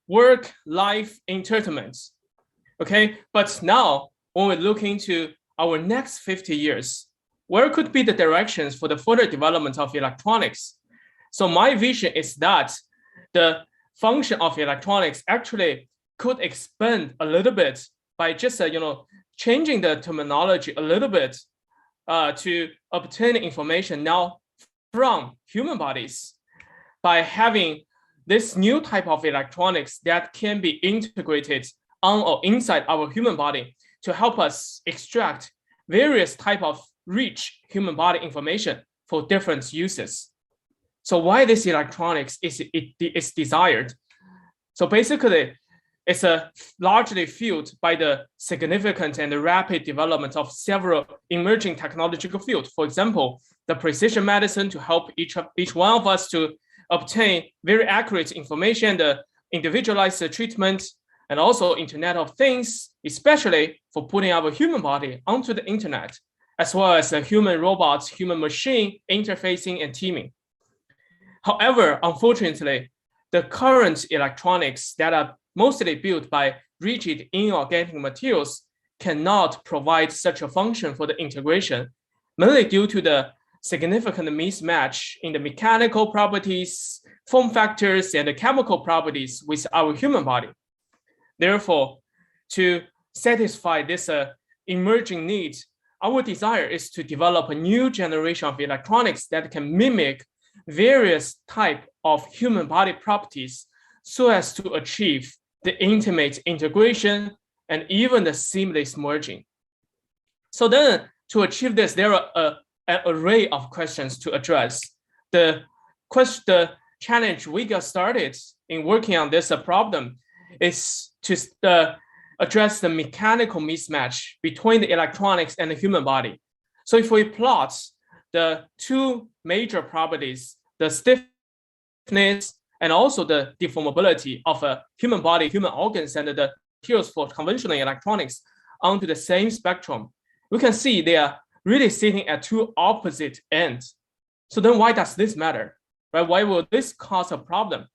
work, life, entertainment. Okay, but now when we look into our next 50 years, where could be the directions for the further development of electronics? So my vision is that the function of electronics actually could expand a little bit by just changing the terminology a little bit to obtain information now from human bodies by having this new type of electronics that can be integrated on or inside our human body to help us extract various type of rich human body information for different uses. So why this electronics is desired? So basically, it's largely fueled by the significant and the rapid development of several emerging technological fields. For example, the precision medicine to help each one of us to obtain very accurate information, the individualized treatment, and also Internet of Things, especially for putting our human body onto the internet, as well as human robots, human machine interfacing and teaming. However, unfortunately, the current electronics that are mostly built by rigid inorganic materials cannot provide such a function for the integration, mainly due to the significant mismatch in the mechanical properties, form factors, and the chemical properties with our human body. Therefore, to satisfy this emerging need, our desire is to develop a new generation of electronics that can mimic various types of human body properties so as to achieve the intimate integration and even the seamless merging. So then to achieve this, there are an array of questions to address. The challenge we got started in working on this problem is to address the mechanical mismatch between the electronics and the human body. So if we plot the two major properties, the stiffness and also the deformability of a human body, human organs, and the materials for conventional electronics onto the same spectrum, we can see they are really sitting at two opposite ends. So then why does this matter? Right? Why will this cause a problem?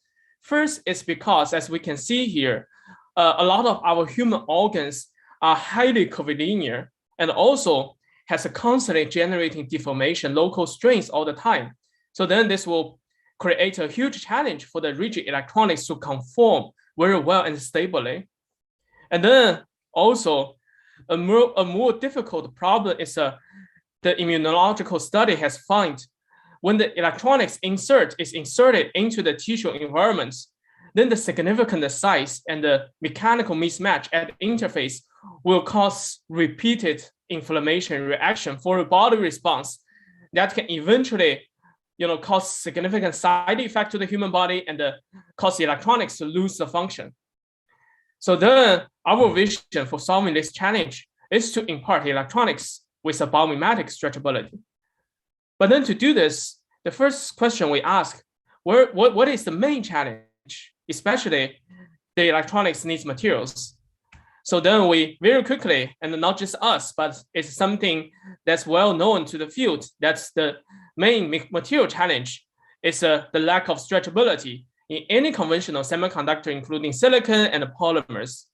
First, it's because, as we can see here, a lot of our human organs are highly curvilinear and also has a constantly generating deformation, local strains all the time. So then this will create a huge challenge for the rigid electronics to conform very well and stably. And then also a more difficult problem is the immunological study has found when the electronics is inserted into the tissue environment, then the significant size and the mechanical mismatch at the interface will cause repeated inflammation reaction for a body response that can eventually cause significant side effect to the human body and cause the electronics to lose the function. So then our vision for solving this challenge is to impart electronics with a biomimetic stretchability. But then to do this, the first question we ask, what is the main challenge, especially the electronics needs materials? So then we very quickly, and not just us, but it's something that's well known to the field, that's the main material challenge, is the lack of stretchability in any conventional semiconductor, including silicon and polymers.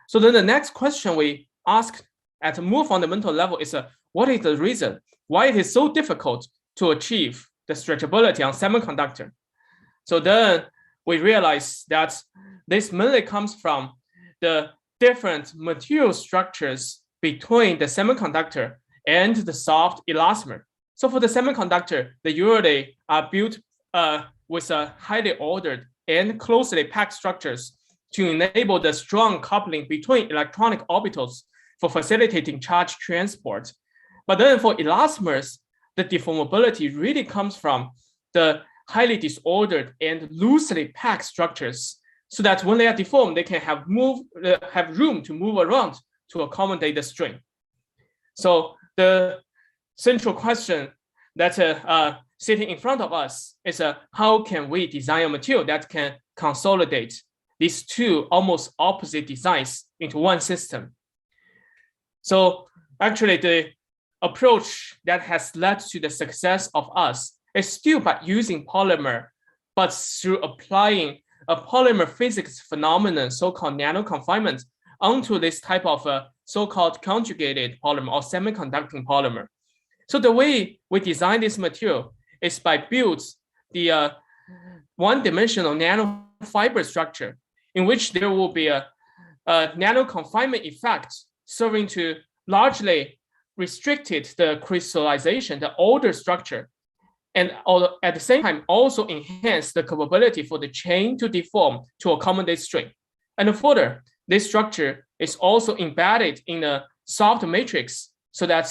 So then the next question we ask at a more fundamental level is what is the reason why it is so difficult to achieve the stretchability on semiconductor? So then we realize that this mainly comes from the different material structures between the semiconductor and the soft elastomer. So for the semiconductor, they usually are built with a highly ordered and closely packed structures to enable the strong coupling between electronic orbitals for facilitating charge transport. But then for elastomers, the deformability really comes from the highly disordered and loosely packed structures, so that when they are deformed, they can have room to move around to accommodate the strain. So the central question that sitting in front of us is how can we design a material that can consolidate these two almost opposite designs into one system? So actually the approach that has led to the success of us is still by using polymer, but through applying a polymer physics phenomenon, so-called nano confinement, onto this type of so-called conjugated polymer or semiconducting polymer. So the way we design this material is by build the one-dimensional nanofiber structure, in which there will be a nano confinement effect serving to largely restricted the crystallization, the older structure, and at the same time also enhance the capability for the chain to deform to accommodate strain. And further, this structure is also embedded in a soft matrix, so that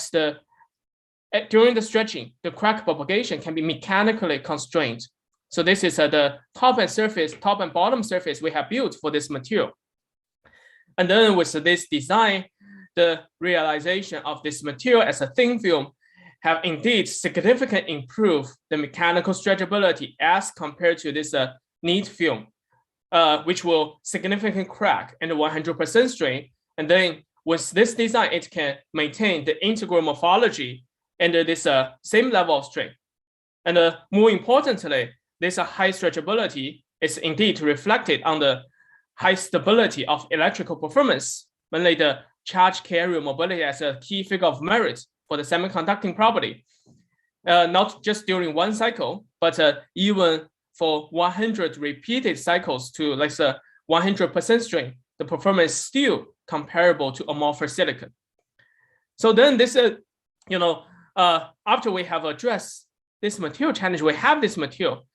during the stretching, the crack propagation can be mechanically constrained. So this is the top and bottom surface we have built for this material. And then with this design, the realization of this material as a thin film have indeed significantly improved the mechanical stretchability as compared to this neat film, which will significantly crack and 100% strain. And then with this design, it can maintain the integral morphology under this same level of strain. And more importantly, this high stretchability is indeed reflected on the high stability of electrical performance, mainly the charge carrier mobility as a key figure of merit for the semiconducting property. Not just during one cycle, but even for 100 repeated cycles to like 100% strain, the performance is still comparable to amorphous silicon. So then this, after we have addressed this material challenge, we have this material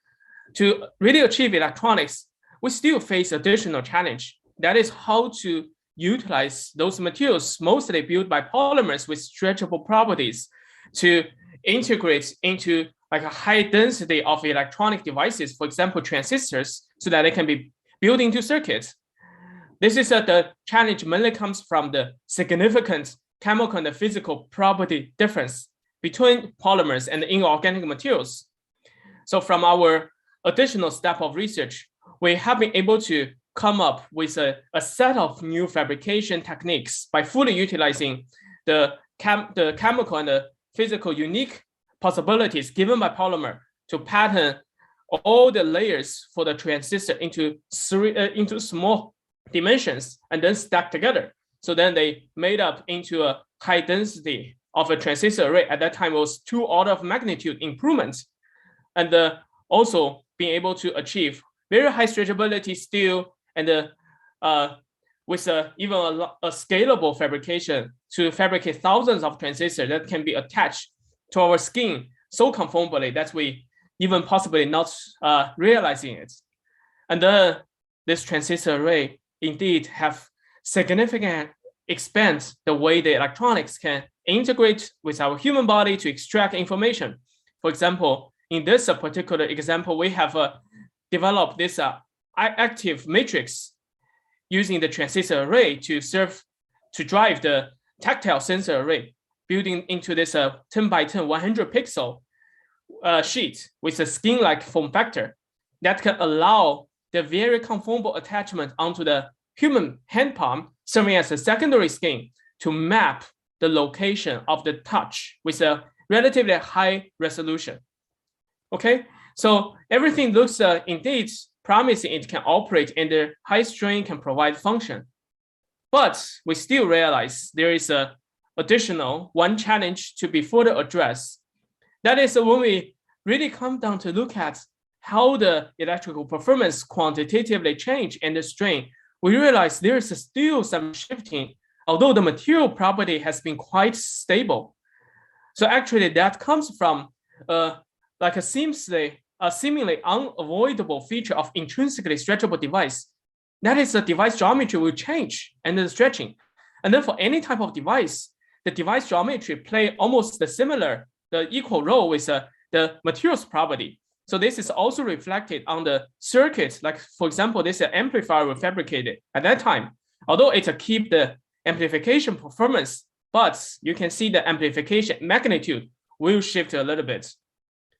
to really achieve electronics, we still face additional challenge. That is how to utilize those materials mostly built by polymers with stretchable properties to integrate into like a high density of electronic devices, for example, transistors, so that they can be built into circuits. This is the challenge mainly comes from the significant chemical and physical property difference between polymers and inorganic materials. So from our additional step of research, we have been able to come up with a set of new fabrication techniques by fully utilizing the chemical and the physical unique possibilities given by polymer to pattern all the layers for the transistor into small dimensions and then stack together. So then they made up into a high density of a transistor array. At that time, it was 2 orders of magnitude improvement. And also being able to achieve very high stretchability still, and with even a scalable fabrication to fabricate thousands of transistors that can be attached to our skin so conformably that we even possibly not realizing it. And then this transistor array indeed have significant expand the way the electronics can integrate with our human body to extract information. For example, in this particular example, we have developed this active matrix using the transistor array to drive the tactile sensor array, building into this 10 by 10, 100 pixel sheet with a skin-like form factor that can allow the very conformable attachment onto the human hand palm, serving as a secondary skin to map the location of the touch with a relatively high resolution. Okay, so everything looks indeed promising. It can operate under high strain, can provide function. But we still realize there is a additional one challenge to be further addressed. That is when we really come down to look at how the electrical performance quantitatively change under strain, we realize there is still some shifting. Although the material property has been quite stable, So actually that comes from like a seemingly unavoidable feature of intrinsically stretchable device. That is, the device geometry will change under the stretching. And then for any type of device, the device geometry play almost the equal role with the materials property. So this is also reflected on the circuit. Like for example, this amplifier we fabricated at that time. Although it keep the amplification performance, but you can see the amplification magnitude will shift a little bit.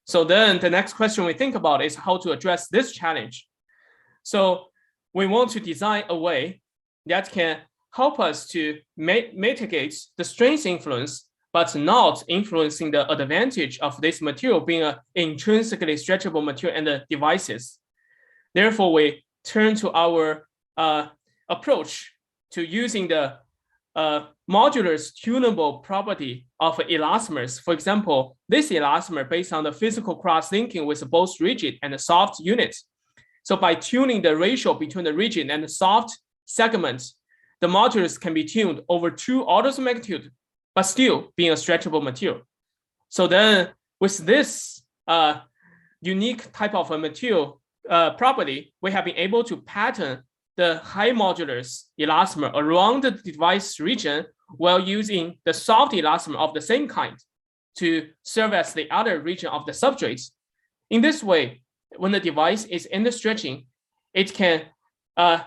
So then the next question we think about is how to address this challenge. So we want to design a way that can help us to mitigate the strength influence, but not influencing the advantage of this material being an intrinsically stretchable material and the devices. Therefore, we turn to our approach to using the modular's tunable property of elastomers. For example, this elastomer based on the physical cross-linking with both rigid and soft units. So by tuning the ratio between the rigid and the soft segments, the modulus can be tuned over 2 orders of magnitude, but still being a stretchable material. So then with this unique type of a material property, we have been able to pattern the high modulus elastomer around the device region while using the soft elastomer of the same kind to serve as the other region of the substrates. In this way, when the device is in the stretching, it can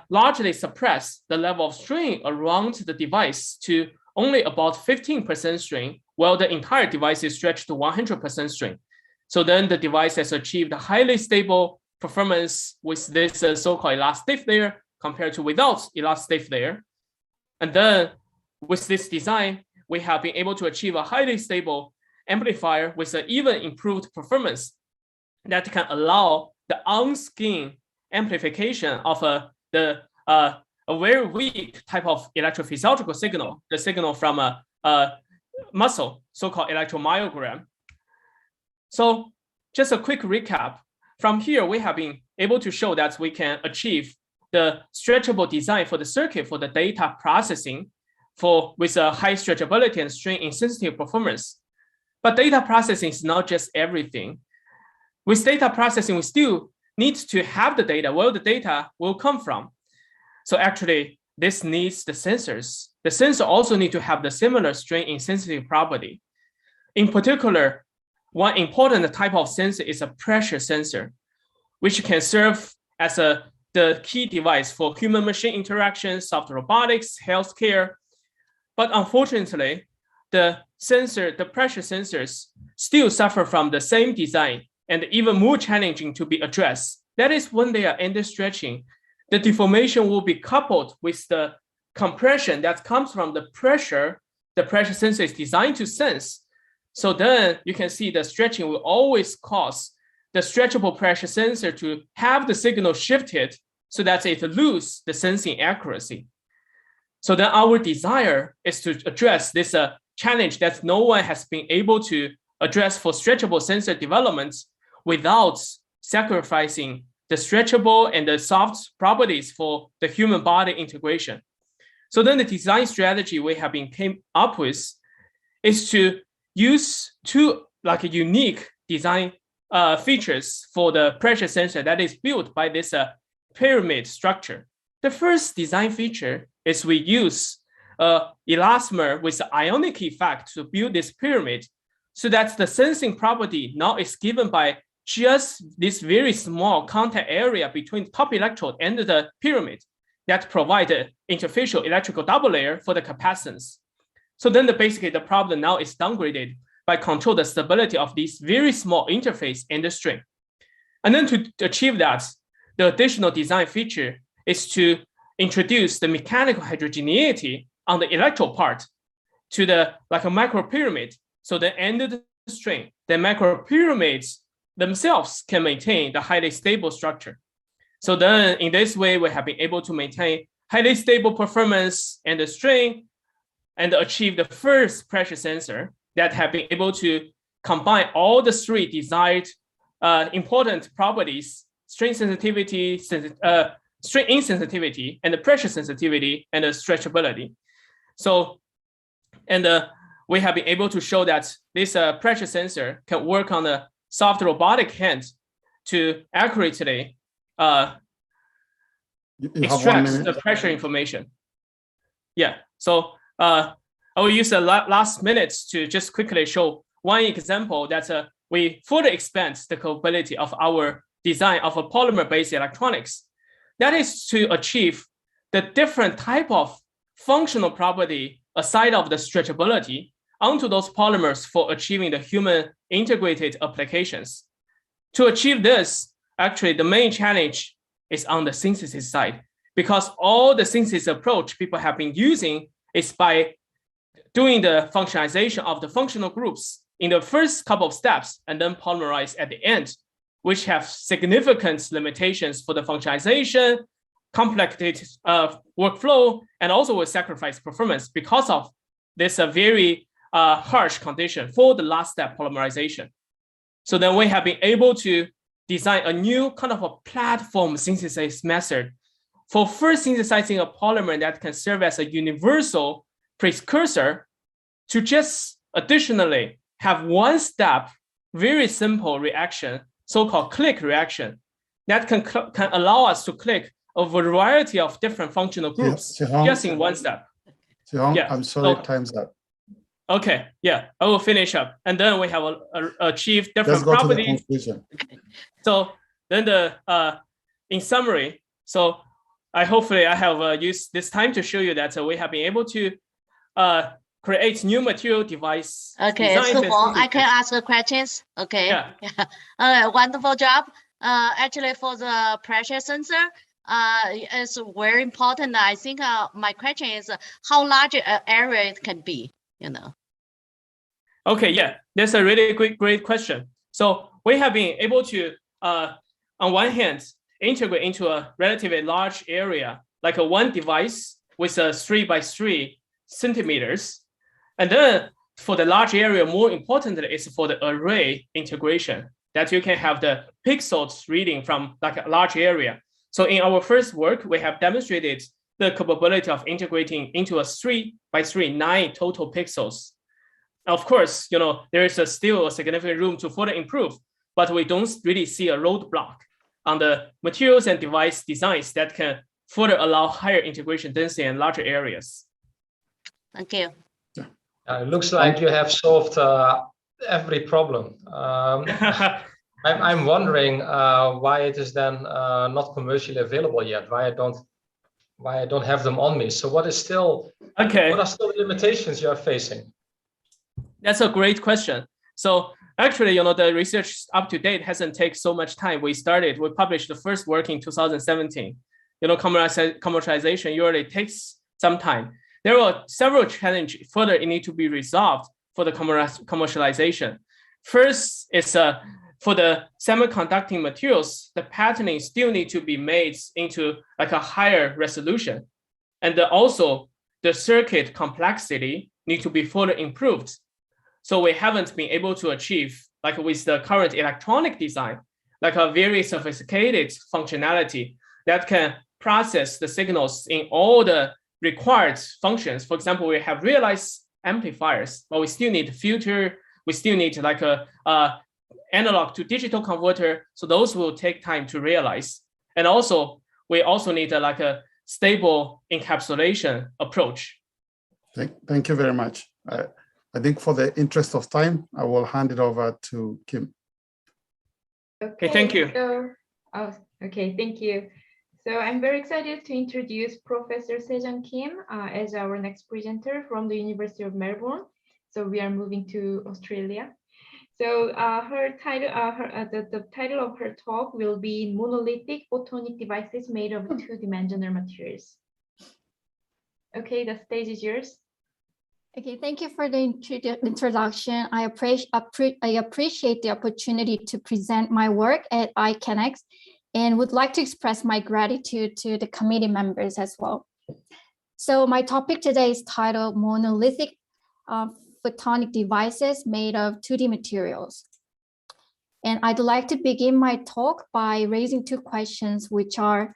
largely suppress the level of strain around the device to only about 15% strain, while the entire device is stretched to 100% strain. So then the device has achieved a highly stable performance with this so-called elastic layer compared to without elastic layer. And then with this design, we have been able to achieve a highly stable amplifier with an even improved performance that can allow the on-skin amplification of a very weak type of electrophysiological signal, the signal from a muscle, so-called electromyogram. So just a quick recap. From here, we have been able to show that we can achieve the stretchable design for the circuit for the data processing with a high stretchability and strain insensitive performance. But data processing is not just everything. With data processing, we still need to have the data, where the data will come from. So actually, this needs the sensors. The sensor also need to have the similar strain insensitive property. In particular, one important type of sensor is a pressure sensor, which can serve as the key device for human-machine interactions, soft robotics, healthcare. But unfortunately, the pressure sensors still suffer from the same design and even more challenging to be addressed. That is when they are in the stretching, the deformation will be coupled with the compression that comes from the pressure sensor is designed to sense. So then you can see the stretching will always cause the stretchable pressure sensor to have the signal shifted so that it loses the sensing accuracy. So then our desire is to address this challenge that no one has been able to address for stretchable sensor development without sacrificing the stretchable and the soft properties for the human body integration. So then the design strategy we have been came up with is to use two unique design features for the pressure sensor that is built by this pyramid structure. The first design feature is we use elastomer with the ionic effect to build this pyramid so that the sensing property now is given by just this very small contact area between top electrode and the pyramid that provide an interfacial electrical double layer for the capacitance. So then basically the problem now is downgraded by control the stability of this very small interface in the string. And then to achieve that, the additional design feature is to introduce the mechanical heterogeneity on the electrode part to the like a micropyramid. So the end of the string, the micropyramids themselves can maintain the highly stable structure. So then in this way, we have been able to maintain highly stable performance and the string and achieve the first pressure sensor that have been able to combine all the three desired important properties: strain sensitivity, strain insensitivity, and the pressure sensitivity and the stretchability. So, and we have been able to show that this pressure sensor can work on a soft robotic hand to accurately extract the pressure information. Yeah, so I will use the last minutes to just quickly show one example that we further expand the capability of our design of a polymer-based electronics. That is to achieve the different type of functional property aside of the stretchability onto those polymers for achieving the human integrated applications. To achieve this, actually the main challenge is on the synthesis side, because all the synthesis approach people have been using is by doing the functionalization of the functional groups in the first couple of steps and then polymerize at the end, which have significant limitations for the functionalization, complicated workflow, and also will sacrifice performance because of this very harsh condition for the last step polymerization. So then we have been able to design a new kind of a platform synthesis method for first synthesizing a polymer that can serve as a universal precursor to just additionally have one step, very simple reaction, so-called click reaction, that can allow us to click a variety of different functional groups just in one step. Yeah. I'm sorry, time's up. Okay, yeah, I will finish up. And then we have achieved different Let's go properties. to the conclusion. So then in summary, so hopefully I have used this time to show you that we have been able to create new material device. Okay, super. I can ask the questions. Okay. Yeah. Wonderful job. Actually, for the pressure sensor, it's very important. I think my question is how large an area it can be, you know. Okay, yeah, that's a really great question. So we have been able to, on one hand, integrate into a relatively large area, like a one device with a 3 by 3 centimeters. And then for the large area, more importantly, is for the array integration, that you can have the pixels reading from like a large area. So in our first work, we have demonstrated the capability of integrating into a 3 by 3, 9 total pixels. Of course, you know, there is still a significant room to further improve, but we don't really see a roadblock on the materials and device designs that can further allow higher integration density in larger areas. Thank you. It looks like you have solved every problem. I'm wondering why it is then not commercially available yet. Why I don't have them on me. So what are still the limitations you are facing? That's a great question. So actually, you know, the research up to date hasn't taken so much time. We published the first work in 2017. You know, commercialization usually takes some time. There are several challenges further need to be resolved for the commercialization. First is for the semiconducting materials, the patterning still need to be made into like a higher resolution. And also the circuit complexity need to be further improved. So we haven't been able to achieve, like with the current electronic design, like a very sophisticated functionality that can process the signals in all the required functions. For example, we have realized amplifiers, but we still need filter, we still need like a analog to digital converter. So those will take time to realize. And also, we also need like a stable encapsulation approach. Thank you very much. I think for the interest of time, I will hand it over to Kim. Okay, thank you. Okay, thank you. So I'm very excited to introduce Professor Sejong Kim as our next presenter from the University of Melbourne. So we are moving to Australia. So the title of her talk will be Monolithic Photonic Devices Made of Two-Dimensional Materials. Okay, the stage is yours. Okay, thank you for the introduction. I appreciate the opportunity to present my work at iCANX and would like to express my gratitude to the committee members as well. So my topic today is titled Monolithic Photonic Devices Made of 2D Materials. And I'd like to begin my talk by raising two questions, which are,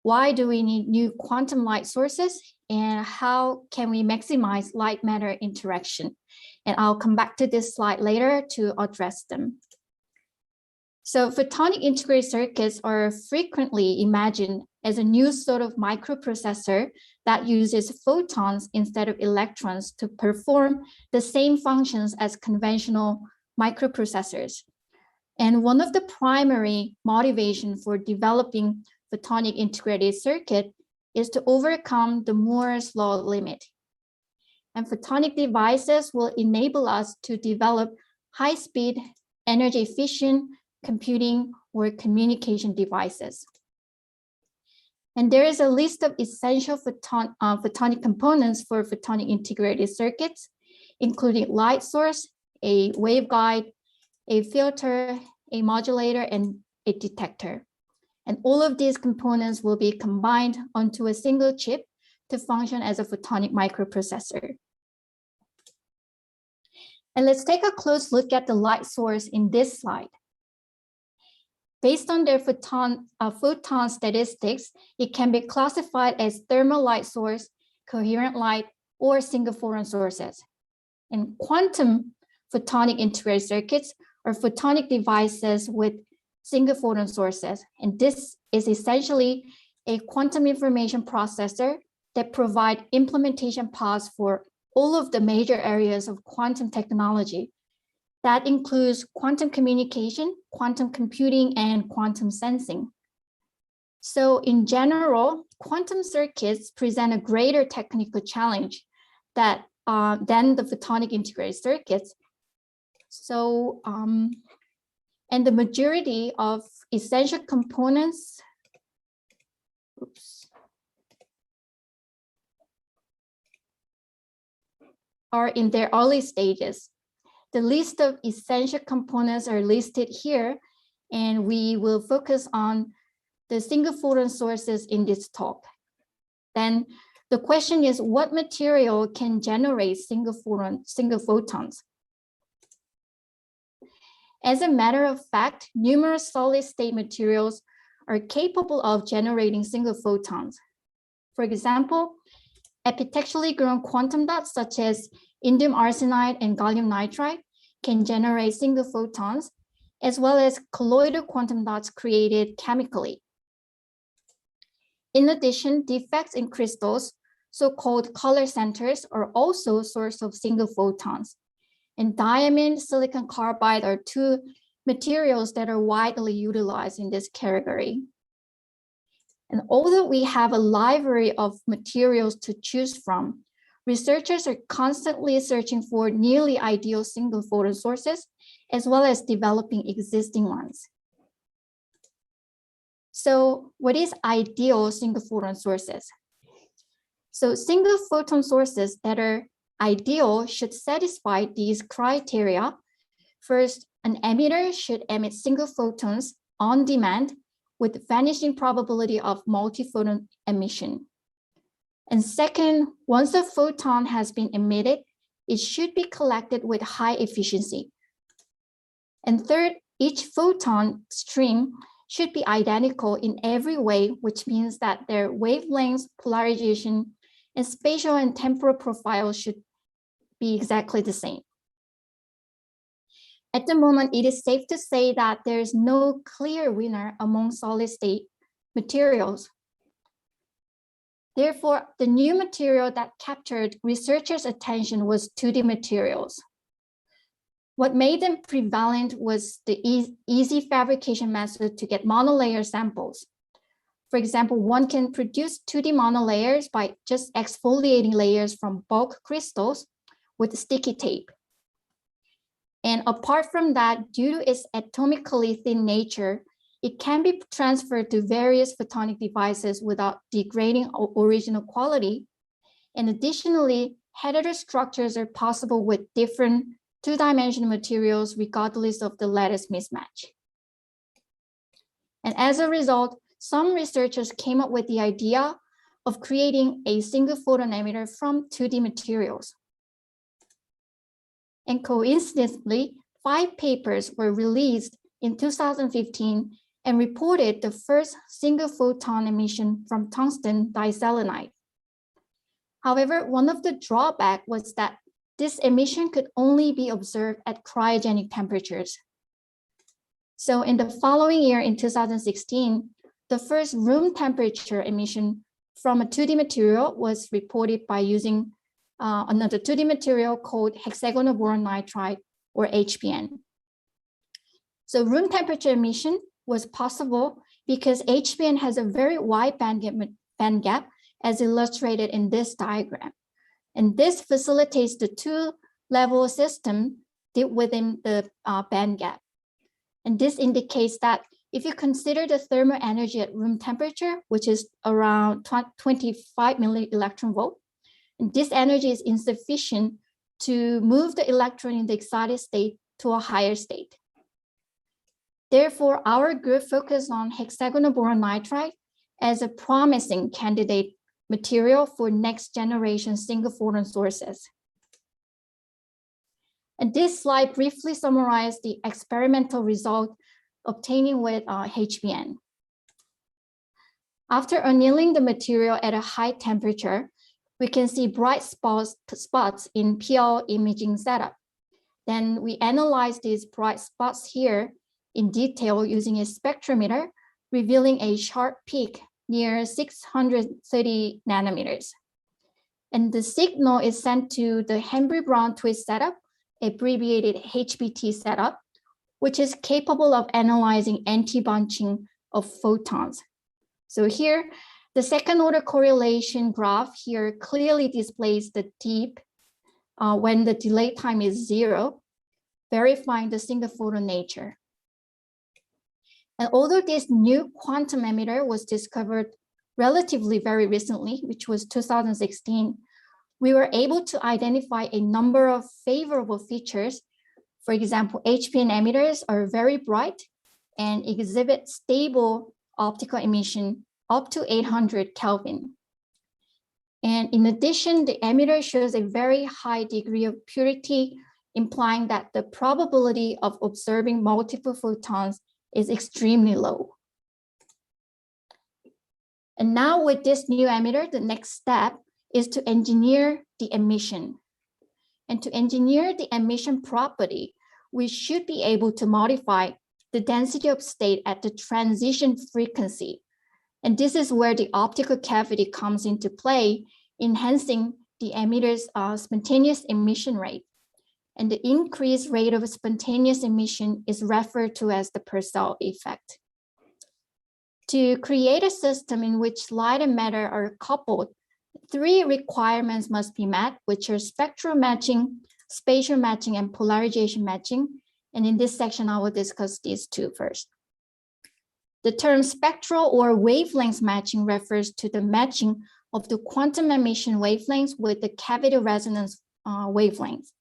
why do we need new quantum light sources? And how can we maximize light matter interaction? And I'll come back to this slide later to address them. So photonic integrated circuits are frequently imagined as a new sort of microprocessor that uses photons instead of electrons to perform the same functions as conventional microprocessors. And one of the primary motivations for developing photonic integrated circuit is to overcome the Moore's law limit. And photonic devices will enable us to develop high-speed, energy-efficient computing or communication devices. And there is a list of essential photonic components for photonic integrated circuits, including light source, a waveguide, a filter, a modulator, and a detector. And all of these components will be combined onto a single chip to function as a photonic microprocessor. And let's take a close look at the light source in this slide. Based on their photon statistics, it can be classified as thermal light source, coherent light, or single photon sources. And quantum photonic integrated circuits are photonic devices with single photon sources. And this is essentially a quantum information processor that provide implementation paths for all of the major areas of quantum technology. That includes quantum communication, quantum computing, and quantum sensing. So in general, quantum circuits present a greater technical challenge than the photonic integrated circuits. So, and the majority of essential components, are in their early stages. The list of essential components are listed here, and we will focus on the single photon sources in this talk. Then the question is, what material can generate single photons? As a matter of fact, numerous solid state materials are capable of generating single photons. For example, epitextually grown quantum dots such as indium arsenide and gallium nitride can generate single photons, as well as colloidal quantum dots created chemically. In addition, defects in crystals, so-called color centers, are also a source of single photons. And diamond, silicon carbide are two materials that are widely utilized in this category. And although we have a library of materials to choose from, researchers are constantly searching for nearly ideal single photon sources, as well as developing existing ones. So what is ideal single photon sources? So single photon sources that are ideal should satisfy these criteria. First, an emitter should emit single photons on demand with vanishing probability of multi-photon emission. And second, once a photon has been emitted, it should be collected with high efficiency. And third, each photon stream should be identical in every way, which means that their wavelengths, polarization, and spatial and temporal profiles should be exactly the same. At the moment, it is safe to say that there is no clear winner among solid state materials. Therefore, the new material that captured researchers' attention was 2D materials. What made them prevalent was the easy fabrication method to get monolayer samples. For example, one can produce 2D monolayers by just exfoliating layers from bulk crystals with sticky tape. And apart from that, due to its atomically thin nature, it can be transferred to various photonic devices without degrading original quality. And additionally, heterostructures are possible with different two-dimensional materials regardless of the lattice mismatch. And as a result, some researchers came up with the idea of creating a single photon emitter from 2D materials. And coincidentally, 5 papers were released in 2015 and reported the first single photon emission from tungsten diselenide. However, one of the drawbacks was that this emission could only be observed at cryogenic temperatures. So in the following year, in 2016, the first room temperature emission from a 2D material was reported by using another 2D material called hexagonal boron nitride, or HBN. So room temperature emission was possible because HBN has a very wide band gap as illustrated in this diagram. And this facilitates the two-level system within the band gap. And this indicates that if you consider the thermal energy at room temperature, which is around 25 millielectron volt, and this energy is insufficient to move the electron in the excited state to a higher state. Therefore, our group focused on hexagonal boron nitride as a promising candidate material for next generation single photon sources. And this slide briefly summarizes the experimental result obtaining with HBN. After annealing the material at a high temperature, we can see bright spots in PL imaging setup. Then we analyze these bright spots here in detail using a spectrometer, revealing a sharp peak near 630 nanometers. And the signal is sent to the Henry-Brown twist setup, abbreviated HBT setup, which is capable of analyzing anti-bunching of photons. So here, the second order correlation graph here clearly displays the dip when the delay time is 0, verifying the single photon nature. And although this new quantum emitter was discovered relatively very recently, which was 2016, we were able to identify a number of favorable features. For example, HBN emitters are very bright and exhibit stable optical emission up to 800 Kelvin. And in addition, the emitter shows a very high degree of purity, implying that the probability of observing multiple photons is extremely low. And now with this new emitter, the next step is to engineer the emission. And to engineer the emission property, we should be able to modify the density of state at the transition frequency. And this is where the optical cavity comes into play, enhancing the emitter's spontaneous emission rate. And the increased rate of spontaneous emission is referred to as the Purcell effect. To create a system in which light and matter are coupled, 3 requirements must be met, which are spectral matching, spatial matching, and polarization matching. And in this section, I will discuss these 2 first. The term spectral or wavelength matching refers to the matching of the quantum emission wavelengths with the cavity resonance wavelengths.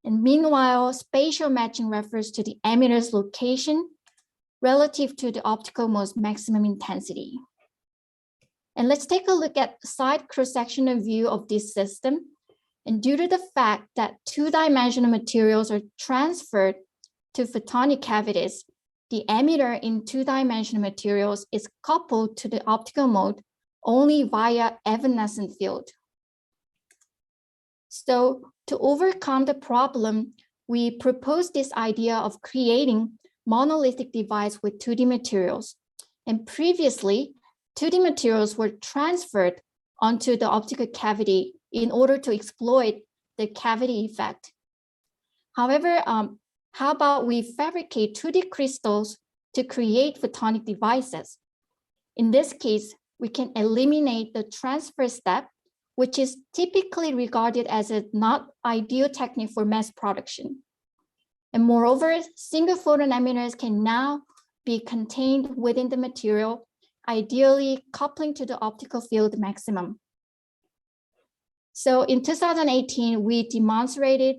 And meanwhile, spatial matching refers to the emitter's location relative to the optical mode's maximum intensity. And let's take a look at side cross-sectional view of this system. And due to the fact that 2-dimensional materials are transferred to photonic cavities, the emitter in 2-dimensional materials is coupled to the optical mode only via evanescent field. So to overcome the problem, we proposed this idea of creating monolithic device with 2D materials. And previously, 2D materials were transferred onto the optical cavity in order to exploit the cavity effect. However, how about we fabricate 2D crystals to create photonic devices? In this case, we can eliminate the transfer step, which is typically regarded as a not ideal technique for mass production. And moreover, single photon emitters can now be contained within the material, ideally coupling to the optical field maximum. So in 2018, we demonstrated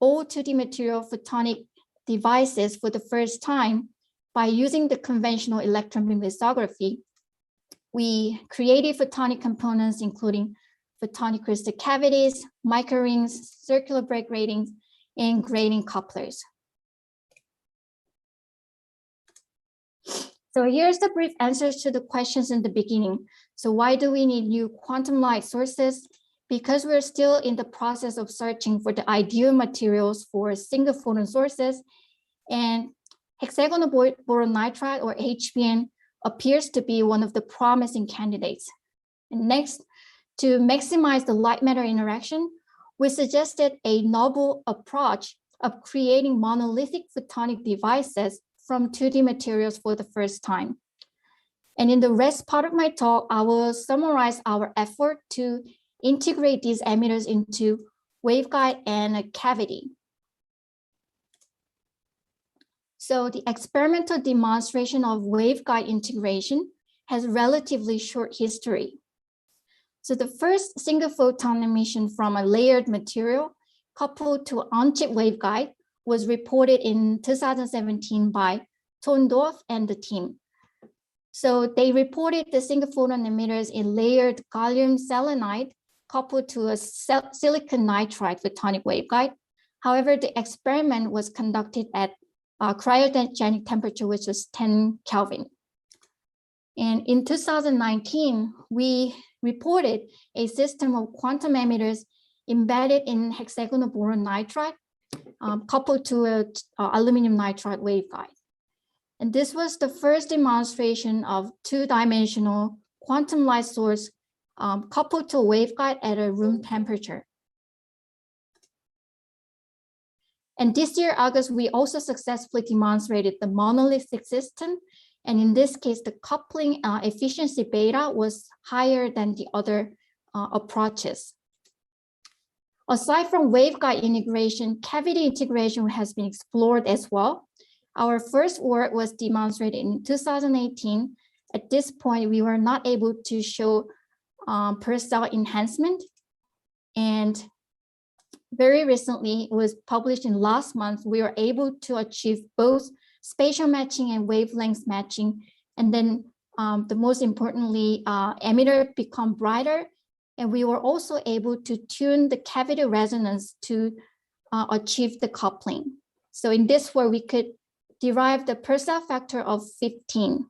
all 2D material photonic devices for the first time by using the conventional electron beam lithography. We created photonic components, including photonic crystal cavities, microrings, circular break gratings, and grating couplers. So here's the brief answers to the questions in the beginning. So why do we need new quantum light sources? because we're still in the process of searching for the ideal materials for single photon sources, and hexagonal boron nitride, or HBN, appears to be one of the promising candidates. And next, to maximize the light matter interaction, we suggested a novel approach of creating monolithic photonic devices from 2D materials for the first time. And in the rest part of my talk, I will summarize our effort to integrate these emitters into waveguide and a cavity. So the experimental demonstration of waveguide integration has relatively short history. So the first single photon emission from a layered material coupled to on-chip waveguide was reported in 2017 by Tondorf and the team. So they reported the single photon emitters in layered gallium selenide coupled to a silicon nitride photonic waveguide. However, the experiment was conducted at cryogenic temperature, which was 10 Kelvin. And in 2019, we reported a system of quantum emitters embedded in hexagonal boron nitride coupled to a aluminum nitride waveguide. And this was the first demonstration of two-dimensional quantum light source coupled to a waveguide at a room temperature. And this year, August, we also successfully demonstrated the monolithic system. And in this case, the coupling efficiency beta was higher than the other approaches. Aside from waveguide integration, cavity integration has been explored as well. Our first work was demonstrated in 2018. At this point, we were not able to show per cell enhancement. And very recently, it was published in last month, we were able to achieve both spatial matching and wavelength matching. And then the most importantly, emitter become brighter. And we were also able to tune the cavity resonance to achieve the coupling. So in this way, we could derive the per cell factor of 15.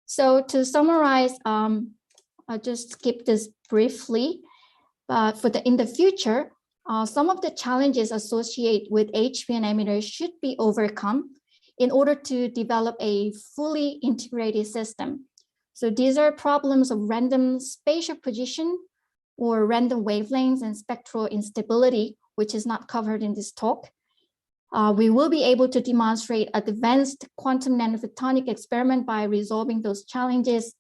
So to summarize, I'll just skip this briefly. But in the future, some of the challenges associated with HBN emitters should be overcome in order to develop a fully integrated system. So these are problems of random spatial position or random wavelengths and spectral instability, which is not covered in this talk. We will be able to demonstrate advanced quantum nanophotonic experiment by resolving those challenges.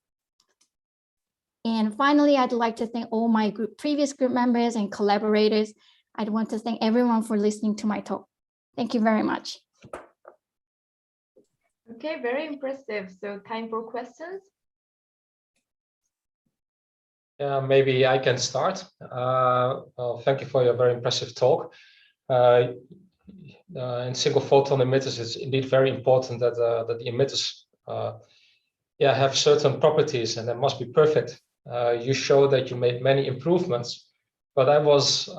And finally, I'd like to thank all my previous group members and collaborators. I'd want to thank everyone for listening to my talk. Thank you very much. Okay, very impressive. So time for questions. Yeah, maybe I can start. Well, thank you for your very impressive talk. In single photon emitters, it's indeed very important that the emitters have certain properties and they must be perfect. You showed that you made many improvements, but I was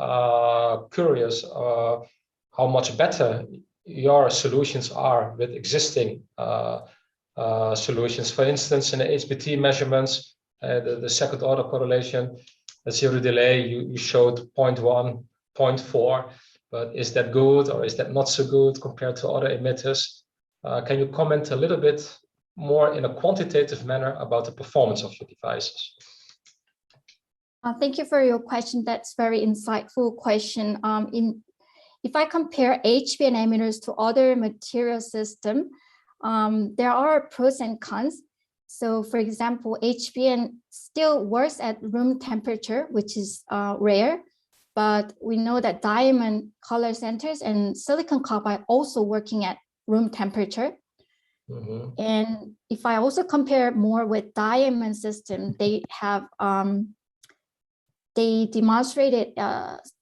curious how much better your solutions are with existing solutions. For instance, in the HBT measurements, the second order correlation, the zero delay, you showed 0.1, 0.4, but is that good or is that not so good compared to other emitters? Can you comment a little bit more in a quantitative manner about the performance of your devices? Thank you for your question. That's very insightful question. If I compare HBN emitters to other material system, there are pros and cons. So for example, HBN still works at room temperature, which is rare, but we know that diamond color centers and silicon carbide also working at room temperature. Mm-hmm. And if I also compare more with diamond system, they have they demonstrated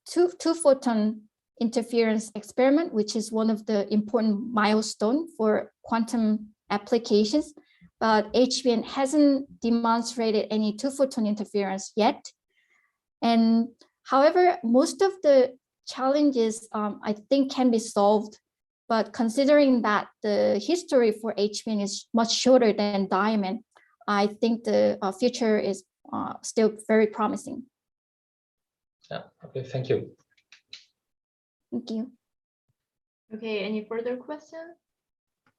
two photon interference experiment, which is one of the important milestone for quantum applications. But HBN hasn't demonstrated any two photon interference yet. And however, most of the challenges I think can be solved. But considering that the history for HBN is much shorter than diamond, I think the future is still very promising. Yeah. Okay. Thank you. Thank you. Okay, any further questions?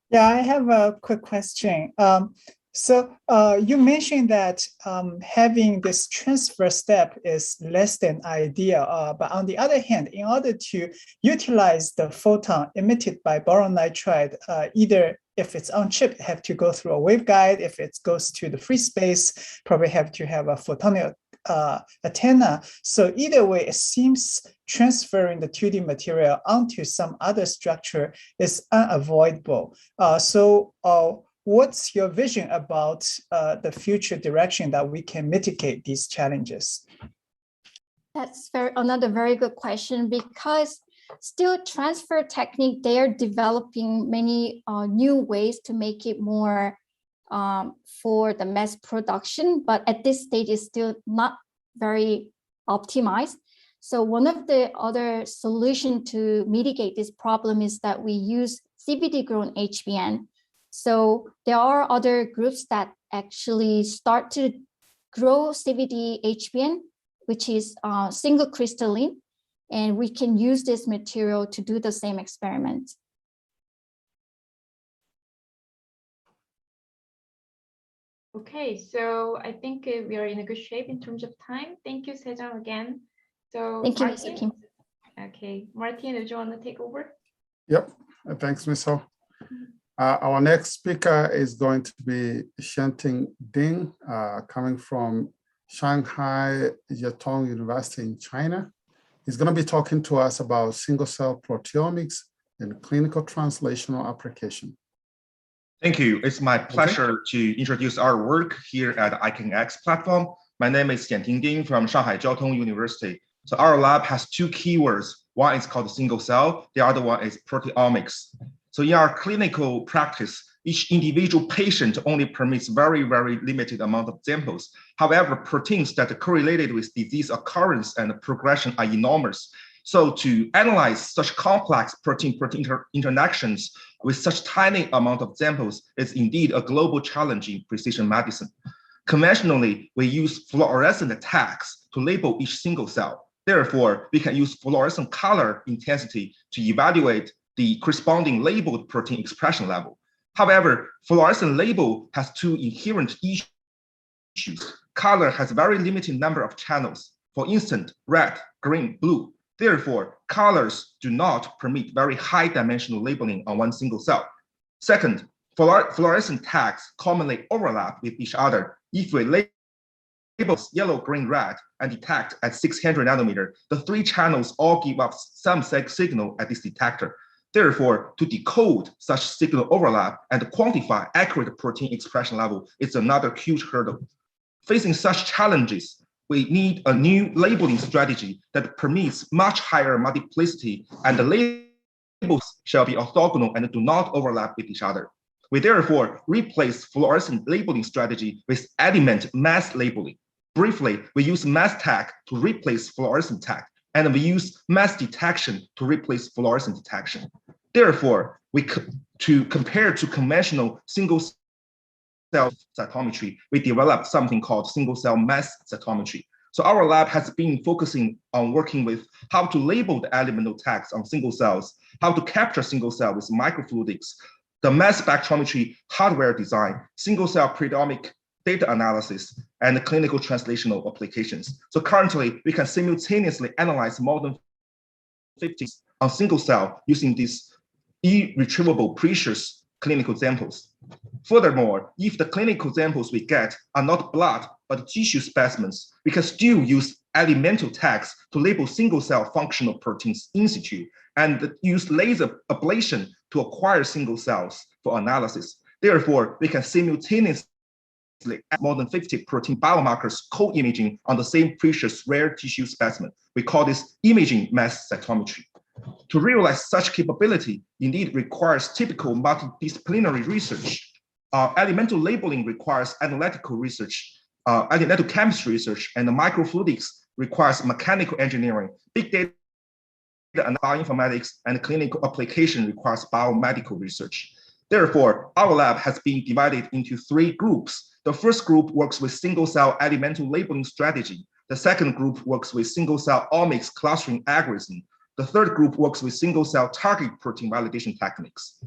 Yeah, I have a quick question. So you mentioned that having this transfer step is less than ideal, but on the other hand, in order to utilize the photon emitted by boron nitride, either if it's on chip, have to go through a waveguide. If it goes to the free space, probably have to have a photonic antenna. So either way, it seems transferring the 2D material onto some other structure is unavoidable. What's your vision about the future direction that we can mitigate these challenges? That's another very good question, because still transfer technique, they are developing many new ways to make it more for the mass production, but at this stage it's still not very optimized. So one of the other solutions to mitigate this problem is that we use CVD grown HBN. So there are other groups that actually start to grow CVD HBN, which is single crystalline, and we can use this material to do the same experiment. Okay, so I think we are in a good shape in terms of time. Thank you, Sejong, again. So thank you, Martin. Mr. Kim. Okay, Martin, do you want to take over? Yep, thanks, Ms. Ho. Our next speaker is going to be Xianting Ding, coming from Shanghai Jiatong University in China. He's going to be talking to us about single-cell proteomics and clinical translational application. Thank you. It's my pleasure to introduce our work here at iCANX platform. My name is Xianting Ding from Shanghai Jiatong University. So our lab has two keywords. One is called single cell. The other one is proteomics. So in our clinical practice, each individual patient only permits very, very limited amount of samples. However, proteins that are correlated with disease occurrence and progression are enormous. So to analyze such complex protein-protein interactions with such tiny amount of samples is indeed a global challenge in precision medicine. Conventionally, we use fluorescent tags to label each single cell. Therefore, we can use fluorescent color intensity to evaluate the corresponding labeled protein expression level. However, fluorescent label has two inherent issues. Color has a very limited number of channels. For instance, red, green, blue. Therefore, colors do not permit very high dimensional labeling on one single cell. Second, fluorescent tags commonly overlap with each other. If we label yellow, green, red, and detect at 600 nanometer, the three channels all give up some signal at this detector. Therefore, to decode such signal overlap and quantify accurate protein expression level is another huge hurdle. Facing such challenges, we need a new labeling strategy that permits much higher multiplicity, and the labels shall be orthogonal and do not overlap with each other. We therefore replace fluorescent labeling strategy with element mass labeling. Briefly, we use mass tag to replace fluorescent tag, and we use mass detection to replace fluorescent detection. Therefore, to compare to conventional single cell cytometry, we developed something called single cell mass cytometry. So our lab has been focusing on working with how to label the elemental tags on single cells, how to capture single cell with microfluidics, the mass spectrometry hardware design, single cell proteomic data analysis, and clinical translational applications. So currently, we can simultaneously analyze more than 50 on single cell using these irretrievable precious clinical samples. Furthermore, if the clinical samples we get are not blood but tissue specimens, we can still use elemental tags to label single cell functional proteins in situ and use laser ablation to acquire single cells for analysis. Therefore, we can simultaneously add more than 50 protein biomarkers co-imaging on the same precious rare tissue specimen. We call this imaging mass cytometry. To realize such capability indeed requires typical multidisciplinary research. Elemental labeling requires analytical research, analytical chemistry research, and microfluidics requires mechanical engineering. Big data and bioinformatics and clinical application requires biomedical research. Therefore, our lab has been divided into three groups. The first group works with single cell elemental labeling strategy. The second group works with single-cell omics clustering algorithm. The third group works with single-cell target protein validation techniques.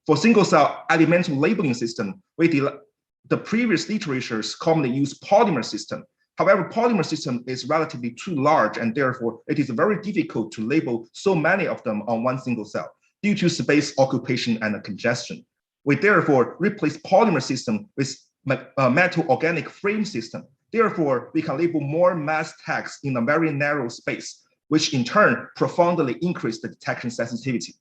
For single-cell elemental labeling system, the previous literatures commonly use polymer system. However, polymer system is relatively too large, and therefore it is very difficult to label so many of them on one single cell due to space occupation and congestion. We therefore replace polymer system with metal organic frame system. Therefore, we can label more mass tags in a very narrow space, which in turn profoundly increase the detection sensitivity.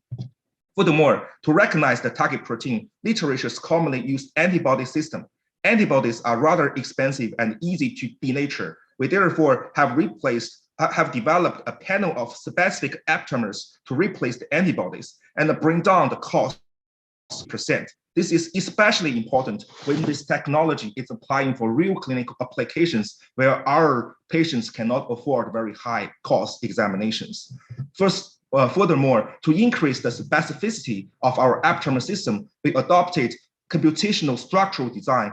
Furthermore, to recognize the target protein, literatures commonly use antibody system. Antibodies are rather expensive and easy to denature. We therefore have developed a panel of specific aptamers to replace the antibodies and bring down the cost %. This is especially important when this technology is applying for real clinical applications where our patients cannot afford very high cost examinations. Furthermore, to increase the specificity of our aptamer system, we adopted computational structural design.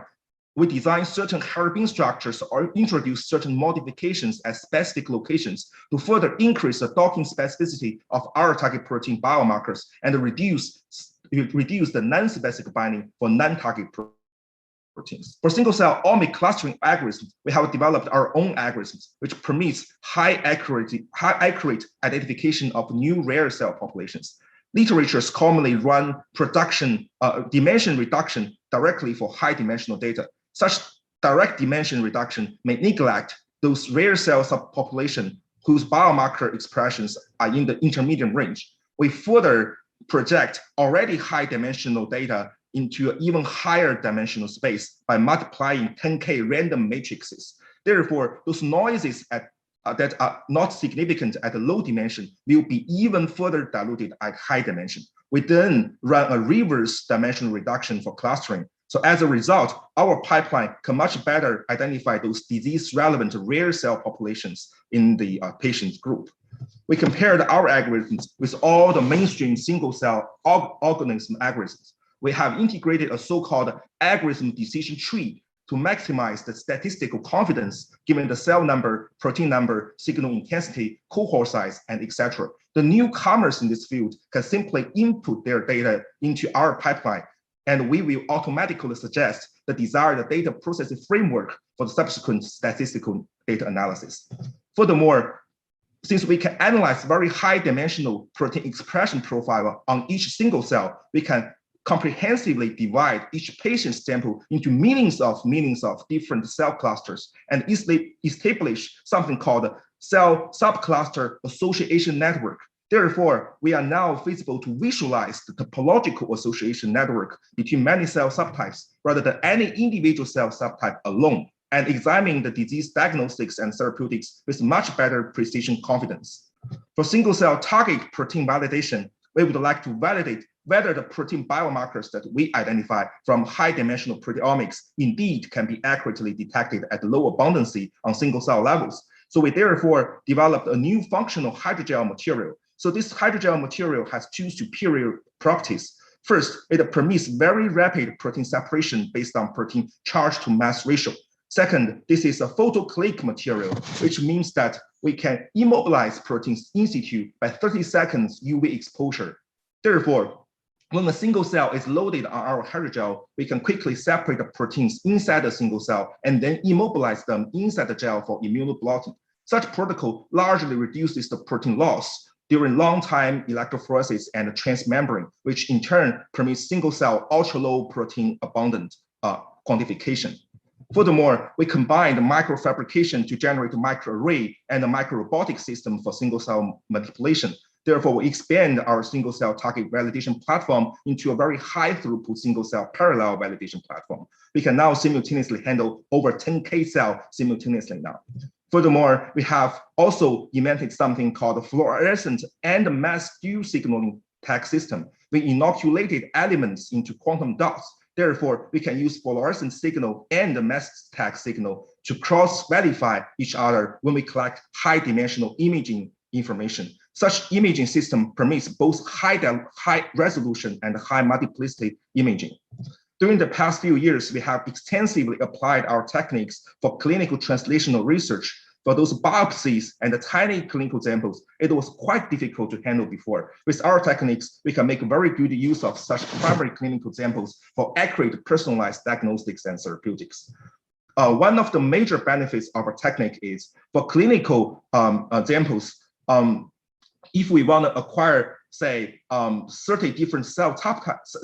We designed certain hairpin structures or introduced certain modifications at specific locations to further increase the docking specificity of our target protein biomarkers and reduce the non-specific binding for non-target proteins. For single-cell omic clustering algorithms, we have developed our own algorithms, which permits high accurate identification of new rare cell populations. Literatures commonly run dimension reduction directly for high-dimensional data. Such direct dimension reduction may neglect those rare cell subpopulation whose biomarker expressions are in the intermediate range. We further project already high-dimensional data into an even higher dimensional space by multiplying 10K random matrices. Therefore, those noises that are not significant at a low dimension will be even further diluted at high dimension. We then run a reverse dimensional reduction for clustering. So as a result, our pipeline can much better identify those disease-relevant rare cell populations in the patient group. We compared our algorithms with all the mainstream single-cell organism algorithms. We have integrated a so-called algorithm decision tree to maximize the statistical confidence given the cell number, protein number, signal intensity, cohort size, and etc. The newcomers in this field can simply input their data into our pipeline, and we will automatically suggest the desired data processing framework for the subsequent statistical data analysis. Furthermore, since we can analyze very high dimensional protein expression profile on each single cell, we can comprehensively divide each patient sample into millions of different cell clusters and easily establish something called cell subcluster association network. Therefore, we are now feasible to visualize the topological association network between many cell subtypes rather than any individual cell subtype alone, and examine the disease diagnostics and therapeutics with much better precision confidence. For single-cell target protein validation, we would like to validate whether the protein biomarkers that we identify from high-dimensional proteomics indeed can be accurately detected at low abundancy on single-cell levels. So we therefore developed a new functional hydrogel material. So this hydrogel material has two superior properties. First, it permits very rapid protein separation based on protein charge to mass ratio. Second, this is a photoclick material, which means that we can immobilize proteins in situ by 30 seconds UV exposure. Therefore, when a single cell is loaded on our hydrogel, we can quickly separate the proteins inside the single cell and then immobilize them inside the gel for immunoblocking. Such protocol largely reduces the protein loss during long-time electrophoresis and transmembrane, which in turn permits single-cell ultra-low protein abundant quantification. Furthermore, we combined microfabrication to generate a microarray and a microrobotic system for single-cell manipulation. Therefore, we expand our single-cell target validation platform into a very high-throughput single-cell parallel validation platform. We can now simultaneously handle over 10K cells simultaneously now. Furthermore, we have also invented something called fluorescent and mass dual signaling tag system. We inoculated elements into quantum dots. Therefore, we can use fluorescent signal and the mass tag signal to cross-verify each other when we collect high-dimensional imaging information. Such imaging system permits both high resolution and high multiplicity imaging. During the past few years, we have extensively applied our techniques for clinical translational research. For those biopsies and the tiny clinical samples, it was quite difficult to handle before. With our techniques, we can make very good use of such primary clinical samples for accurate personalized diagnostics and therapeutics. One of the major benefits of our technique is for clinical samples, if we want to acquire, say, 30 different cell subtypes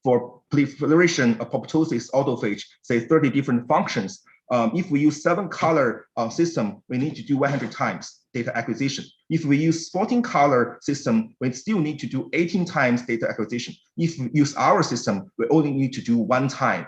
for proliferation, apoptosis, autophage, say 30 different functions. If we use 7-color system, we need to do 100 times data acquisition. If we use 14-color system, we still need to do 18 times data acquisition. If we use our system, we only need to do 1 time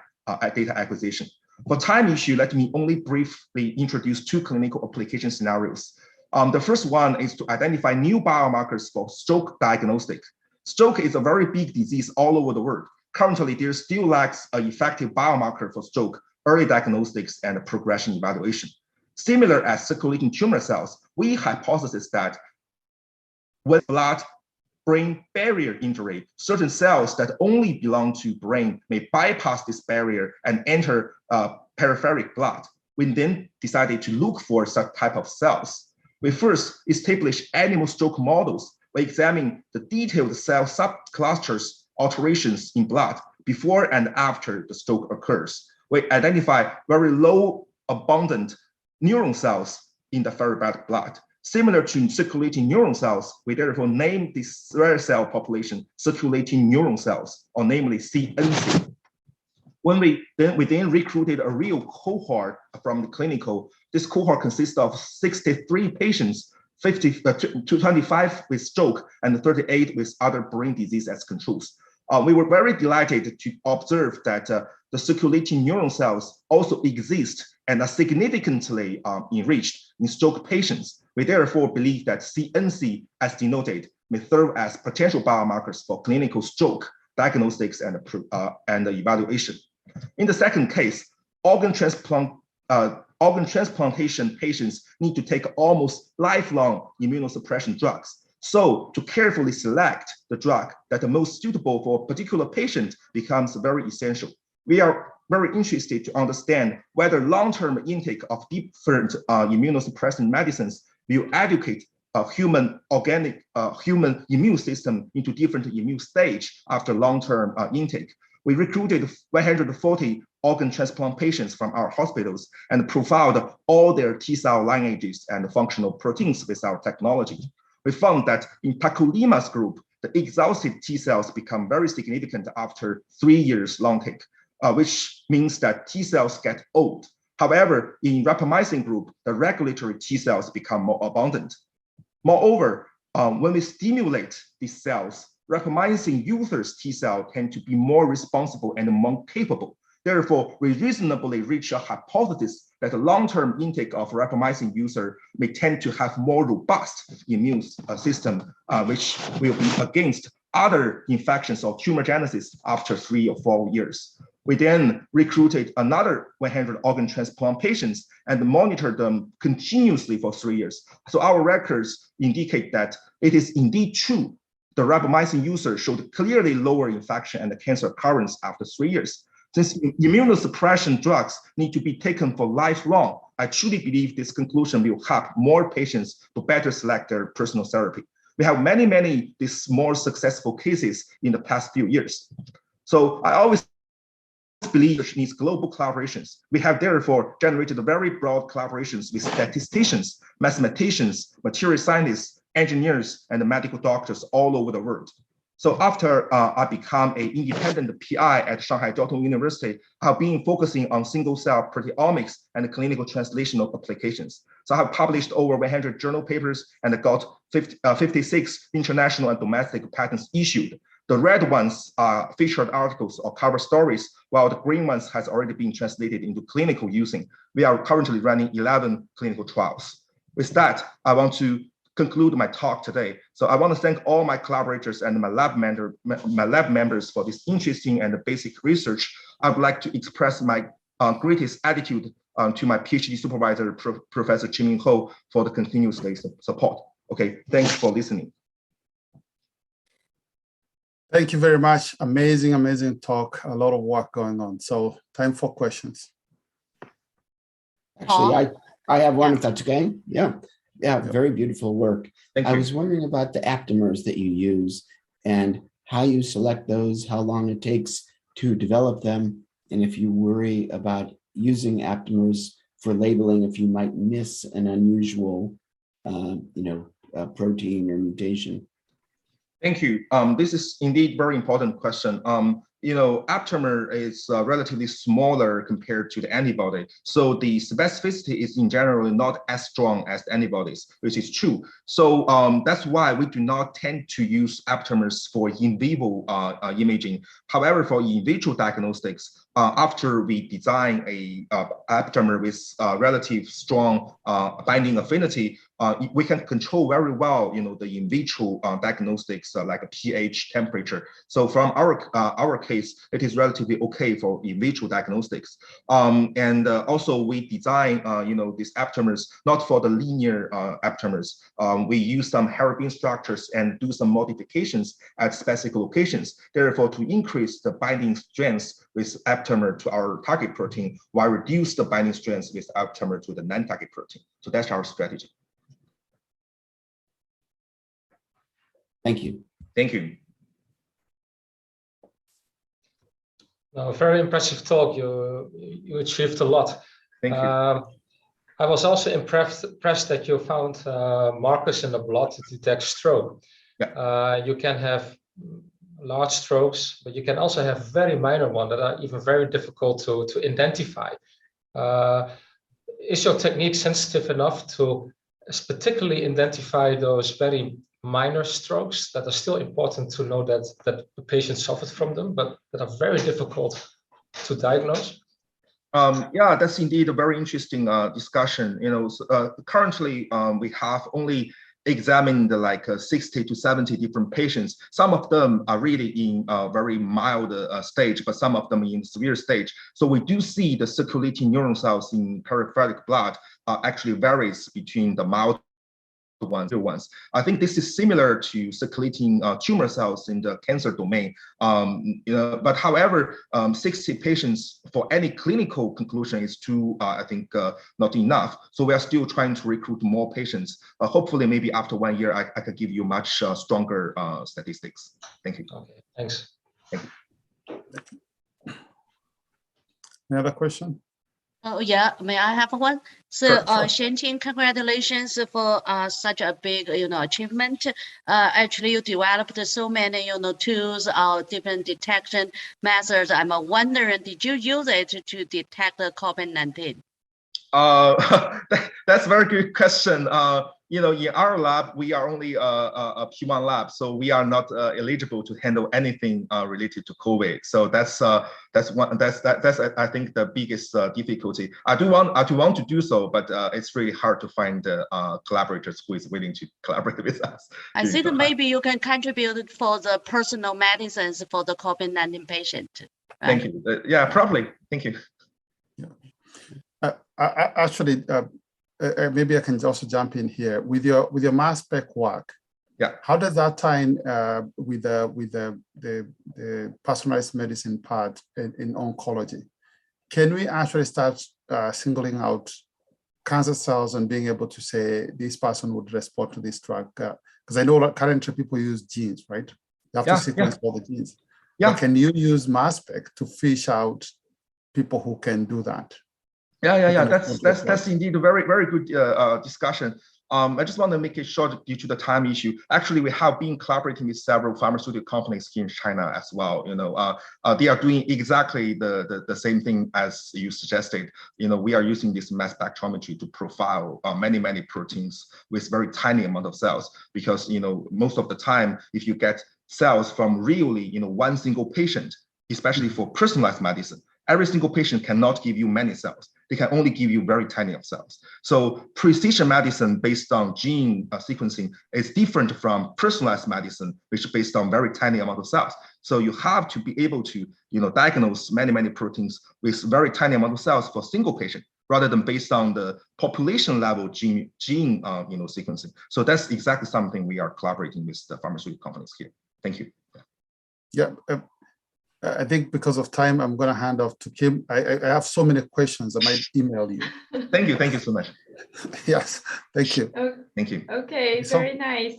data acquisition. For time issue, let me only briefly introduce 2 clinical application scenarios. The first one is to identify new biomarkers for stroke diagnostic. Stroke is a very big disease all over the world. Currently, there still lacks an effective biomarker for stroke, early diagnostics, and progression evaluation. Similar as circulating tumor cells, we hypothesize that with blood-brain barrier injury, certain cells that only belong to brain may bypass this barrier and enter peripheric blood. We then decided to look for such type of cells. We first established animal stroke models. We examine the detailed cell subclusters alterations in blood before and after the stroke occurs. We identify very low abundant neuron cells in the cerebral blood. Similar to circulating neuron cells, we therefore name this rare cell population circulating neuron cells, or namely CNC. When we then recruited a real cohort from the clinical. This cohort consists of 63 patients, 25 with stroke and 38 with other brain disease as controls. We were very delighted to observe that the circulating neuron cells also exist and are significantly enriched in stroke patients. We therefore believe that CNC, as denoted, may serve as potential biomarkers for clinical stroke diagnostics and evaluation. In the second case, organ transplantation patients need to take almost lifelong immunosuppression drugs. So to carefully select the drug that is most suitable for a particular patient becomes very essential. We are very interested to understand whether long-term intake of different immunosuppressant medicines will educate a human immune system into different immune stage after long-term intake. We recruited 140 organ transplant patients from our hospitals and profiled all their T-cell lineages and functional proteins with our technology. We found that in tacrolimus group, the exhausted T-cells become very significant after 3 years long take, which means that T-cells get old. However, in rapamycin group, the regulatory T-cells become more abundant. Moreover, when we stimulate these cells, rapamycin users T-cell tend to be more responsible and more capable. Therefore, we reasonably reach a hypothesis that the long-term intake of rapamycin user may tend to have more robust immune system, which will be against other infections or tumorigenesis after 3 or 4 years. We then recruited another 100 organ transplant patients and monitored them continuously for 3 years. So our records indicate that it is indeed true. The rapamycin user showed clearly lower infection and cancer occurrence after 3 years. Since immunosuppression drugs need to be taken for lifelong, I truly believe this conclusion will help more patients to better select their personal therapy. We have many these more successful cases in the past few years. So I always believe it needs global collaborations. We have therefore generated very broad collaborations with statisticians, mathematicians, material scientists, engineers, and medical doctors all over the world. So after I became an independent PI at Shanghai Jiao Tong University, I've been focusing on single-cell proteomics and clinical translational applications. So I have published over 100 journal papers and got 56 international and domestic patents issued. The red ones are featured articles or cover stories, while the green ones has already been translated into clinical using. We are currently running 11 clinical trials. With that, I want to conclude my talk today. So I want to thank all my collaborators and my lab members for this interesting and basic research. I would like to express my greatest attitude to my PhD supervisor, Professor Qingming Ho, for the continuous support. Okay, thanks for listening. Thank you very much. Amazing talk, a lot of work going on. So time for questions. Actually, I have one, Yeah. if that's okay. Yeah, very beautiful work. Thank I you. was wondering about the aptamers that you use and how you select those, how long it takes to develop them, and if you worry about using aptamers for labeling if you might miss an unusual, protein or mutation. Thank you. This is indeed very important question. Aptamer is relatively smaller compared to the antibody. So the specificity is in general not as strong as antibodies, which is true. So that's why we do not tend to use aptamers for in vivo imaging. However, for in vitro diagnostics, after we design a aptamer with relative strong binding affinity, we can control very well, the in vitro diagnostics like a pH, temperature. So from our case, it is relatively okay for in vitro diagnostics. And also we design, these aptamers not for the linear aptamers. We use some Heterobilaters structures and do some modifications at specific locations. Therefore, to increase the binding strength with aptamer to our target protein, while reduce the binding strength with aptamer to the non-target protein. So that's our strategy. Thank you. Thank you. Very impressive talk. You achieved a lot. Thank you. I was also impressed that you found markers in the blood to detect stroke. Yeah. You can have large strokes, but you can also have very minor ones that are even very difficult to identify. Is your technique sensitive enough to particularly identify those very minor strokes that are still important to know that the patient suffered from them, but that are very difficult to diagnose? Yeah, that's indeed a very interesting discussion. Currently we have only examined like 60 to 70 different patients. Some of them are really in a very mild stage, but some of them in severe stage. So we do see the circulating neuron cells in peripheral blood actually varies between the mild ones. I think this is similar to circulating tumor cells in the cancer domain. But however, 60 patients for any clinical conclusion is too, I think, not enough. So we are still trying to recruit more patients. Hopefully, maybe after 1 year, I could give you much stronger statistics. Thank you. Okay, thanks. Thank you. Any other question? Oh yeah, may I have one? So, Sure. Xianqing, congratulations for such a big, achievement. Actually, you developed so many, tools or different detection methods. I'm wondering, did you use it to detect the COVID-19? That's a very good question. In our lab, we are only a P1 lab, so we are not eligible to handle anything related to COVID. So that's I think the biggest difficulty. I do want to do so, but it's really hard to find collaborators who is willing to collaborate with us. I think maybe you can contribute for the personal medicines for the COVID-19 patient. Right? Thank you. Yeah, probably. Thank you. Actually, maybe I can also jump in here with your mass spec work. Yeah. How does that tie in with the personalized medicine part in oncology? Can we actually start singling out cancer cells and being able to say this person would respond to this drug? Because I know currently people use genes, right? You have to sequence all the genes. Yeah. But can you use mass spec to fish out people who can do that? Yeah. That's indeed a very, very good discussion. I just want to make it short due to the time issue. Actually, we have been collaborating with several pharmaceutical companies here in China as well. They are doing exactly the same thing as you suggested. We are using this mass spectrometry to profile many proteins with very tiny amount of cells, because most of the time, if you get cells from really one single patient, especially for personalized medicine, every single patient cannot give you many cells. They can only give you very tiny of cells. So precision medicine based on gene sequencing is different from personalized medicine, which is based on very tiny amount of cells. So you have to be able to diagnose many proteins with very tiny amount of cells for a single patient, rather than based on the population level gene sequencing. So that's exactly something we are collaborating with the pharmaceutical companies here. Thank you. Yeah. I think because of time, I'm going to hand off to Kim. I have so many questions. I might email you. Thank you so much. Yes, thank you. Thank you. Okay, So- very nice.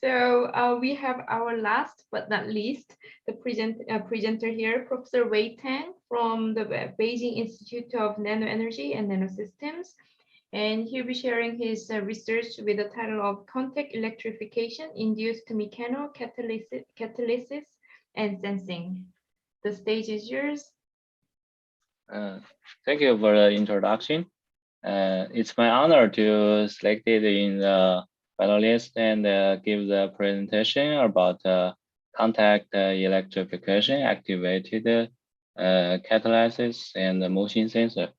So we have our last but not least, the presenter here, Professor Wei Tang from the Beijing Institute of Nanoenergy and Nanosystems. And he'll be sharing his research with the title of Contact Electrification Induced Mechanocatalysis and Sensing. The stage is yours. Thank you for the introduction. It's my honor to selected in the finalist and give the presentation about contact electrification activated catalysis and motion sensor.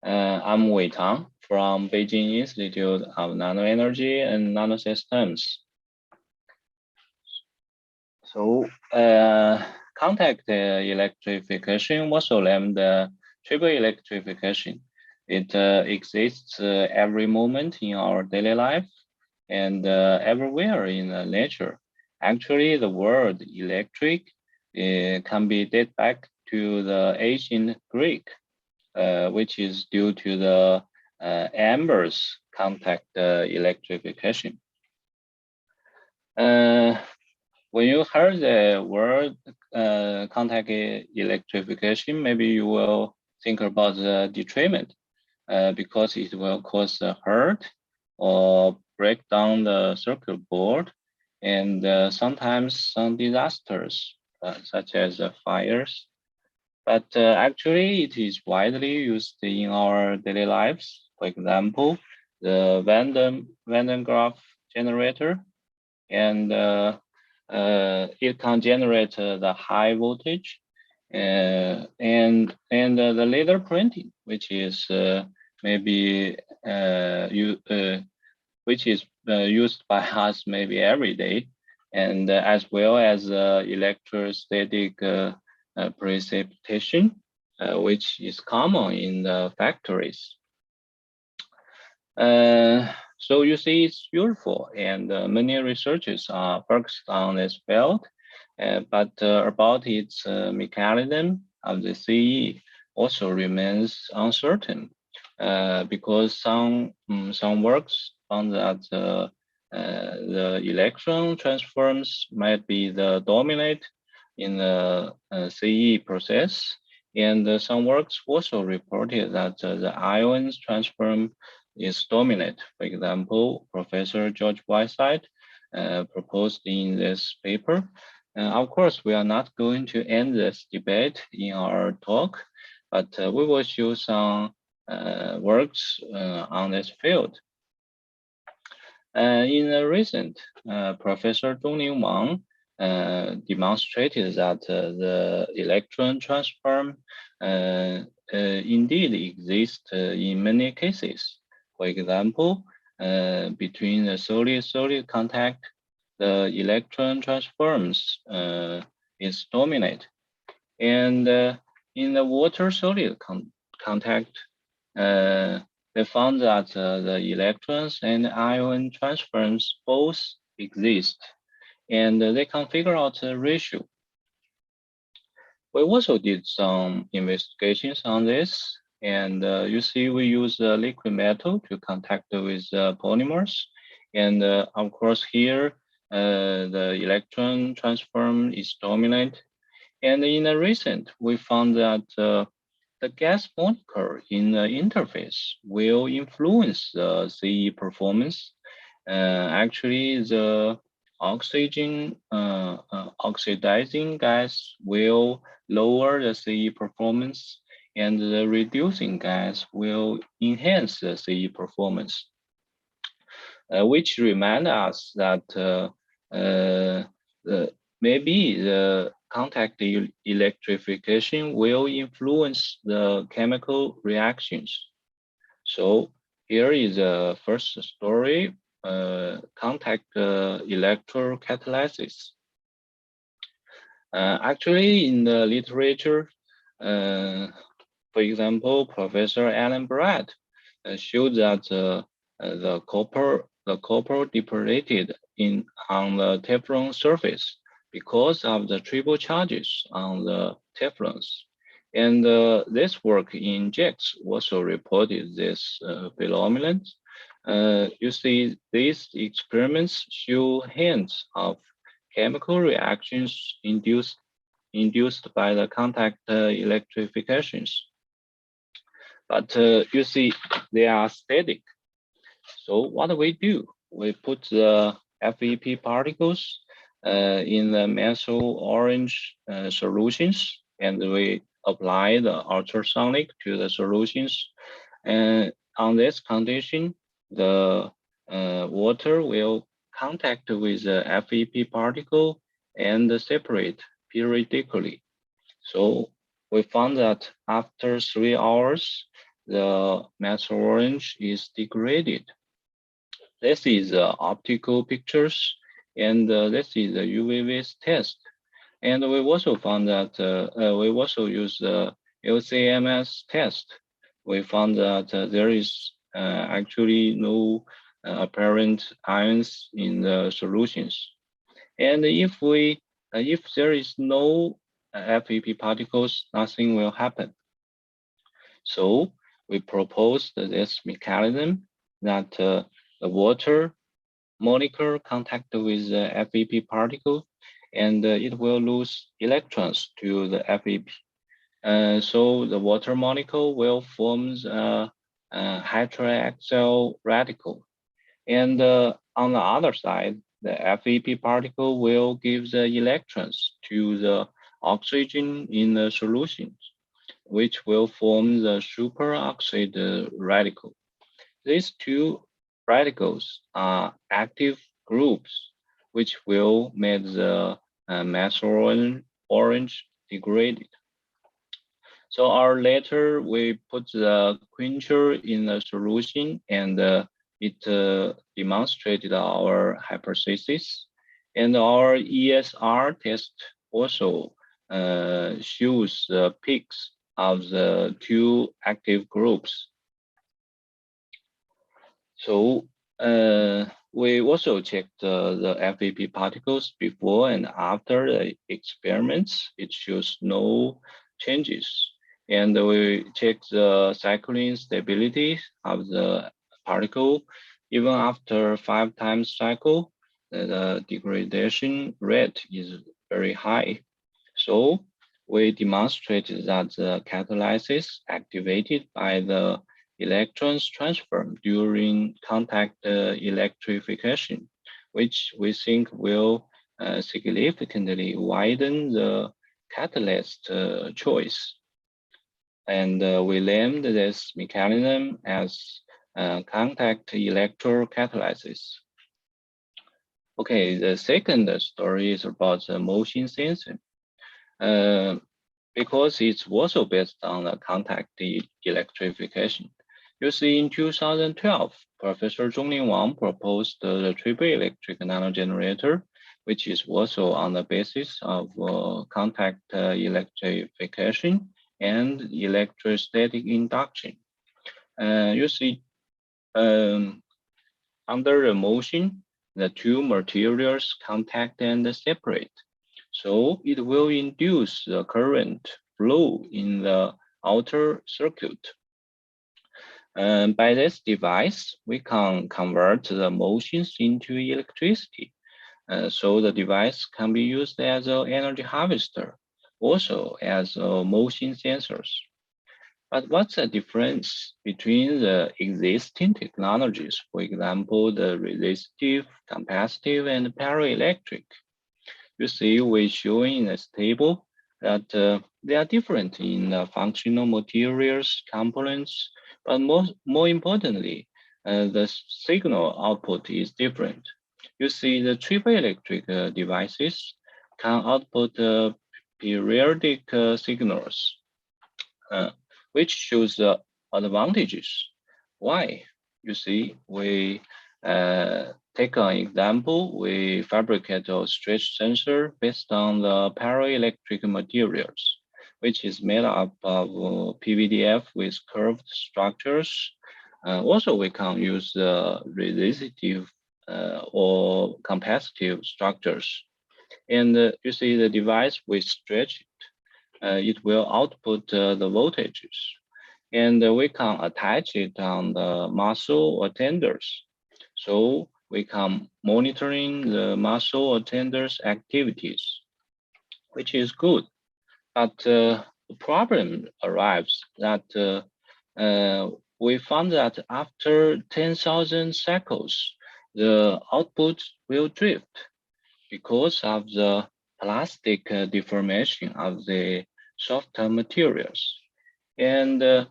I'm Wei Tang from Beijing Institute of Nanoenergy and Nanosystems. So contact electrification, also named triple electrification. It exists every moment in our daily life and everywhere in nature. Actually, the word electric can be dated back to the ancient Greek, which is due to the embers contact electrification. When you heard the word contact electrification, maybe you will think about the detriment because it will cause hurt or break down the circuit board, and sometimes some disasters such as fires. But actually, it is widely used in our daily lives. For example, the Van Graaff generator, and it can generate the high voltage, and the laser printing, which is maybe which is used by us maybe every day, and as well as electrostatic precipitation, which is common in the factories. So you see, it's beautiful, and many researchers are focused on this field, but about its mechanism of the CE also remains uncertain, because some works found that the electron transforms might be the dominate in the CE process, and some works also reported that the ions transform is dominant. For example, Professor George Whiteside proposed in this paper. Of course, we are not going to end this debate in our talk, but we will show some works on this field. In a recent, Professor Dongning Wang demonstrated that the electron transform indeed exists in many cases. For example, between the solid-solid contact, the electron transforms is dominant. And in the water-solid contact, they found that the electrons and ion transforms both exist, and they can figure out the ratio. We also did some investigations on this, and you see we use liquid metal to contact with polymers, and of course here the electron transform is dominant. And in a recent, we found that the gas molecule in the interface will influence the CE performance. Actually, the oxidizing gas will lower the CE performance, and the reducing gas will enhance the CE performance, which remind us that maybe the contact electrification will influence the chemical reactions. So here is the first story, contact electrocatalysis. Actually, in the literature, for example, Professor Alan Brad showed that the copper deposited on the Teflon surface because of the triple charges on the Teflons. And this work in JAX also reported this phenomenon. You see, these experiments show hints of chemical reactions induced by the contact electrifications. But you see, they are static. So what we do, we put the FEP particles in the methyl orange solutions, and we apply the ultrasonic to the solutions. And on this condition, the water will contact with the FEP particle and separate periodically. So we found that after 3 hours, the methyl orange is degraded. This is optical pictures, and this is the UV test. And we also found that we also use the LCMS test. We found that there is actually no apparent ions in the solutions. And if there is no FEP particles, nothing will happen. So we proposed this mechanism that the water molecule contact with the FEP particle, and it will lose electrons to the FEP. So the water molecule will form a hydroxyl radical. And on the other side, the FEP particle will give the electrons to the oxygen in the solution, which will form the superoxide radical. These two radicals are active groups, which will make the methyl orange degraded. So later we put the quencher in the solution, and it demonstrated our hypothesis. And our ESR test also shows the peaks of the two active groups. So we also checked the FEP particles before and after the experiments. It shows no changes. And we checked the cycling stability of the particle. Even after 5 times cycle, the degradation rate is very high. So we demonstrated that the catalysis activated by the electrons transfer during contact electrification, which we think will significantly widen the catalyst choice. And we named this mechanism as contact electrocatalysis. Okay, the second story is about the motion sensing. Because it's also based on the contact electrification. You see, in 2012, Professor Zhonglin Wang proposed the triple electric nanogenerator, which is also on the basis of contact electrification and electrostatic induction. You see, under the motion, the two materials contact and separate. So it will induce the current flow in the outer circuit. By this device, we can convert the motions into electricity. So the device can be used as an energy harvester, also as motion sensors. But what's the difference between the existing technologies, for example, the resistive, capacitive, and paraelectric? You see, we're showing in this table that they are different in functional materials, components, but more importantly, the signal output is different. You see, the triple electric devices can output periodic signals, which shows the advantages. Why? You see, we take an example. We fabricate a stretch sensor based on the paraelectric materials, which is made up of PVDF with curved structures. Also, we can use resistive or capacitive structures. And you see the device, we stretch it. It will output the voltages. And we can attach it on the muscle or tendons. So we can monitoring the muscle or tendons activities, which is good. But the problem arrives that we found that after 10,000 cycles, the output will drift because of the plastic deformation of the softer materials. And the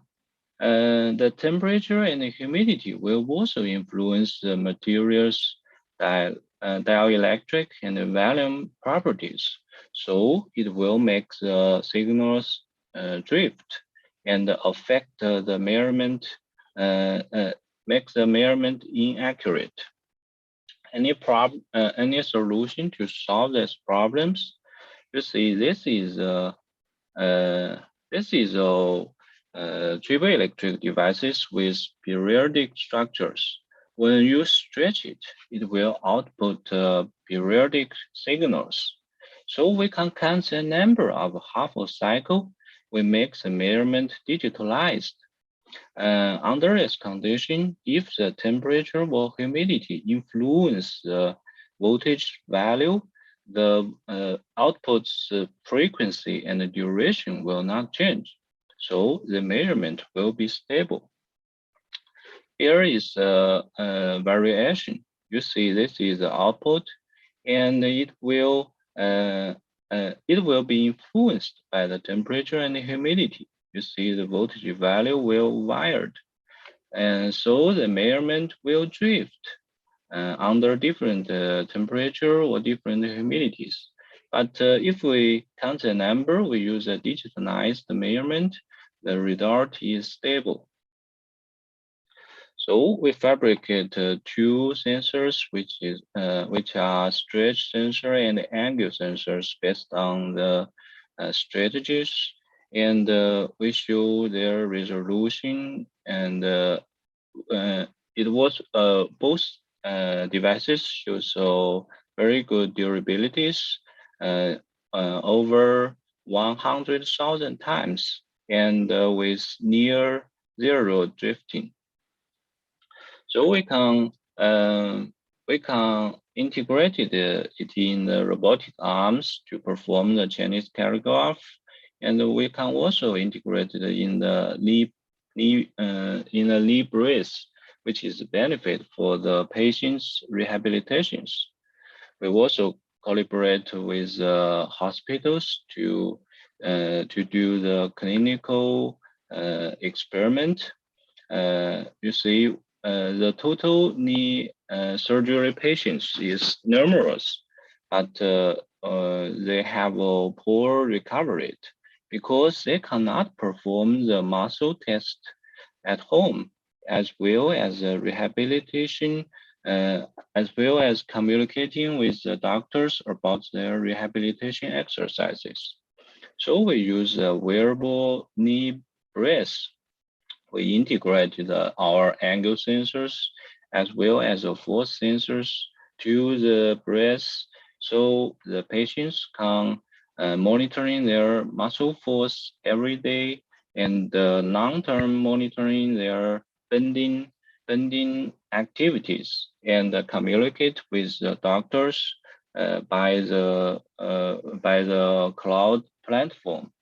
temperature and the humidity will also influence the materials dielectric and the volume properties. So it will make the signals drift and affect the measurement, make the measurement inaccurate. Any solution to solve these problems? You see, this is triboelectric devices with periodic structures. When you stretch it, it will output periodic signals. So we can count the number of half a cycle. We make the measurement digitalized. Under this condition, if the temperature or humidity influence the voltage value, the output's frequency and the duration will not change. So the measurement will be stable. Here is a variation. You see, this is the output, and it will be influenced by the temperature and the humidity. You see, the voltage value will vary, and so the measurement will drift under different temperature or different humidities. But if we count the number, we use a digitalized measurement, the result is stable. So we fabricate two sensors, which are stretch sensor and angle sensors based on the strategies, and we show their resolution, and it was both devices show very good durabilities, over 100,000 times, and with near zero drifting. So we can integrate it in the robotic arms to perform the Chinese calligraph, and we can also integrate it in the knee brace, which is a benefit for the patient's rehabilitations. We also collaborate with hospitals to do the clinical experiment. You see, the total knee surgery patients is numerous, but they have a poor recovery rate because they cannot perform the muscle test at home, as well as rehabilitation, as well as communicating with the doctors about their rehabilitation exercises. So we use a wearable knee brace. We integrated our angle sensors as well as the force sensors to the brace, so the patients can monitoring their muscle force every day, and long-term monitoring their bending activities, and communicate with the doctors by the cloud platform.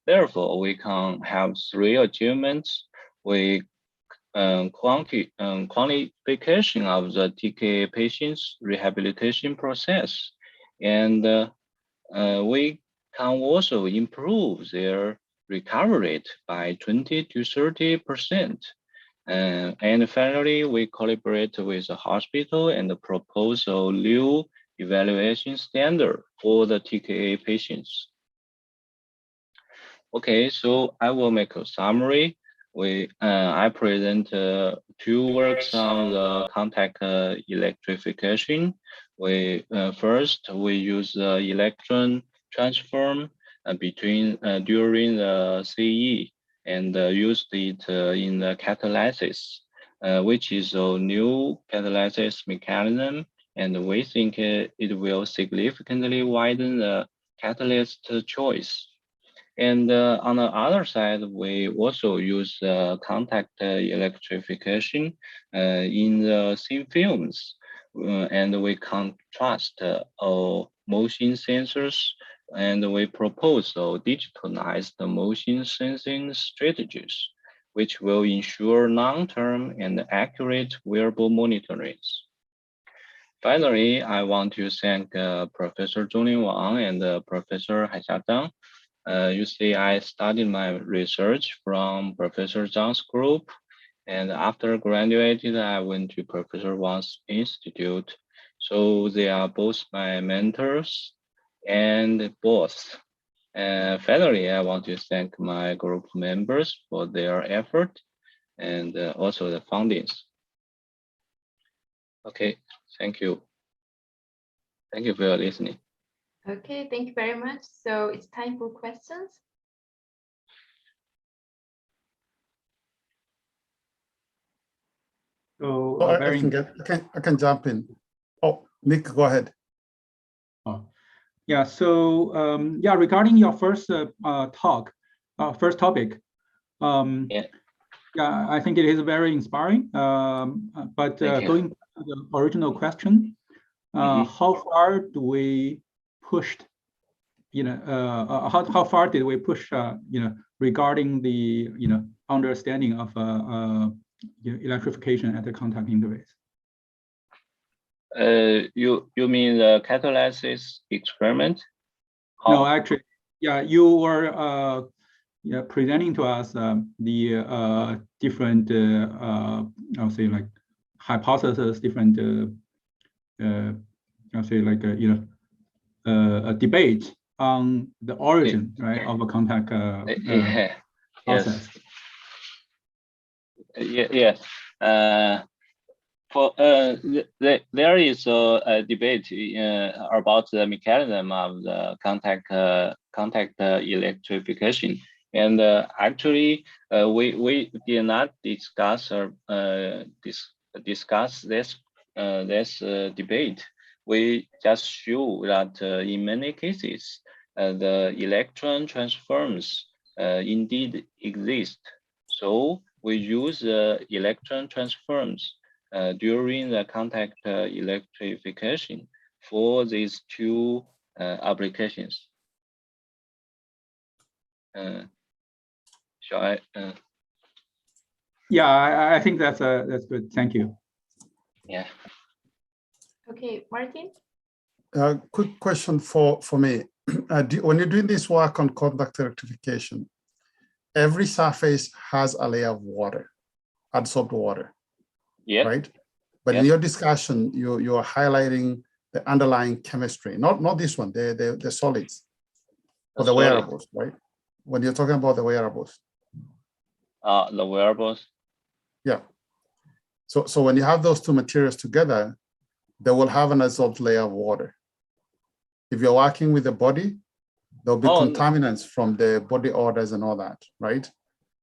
Therefore, we can have three achievements. We quantification of the TKA patients' rehabilitation process, and we can also improve their recovery rate by 20 to 30%. And finally, we collaborate with the hospital and propose a new evaluation standard for the TKA patients. Okay, so I will make a summary. I present two works on the contact electrification. First, we use the electron transform during the CE, and used it in the catalysis, which is a new catalysis mechanism and we think it will significantly widen the catalyst choice. And on the other side, we also use contact electrification in the thin films, and we contrast motion sensors, and we propose digitalized motion sensing strategies, which will ensure long-term and accurate wearable monitoring. Finally, I want to thank Professor Zhonglin Wang and Professor Haixia Zhang. You see, I studied my research from Professor Zhang's group, and after graduated, I went to Professor Wang's institute. So they are both my mentors and boss. Finally, I want to thank my group members for their effort and also the fundings. Okay, thank you. Thank you for your listening. Okay, thank you very much. So it's time for questions. So I can jump in. Oh, Nick, go ahead. Oh, yeah. So yeah, regarding your first first topic, yeah, I think it is very inspiring. But going to the original question, how far do we pushed? How far did we push? Regarding the understanding of electrification at the contact interface. You mean the catalysis experiment? No, actually, yeah, you were presenting to us the different, I'll say like hypothesis, different, I'll say like a debate on the origin, right, of a contact process. Yes. There is a debate about the mechanism of the contact electrification, and actually we did not discuss this debate. We just show that in many cases the electron transforms indeed exist. So we use electron transforms during the contact electrification for these two applications. Shall I? Yeah, I think that's good. Thank you. Yeah. Okay, Martin. Quick question for me. When you're doing this work on contact electrification, every surface has a layer of water, adsorbed water. Yeah. Right. But in your discussion, you're highlighting the underlying chemistry, not this one, the solids or the wearables, right? When you're talking about the wearables. The wearables. Yeah. So when you have those two materials together, they will have an adsorbed layer of water. If you're working with the body, there'll be contaminants from the body odors and all that, right?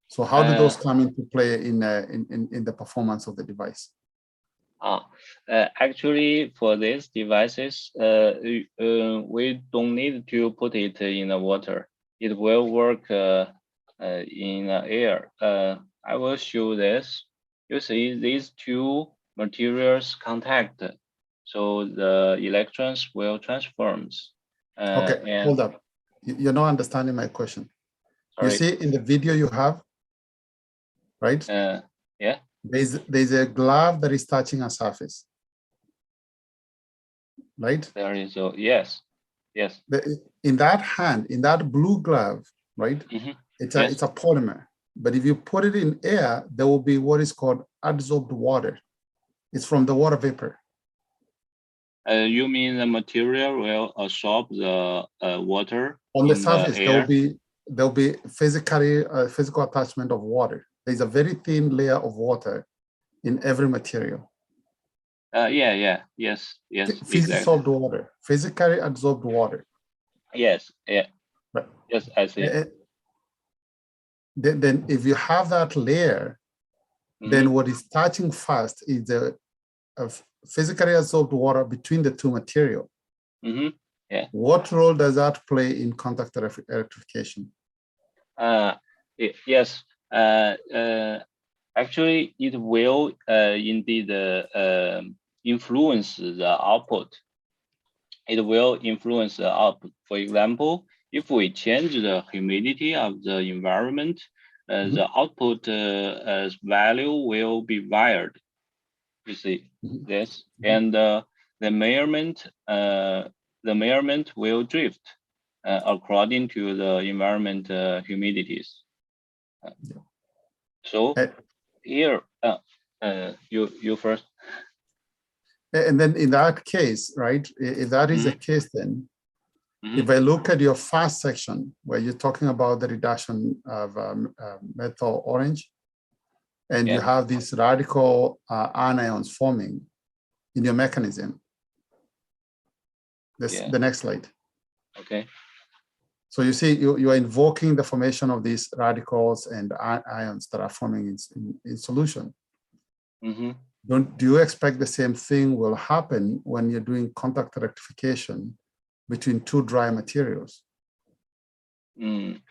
So how do those come into play in the performance of the device? Actually, for these devices, we don't need to put it in the water. It will work in the air. I will show this. You see these two materials contact, so the electrons will transform. Okay, hold up. You're not understanding my question. Sorry. You see in the video you have, right? Yeah. There's a glove that is touching a surface, right? There is a, yes. In that hand, in that blue glove, right? It's a polymer. But if you put it in air, there will be what is called adsorbed water. It's from the water vapor. You mean the material will absorb the water on the surface? There'll be physical attachment of water. There's a very thin layer of water in every material. Yes. Absorbed water, physically absorbed water. Yes, right. Yes, I see. Then if you have that layer, then what is touching first is the physically adsorbed water between the two materials. Mm-hmm. Yeah. What role does that play in contact electrification? Yes. Actually, it will indeed influence the output. It will influence the output. For example, if we change the humidity of the environment, the output value will be varied. You see this, and the measurement will drift according to the environment humidities. So here, you first. And then in that case, right, if that is the case, then if I look at your first section where you're talking about the reduction of methyl orange, and you have these radical anions forming in your mechanism. The next slide. Okay. So you see, you are invoking the formation of these radicals and ions that are forming in solution. Do you expect the same thing will happen when you're doing contact rectification between two dry materials? And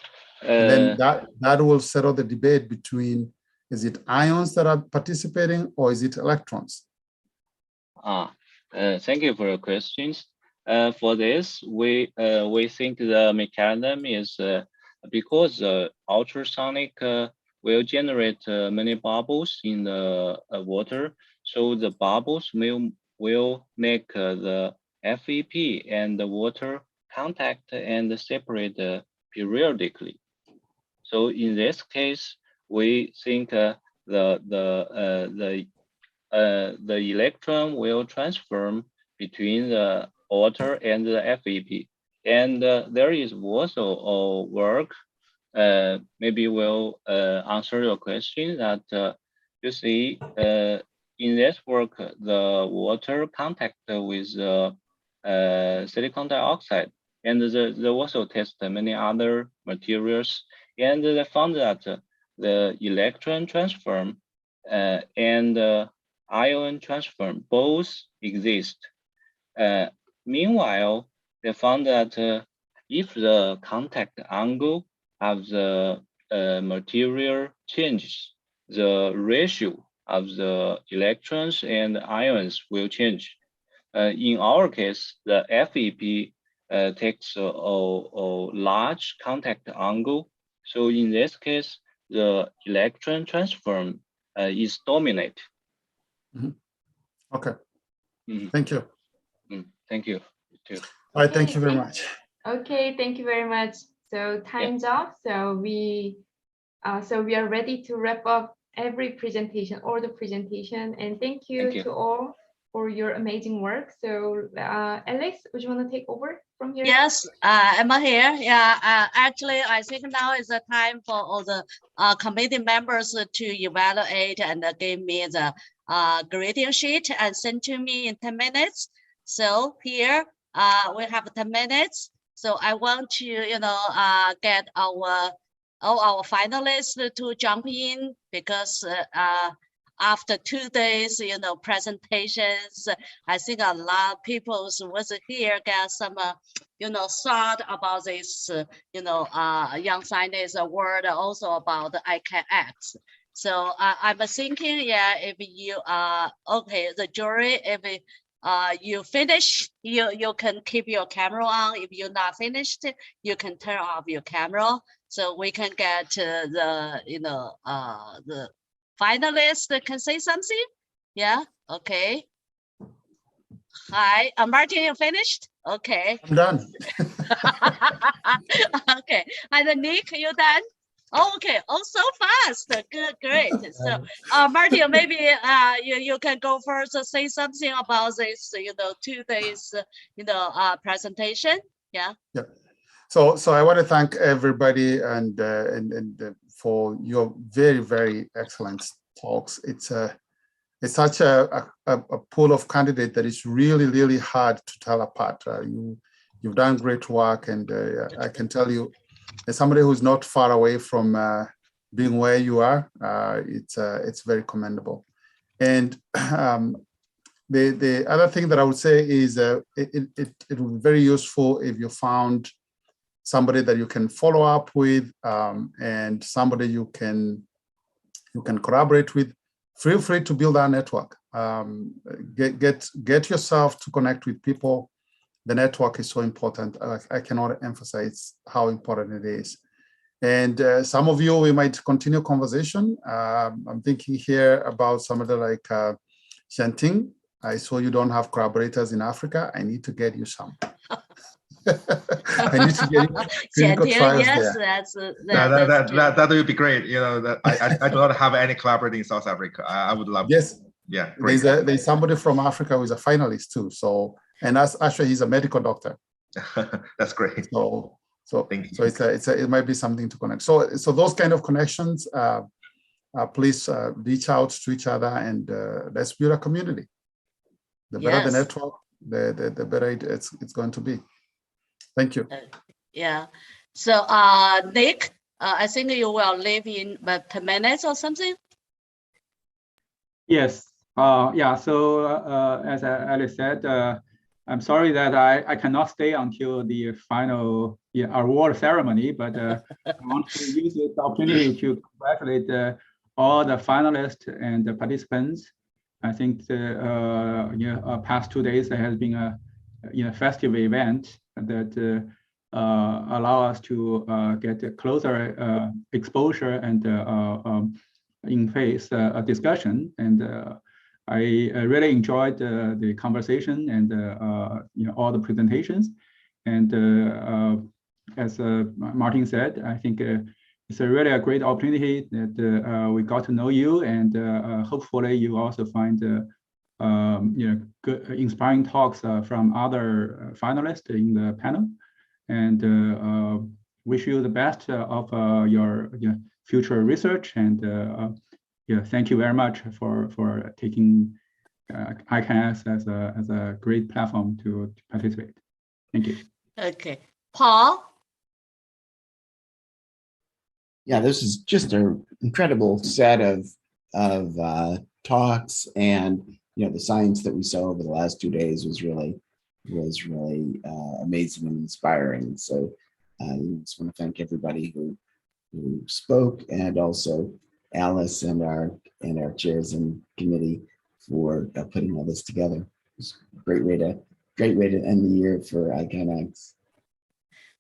then that will settle the debate between, is it ions that are participating or is it electrons? Thank you for your questions. For this, we think the mechanism is because ultrasonic will generate many bubbles in the water, so the bubbles will make the FEP and the water contact and separate periodically. So in this case, we think the electron will transform between the water and the FEP. And there is also a work, maybe will answer your question that you see in this work, the water contact with silicon dioxide, and they also test many other materials, and they found that the electron transform and ion transform both exist. Meanwhile, they found that if the contact angle of the material changes, the ratio of the electrons and ions will change. In our case, the FEP takes a large contact angle. So in this case, the electron transform is dominant. Okay. Thank you. Thank you. All right, thank you very much. Okay, thank you very much. So time's up. So we are ready to wrap up every presentation or the presentation. And thank you to all for your amazing work. So Alex, would you want to take over from here? Yes, I'm here. Yeah, actually, I think now is the time for all the committee members to evaluate and give me the grading sheet and send to me in 10 minutes. So here we have 10 minutes. So I want to, get all our finalists to jump in, because after 2 days, presentations, I think a lot of people was here get some, thought about this, Young Scientist Award, also about the iCANX. So I'm thinking, if you okay, the jury, if you finish, you can keep your camera on. If you're not finished, you can turn off your camera, so we can get the the finalists can say something. Yeah. Okay. Hi, Martin, you finished? Okay. I'm done. Okay. And Nick, you done? Okay. Oh, so fast. Good, great. So, Martin, maybe you can go first and say something about this, 2 days, presentation. Yeah. Yeah. So I want to thank everybody and for your very, very excellent talks. It's such a pool of candidates that is really, really hard to tell apart. You've done great work, and I can tell you, as somebody who's not far away from being where you are, it's very commendable. And The other thing that I would say is it would be very useful if you found somebody that you can follow up with and somebody you can collaborate with. Feel free to build our network. Get yourself to connect with people. The network is so important. I cannot emphasize how important it is. And some of you, we might continue conversation. I'm thinking here about somebody like Shanting. I saw you don't have collaborators in Africa. I need to get you some. I need to get clinical trials yes, there. That would be great. You know, that I do not have any collaborating in South Africa. I would love yes. to. Yeah, great. There's somebody from Africa who is a finalist too. So, and that's actually, he's a medical doctor. That's great. So it might be something to connect. So those kind of connections, please reach out to each other and let's build a community. The better the network, the better it's going to be. Thank you. Yeah. So Nick, I think you will leave in 10 minutes or something. Yes. Yeah. So as Alice said, I'm sorry that I cannot stay until the final award ceremony, but I want to use this opportunity to congratulate all the finalists and the participants. I think the past 2 days there has been a festive event that allow us to get a closer exposure and in-face discussion. And I really enjoyed the conversation and all the presentations. And as Martin said, I think it's really a great opportunity that we got to know you, and hopefully you also find good, inspiring talks from other finalists in the panel. And wish you the best of your future research. And thank you very much for taking iCANX as a great platform to participate. Thank you. Okay, Paul. Yeah, this is just an incredible set of talks, and the science that we saw over the last 2 days was really amazing and inspiring. So I just want to thank everybody who spoke, and also Alice and our chairs and committee for putting all this together. It's a great way to end the year for iCANX.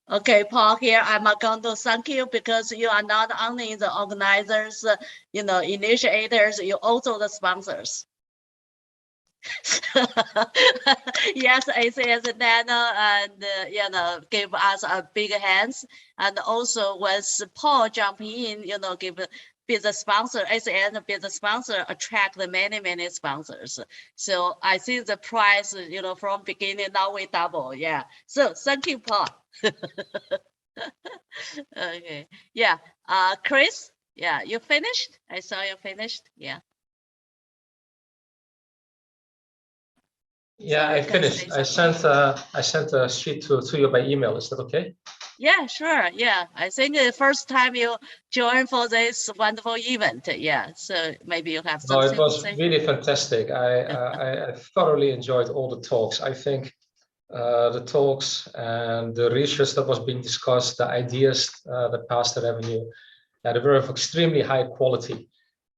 Okay, Paul, here I'm going to thank you, because you are not only the organizers, initiators, you also the sponsors. Yes, ACS Nano and give us a big hands, and also with Paul jumping in, be the sponsor, ACN be the sponsor, attract the many sponsors. So I think the price, from beginning now we double. Yeah. So thank you, Paul. Okay. Yeah. Chris. Yeah. You finished? I saw you finished. Yeah. Yeah, I finished. I sent a sheet to you by email. Is that okay? Yeah, sure. Yeah, I think the first time you joined for this wonderful event. Yeah, so maybe you have something. No, it was really fantastic. I thoroughly enjoyed all the talks. I think the talks and the research that was being discussed, the ideas that passed the revenue, they were of extremely high quality.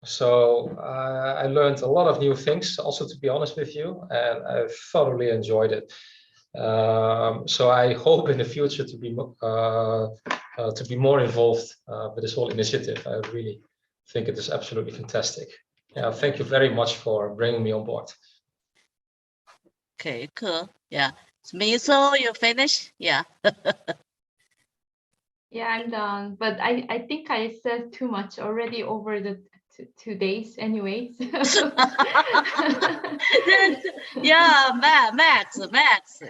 So I learned a lot of new things, also, to be honest with you, and I thoroughly enjoyed it. So I hope in the future to be more involved with this whole initiative. I really think it is absolutely fantastic. Yeah, thank you very much for bringing me on board. Okay, cool. Yeah, so you finished? Yeah. Yeah, I'm done. But I think I said too much already over the 2 days anyways. Yeah, Max,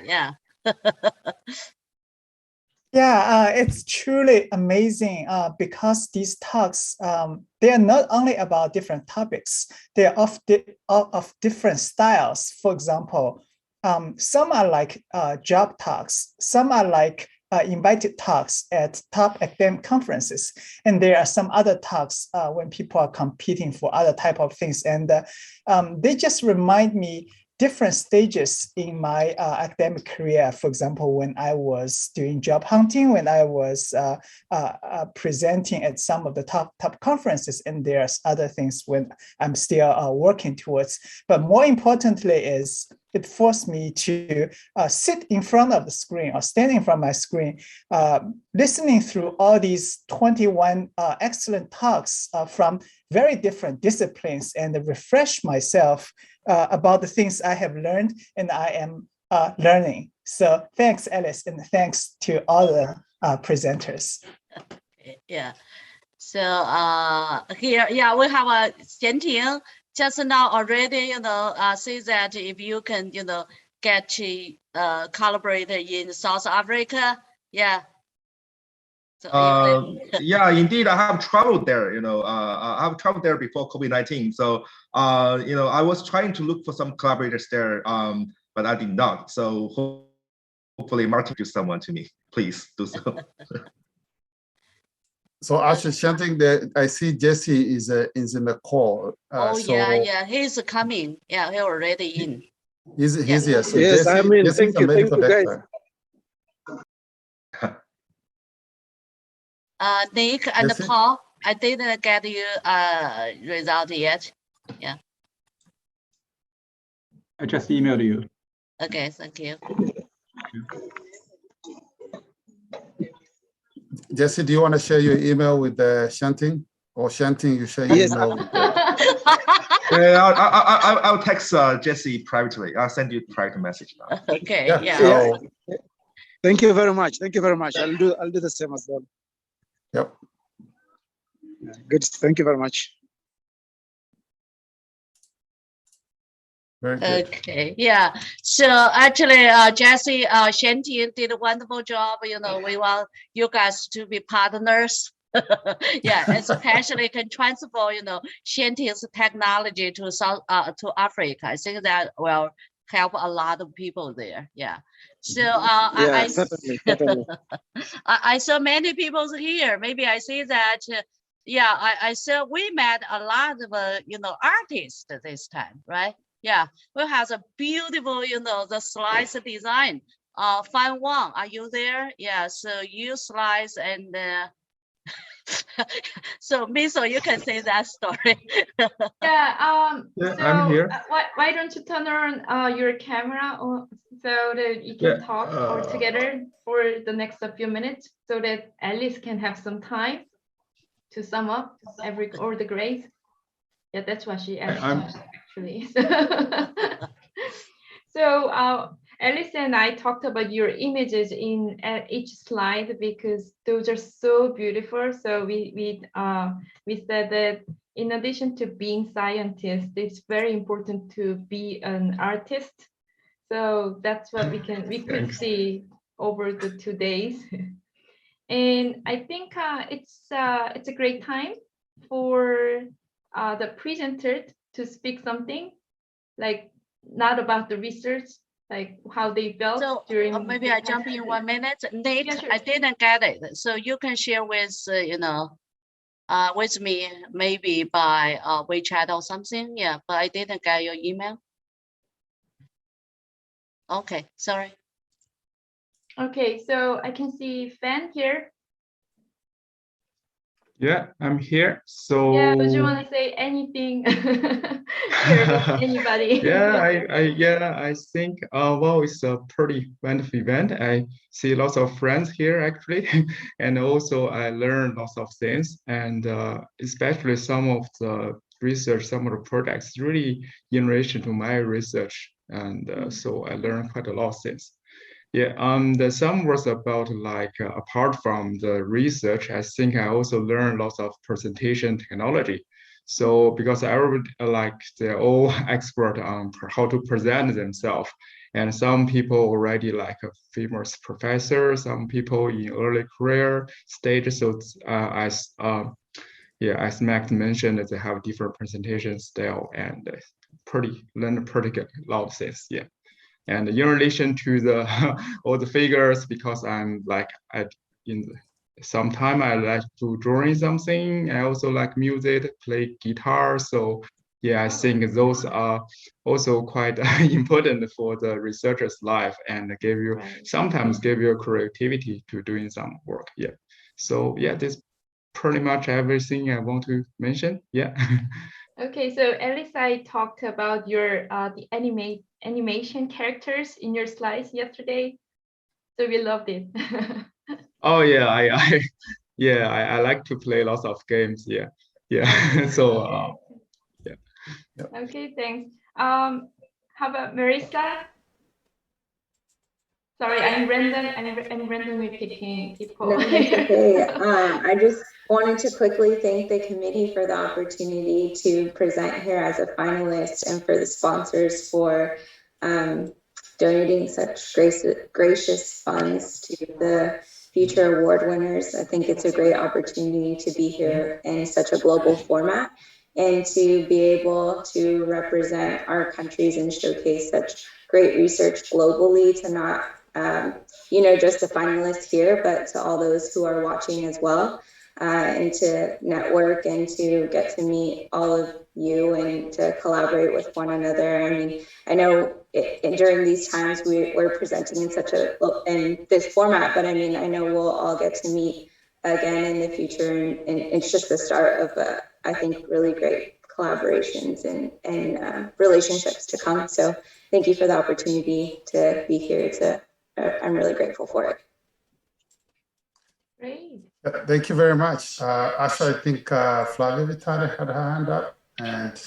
yeah. Yeah, it's truly amazing because these talks, they are not only about different topics, they are of different styles. For example, some are like job talks, some are like invited talks at top academic conferences, and there are some other talks when people are competing for other type of things. And they just remind me different stages in my academic career. For example, when I was doing job hunting, when I was presenting at some of the top conferences, and there's other things when I'm still working towards. But more importantly is it forced me to sit in front of the screen or stand in front of my screen, listening through all these 21 excellent talks from very different disciplines and refresh myself about the things I have learned and I am learning. So thanks, Alice, and thanks to all the presenters. Yeah. So here, yeah, we have a Xianting just now already, say that if you can, get to collaborate in South Africa, yeah. So yeah, indeed, I have traveled there. I have traveled there before COVID-19. So, I was trying to look for some collaborators there, but I did not. So hopefully, Martin gives someone to me. Please do so. So actually, Xianting, that I see Jesse is in the call. Yeah, he's coming. Yeah, he already in. He's here. So yes, Jesse, I'm in. Jesse's Thank you, guys. Nick and Paul, I didn't get you result yet. Yeah. I just emailed you. Okay, thank you. Jesse, do you want to share your email with Xianting? Or Xianting, you share your email with I'll text Jesse privately. I'll send you a private message now. Okay, yeah. So, Thank you very much. Thank you very much. I'll do the same as well. Yep. Good. Thank you very much. Very good. Okay, yeah. So actually, Jesse, Xianting did a wonderful job. We want you guys to be partners. Yeah, especially can transfer, Xianting's technology to to Africa. I think that will help a lot of people there. Yeah. So yeah, certainly. I saw many people here. Maybe I see that. Yeah, I saw we met a lot of artists this time, right? Yeah, we have a beautiful, the slice design. Fan Wang, are you there? Yeah, so you slice and so Miso, you can say that story. Yeah. Yeah, so I'm here. Why don't you turn on your camera so that you can talk all together for the next few minutes, so that Alice can have some time to sum up all the grades. Yeah, that's what she asked actually. So Alice and I talked about your images in each slide because those are so beautiful. So we said that in addition to being scientists, it's very important to be an artist. So that's what we could see over the 2 days. And I think it's a great time for the presenter to speak something, like not about the research, like how they felt during. Maybe I jump in 1 minute. Nate, yeah, sure. I didn't get it, so you can share with with me maybe by WeChat or something. Yeah, but I didn't get your email. Okay, sorry. Okay, so I can see Fan here. Yeah, I'm here. So yeah, would you want to say anything? Anybody? I think well, it's a pretty wonderful event. I see lots of friends here actually, and also I learned lots of things, and especially some of the research, some of the projects really in relation to my research, and so I learned quite a lot of things. Yeah, the sum was about like apart from the research, I think I also learned lots of presentation technology. So because everybody they're all expert on how to present themselves, and some people already like a famous professor, some people in early career stage. So as Max mentioned, they have different presentation style and learn pretty good lot of things. Yeah. And in relation to the all the figures, because I'm like sometime I like to drawing something. I also like music, play guitar. So yeah, I think those are also quite important for the researcher's life and give you sometimes give you creativity to doing some work. Yeah. So yeah, this pretty much everything I want to mention. Yeah. Okay, so Alice, I talked about your the animation characters in your slides yesterday, so we loved it. Oh yeah, I like to play lots of games. Yeah, yeah. So yeah. Okay, thanks. How about Marissa? Sorry, I'm randomly picking people. No, it's okay. I just wanted to quickly thank the committee for the opportunity to present here as a finalist and for the sponsors for donating such gracious funds to the future award winners. I think it's a great opportunity to be here in such a global format and to be able to represent our countries and showcase such great research globally, to not you know, just the finalists here, but to all those who are watching as well, and to network and to get to meet all of you and to collaborate with one another. I mean, I know during these times we're presenting in such in this format, but I mean, I know we'll all get to meet again in the future, and it's just the start of I think really great collaborations and relationships to come. So thank you for the opportunity to be here. I'm really grateful for it. Great. Thank you very much. Actually, I think Flavia Vitale had her hand up, and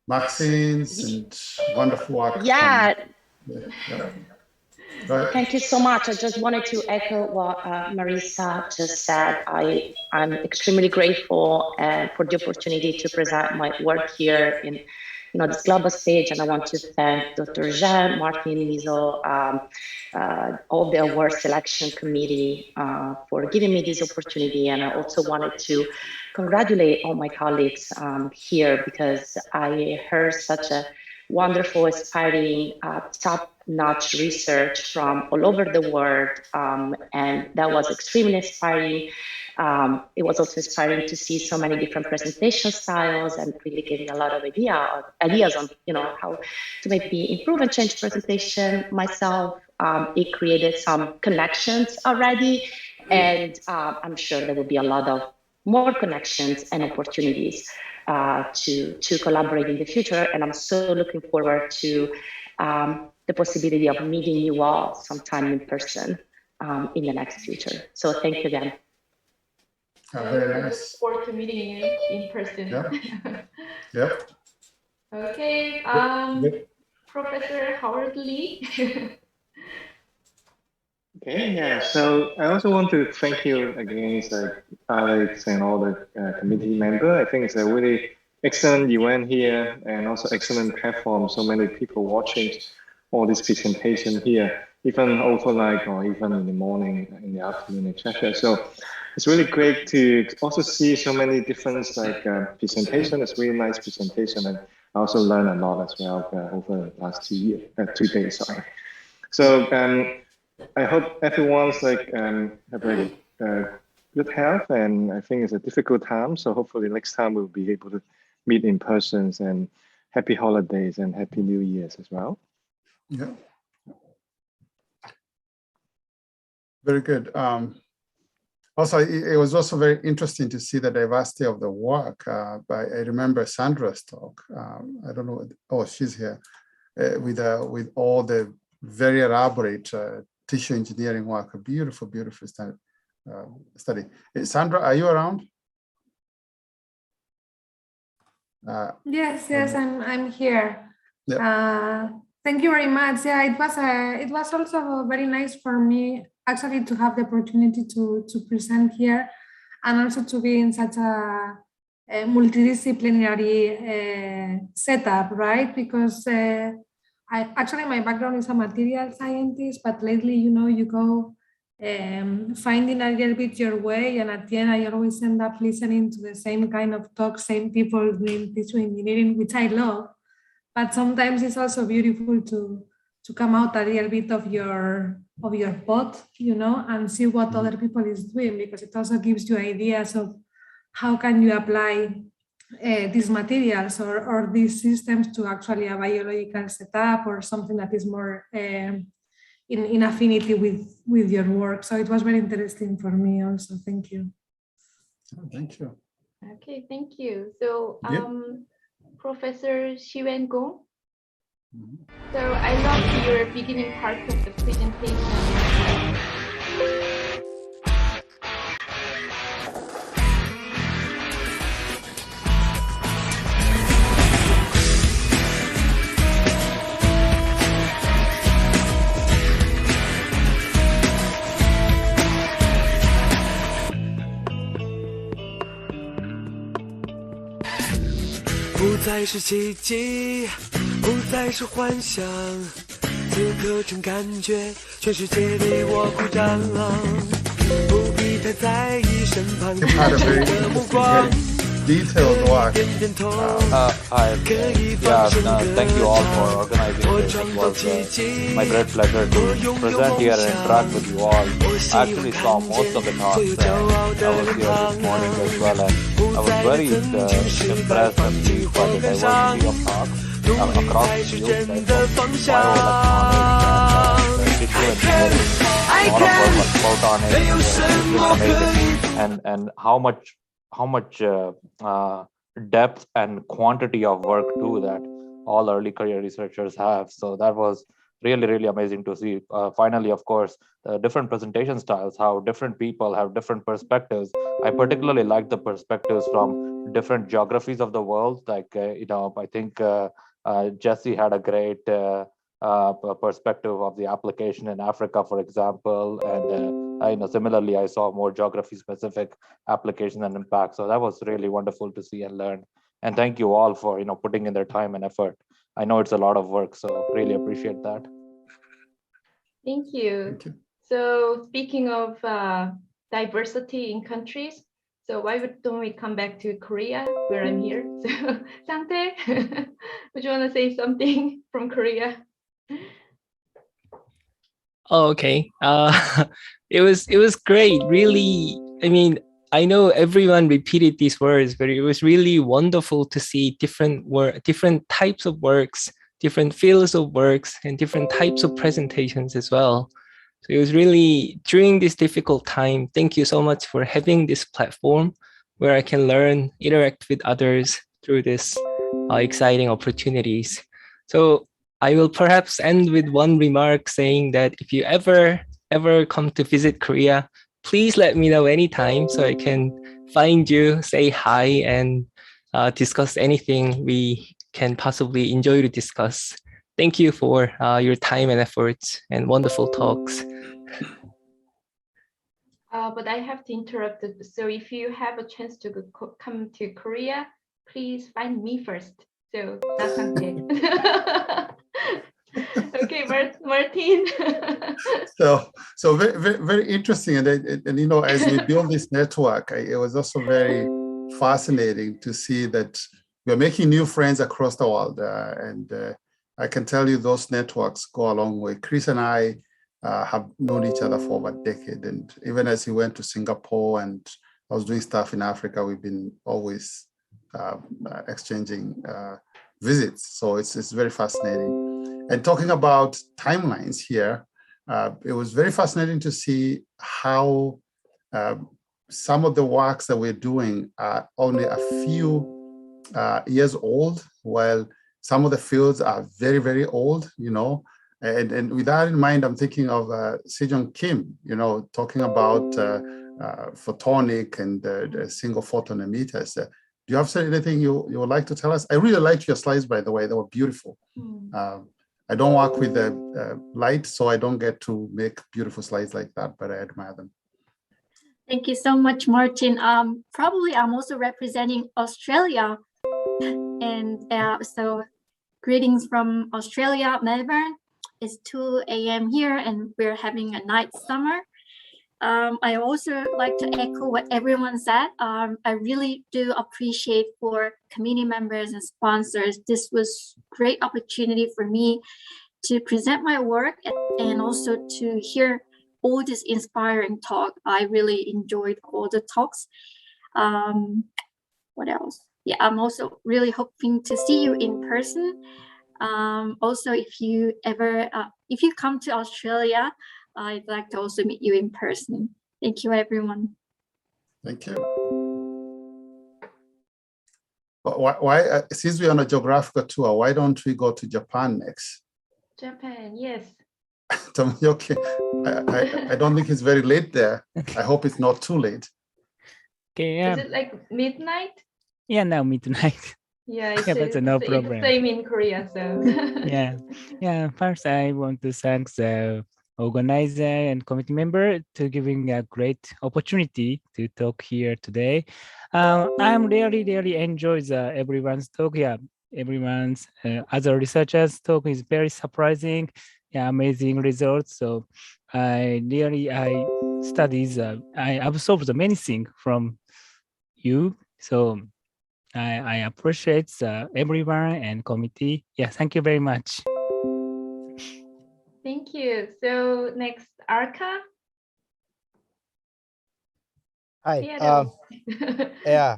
Maxine's and wonderful work. Yeah. Thank you so much. I just wanted to echo what Marissa just said. I'm extremely grateful for the opportunity to present my work here in this global stage, and I want to thank Dr. Jung, Martin, Mizo, all the award selection committee for giving me this opportunity. And I also wanted to congratulate all my colleagues here, because I heard such a wonderful, inspiring, top-notch research from all over the world, and that was extremely inspiring. It was also inspiring to see so many different presentation styles, and really giving a lot of ideas on how to maybe improve and change presentation myself. It created some connections already, and I'm sure there will be a lot of more connections and opportunities to collaborate in the future. And I'm so looking forward to the possibility of meeting you all sometime in person in the next future. So thank you again. Very nice. Forward to meeting you in person. Yep. Okay, Professor Howard Lee. Okay, yeah, so I also want to thank you again, Alex and all the committee members. I think it's a really excellent event here and also excellent platform. So many people watching all this presentation here, even overnight or even in the morning, in the afternoon, etc. So it's really great to also see so many different presentation. It's really nice presentation, and I also learned a lot as well over the last 2 days. Sorry. So I hope everyone's have a good health, and I think it's a difficult time. So hopefully next time we'll be able to meet in person, and happy holidays and happy New Year's as well. Yeah. Very good. Also, it was also very interesting to see the diversity of the work. I remember Sandra's talk. I don't know. Oh, she's here with all the very elaborate tissue engineering work. A beautiful, beautiful study. Sandra, are you around? Yes, I'm here. Yeah. Thank you very much. Yeah, it was also very nice for me actually to have the opportunity to present here, and also to be in such a multidisciplinary setup, right? Because my background is a material scientist, but lately, you go finding a little bit your way, and at the end, I always end up listening to the same kind of talk, same people doing tissue engineering, which I love. But sometimes it's also beautiful to come out a little bit of your pot, and see what other people is doing, because it also gives you ideas of how can you apply these materials or these systems to actually a biological setup or something that is more in affinity with your work. So it was very interesting for me also. Thank you. Thank you. Okay, thank you. So Yep. Professor Xiwen Gong. So I love your beginning part of the presentation. 不再是奇迹，不再是幻想，此刻真感觉全世界为我鼓掌，不必太在意身旁人的目光。 Detailed work. Thank you all for organizing this. It was my great pleasure to present here and interact with you all. I actually saw most of the talks. I was here this morning as well, and I was very impressed and pleased by the diversity of talks across the field, like from bioelectronics and tissue engineering. A lot of work on photonics, and how much depth and quantity of work too that all early career researchers have. So that was really amazing to see. Finally, of course, different presentation styles, how different people have different perspectives. I particularly like the perspectives from different geographies of the world. Like, I think Jesse had a great perspective of the application in Africa, for example. And similarly, I saw more geography specific application and impact. So that was really wonderful to see and learn. And thank you all for putting in their time and effort. I know it's a lot of work, so really appreciate that. Thank you. So speaking of diversity in countries, so why don't we come back to Korea, where I'm here? So Sangtae, would you want to say something from Korea? Oh, okay. It was great. Really, I mean, I know everyone repeated these words, but it was really wonderful to see different types of works, different fields of works, and different types of presentations as well. So it was really, during this difficult time, thank you so much for having this platform where I can learn, interact with others through this exciting opportunities. So I will perhaps end with one remark saying that if you ever come to visit Korea, please let me know anytime so I can find you, say hi, and discuss anything we can possibly enjoy to discuss. Thank you for your time and efforts and wonderful talks. But I have to interrupt. So if you have a chance to come to Korea, please find me first. So not Sangtae. Okay, Martin. so very interesting, and as we build this network, it was also very fascinating to see that we're making new friends across the world, and I can tell you those networks go a long way. Chris and I have known each other for over a decade, and even as he went to Singapore and I was doing stuff in Africa, we've been always exchanging visits. So it's very fascinating. And talking about timelines here, it was very fascinating to see how some of the works that we're doing are only a few years old, while some of the fields are very old, And with that in mind, I'm thinking of Sejong Kim, talking about photonic and single photon emitters. Do you have anything you would like to tell us? I really liked your slides, by the way. They were beautiful. I don't work with light, so I don't get to make beautiful slides like that, but I admire them. Thank you so much, Martin. Probably I'm also representing Australia. And so greetings from Australia, Melbourne. It's 2 a.m. here and we're having a night summer. I also like to echo what everyone said. I really do appreciate for community members and sponsors. This was a great opportunity for me to present my work and also to hear all this inspiring talk. I really enjoyed all the talks. What else? yeah, I'm also really hoping to see you in person. Also, if you ever, if you come to Australia, I'd like to also meet you in person. Thank you, everyone. Thank you. Why since we're on a geographical tour, why don't we go to Japan next? Japan, yes. Okay. I don't think it's very late there. I hope it's not too late. Okay, Is it like midnight? yeah, now midnight. Yeah, yeah, that's no problem. It's same in Korea, so. yeah. First, I want to thank the organizer and committee member to giving a great opportunity to talk here today. I'm really enjoy everyone's talk. Yeah, everyone's other researchers talk is very surprising. Yeah, amazing results. So I studies. I absorbed many things from you. So I appreciate everyone and committee. Yeah, thank you very much. Thank you. So next, Akka. Hi. Yeah.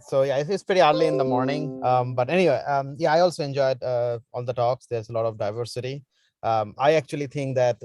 So yeah, it's pretty early in the morning. But anyway, yeah, I also enjoyed all the talks. There's a lot of diversity. I actually think that,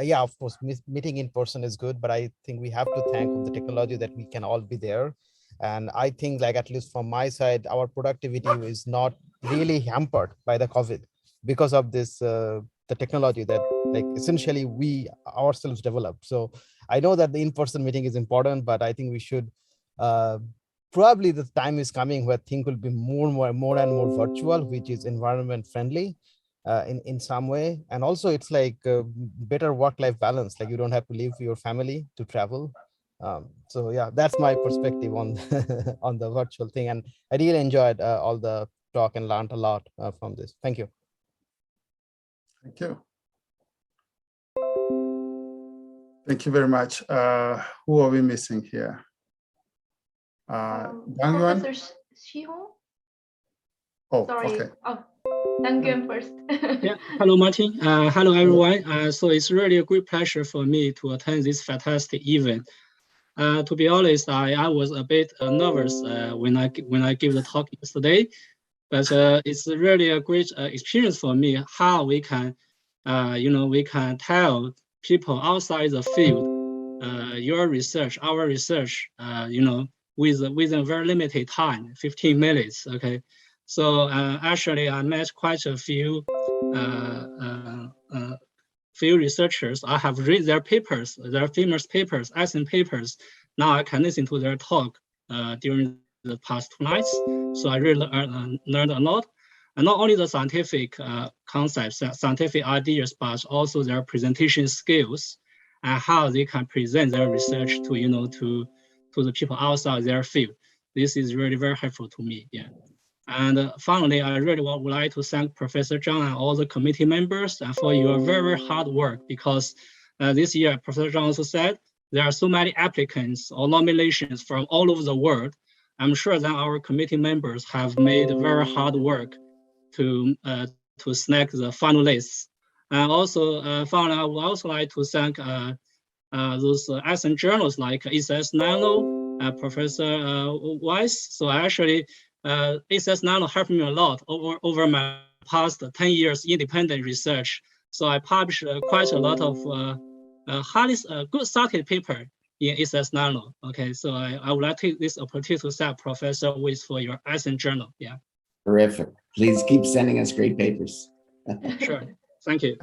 yeah, of course, meeting in person is good, but I think we have to thank the technology that we can all be there. And I think, like, at least from my side, our productivity is not really hampered by the COVID because of this, the technology that, like, essentially we ourselves developed. So I know that the in-person meeting is important, but I think we should, probably the time is coming where things will be more and more virtual, which is environment friendly in some way. And also it's like better work-life balance. Like, you don't have to leave your family to travel. So yeah, that's my perspective on on the virtual thing. And I really enjoyed all the talk and learned a lot from this. Thank you. Thank you. Thank you very much. Who are we missing here? Professor Shiho? Oh, sorry. Okay. Oh, Dang first. Yeah. Hello, Martin. Hello, everyone. So it's really a great pleasure for me to attend this fantastic event. To be honest, I was a bit nervous when I gave the talk yesterday, but it's really a great experience for me how we can, we can tell people outside the field, your research, our research, within a very limited time, 15 minutes. Okay, so actually I met quite a few researchers. I have read their papers, their famous papers, excellent papers. Now I can listen to their talk during the past 2 nights. So I really learned a lot. And not only the scientific concepts, scientific ideas, but also their presentation skills and how they can present their research to, to the people outside their field. This is really very helpful to me. Yeah. And finally, I really would like to thank Professor Jung and all the committee members for your very hard work, because this year, Professor Jung also said there are so many applicants or nominations from all over the world. I'm sure that our committee members have made very hard work to snag the finalists. And also, finally, I would also like to thank those excellent journals like ESS Nano, Professor Weiss. So actually, ESS Nano helped me a lot over my past 10 years independent research. So I published quite a lot of highly good cited paper in ESS Nano. Okay, so I would like to take this opportunity to thank Professor Weiss for your excellent journal. Yeah. Terrific. Please keep sending us great papers. Sure. Thank you.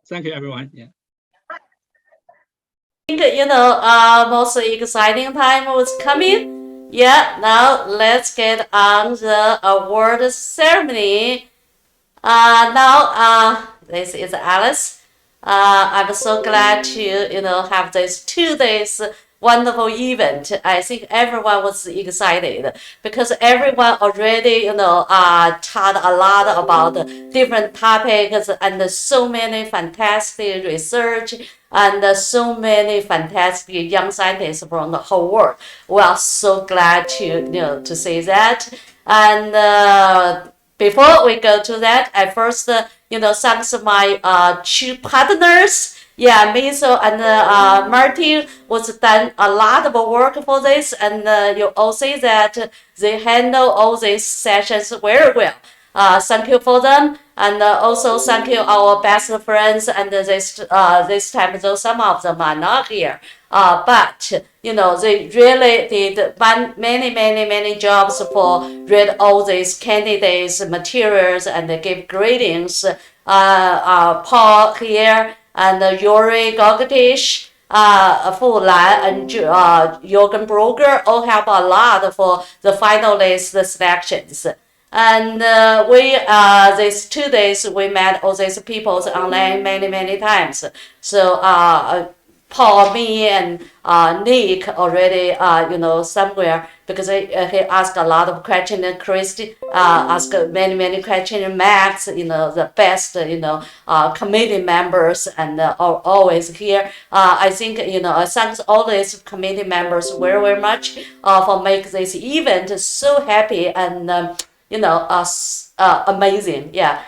Thank you, everyone. Yeah. Most exciting time was coming. Yeah, now let's get on the award ceremony. Now, this is Alice. I'm so glad to, have this 2 days wonderful event. I think everyone was excited because everyone already, taught a lot about different topics and so many fantastic research and so many fantastic young scientists from the whole world. We are so glad to see that. And before we go to that, I first, thanks my 2 partners Yeah, me so and Martin was done a lot of work for this, and you all see that they handle all these sessions very well. Thank you for them, and also thank you our best friends. And this time, though some of them are not here, but you know they really did many jobs for read all these candidates materials and give greetings. Paul here and Yuri Gogatish, Fu Lan and Jürgen Brugger all help a lot for the finalist selections. And we these 2 days we met all these people online many times. So Paul, me, and Nick already, you know, somewhere because he asked a lot of questions. And Christy asked many questions. And Max, you know, the best, you know, committee members and are always here. I think, you know, thanks all these committee members very much for making this event so happy and you know, amazing. Yeah.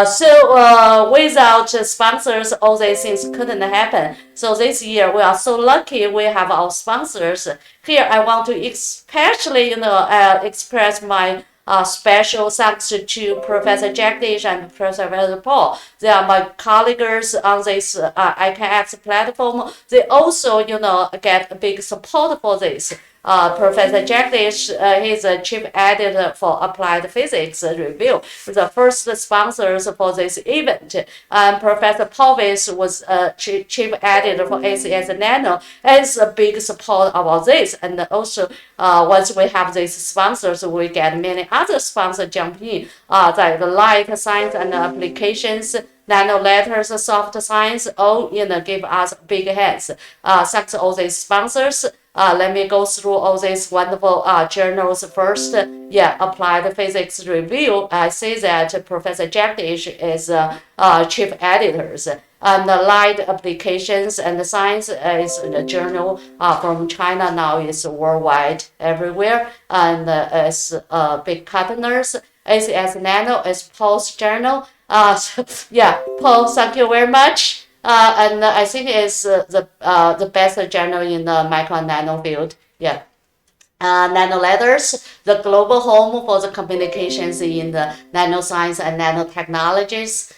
So without sponsors, all these things couldn't happen. So this year we are so lucky we have our sponsors. Here I want to especially, you know, express my special thanks to Professor Jagdish and Professor Paul. They are my colleagues on this iCANX platform. They also, you know, get a big support for this. Professor Jagdish, he's a chief editor for Applied Physics Review, the first sponsors for this event. Professor Povis was chief editor for ACS Nano, has a big support about this. And also, once we have these sponsors, we get many other sponsors jump in, like the light science and applications, nano letters, soft science, all, you know, give us big hands. Thanks to all these sponsors. Let me go through all these wonderful journals first. Yeah, Applied Physics Review. I see that Professor Jagdish is chief editors. And the Light Applications and Science is a journal from China now. Is worldwide everywhere and is big partners. ACS Nano is Paul's journal. So, yeah, Paul, thank you very much. And I think it's the best journal in the micro and nano field. Yeah. Nano Letters, the global home for the communications in the nanoscience and nanotechnologies.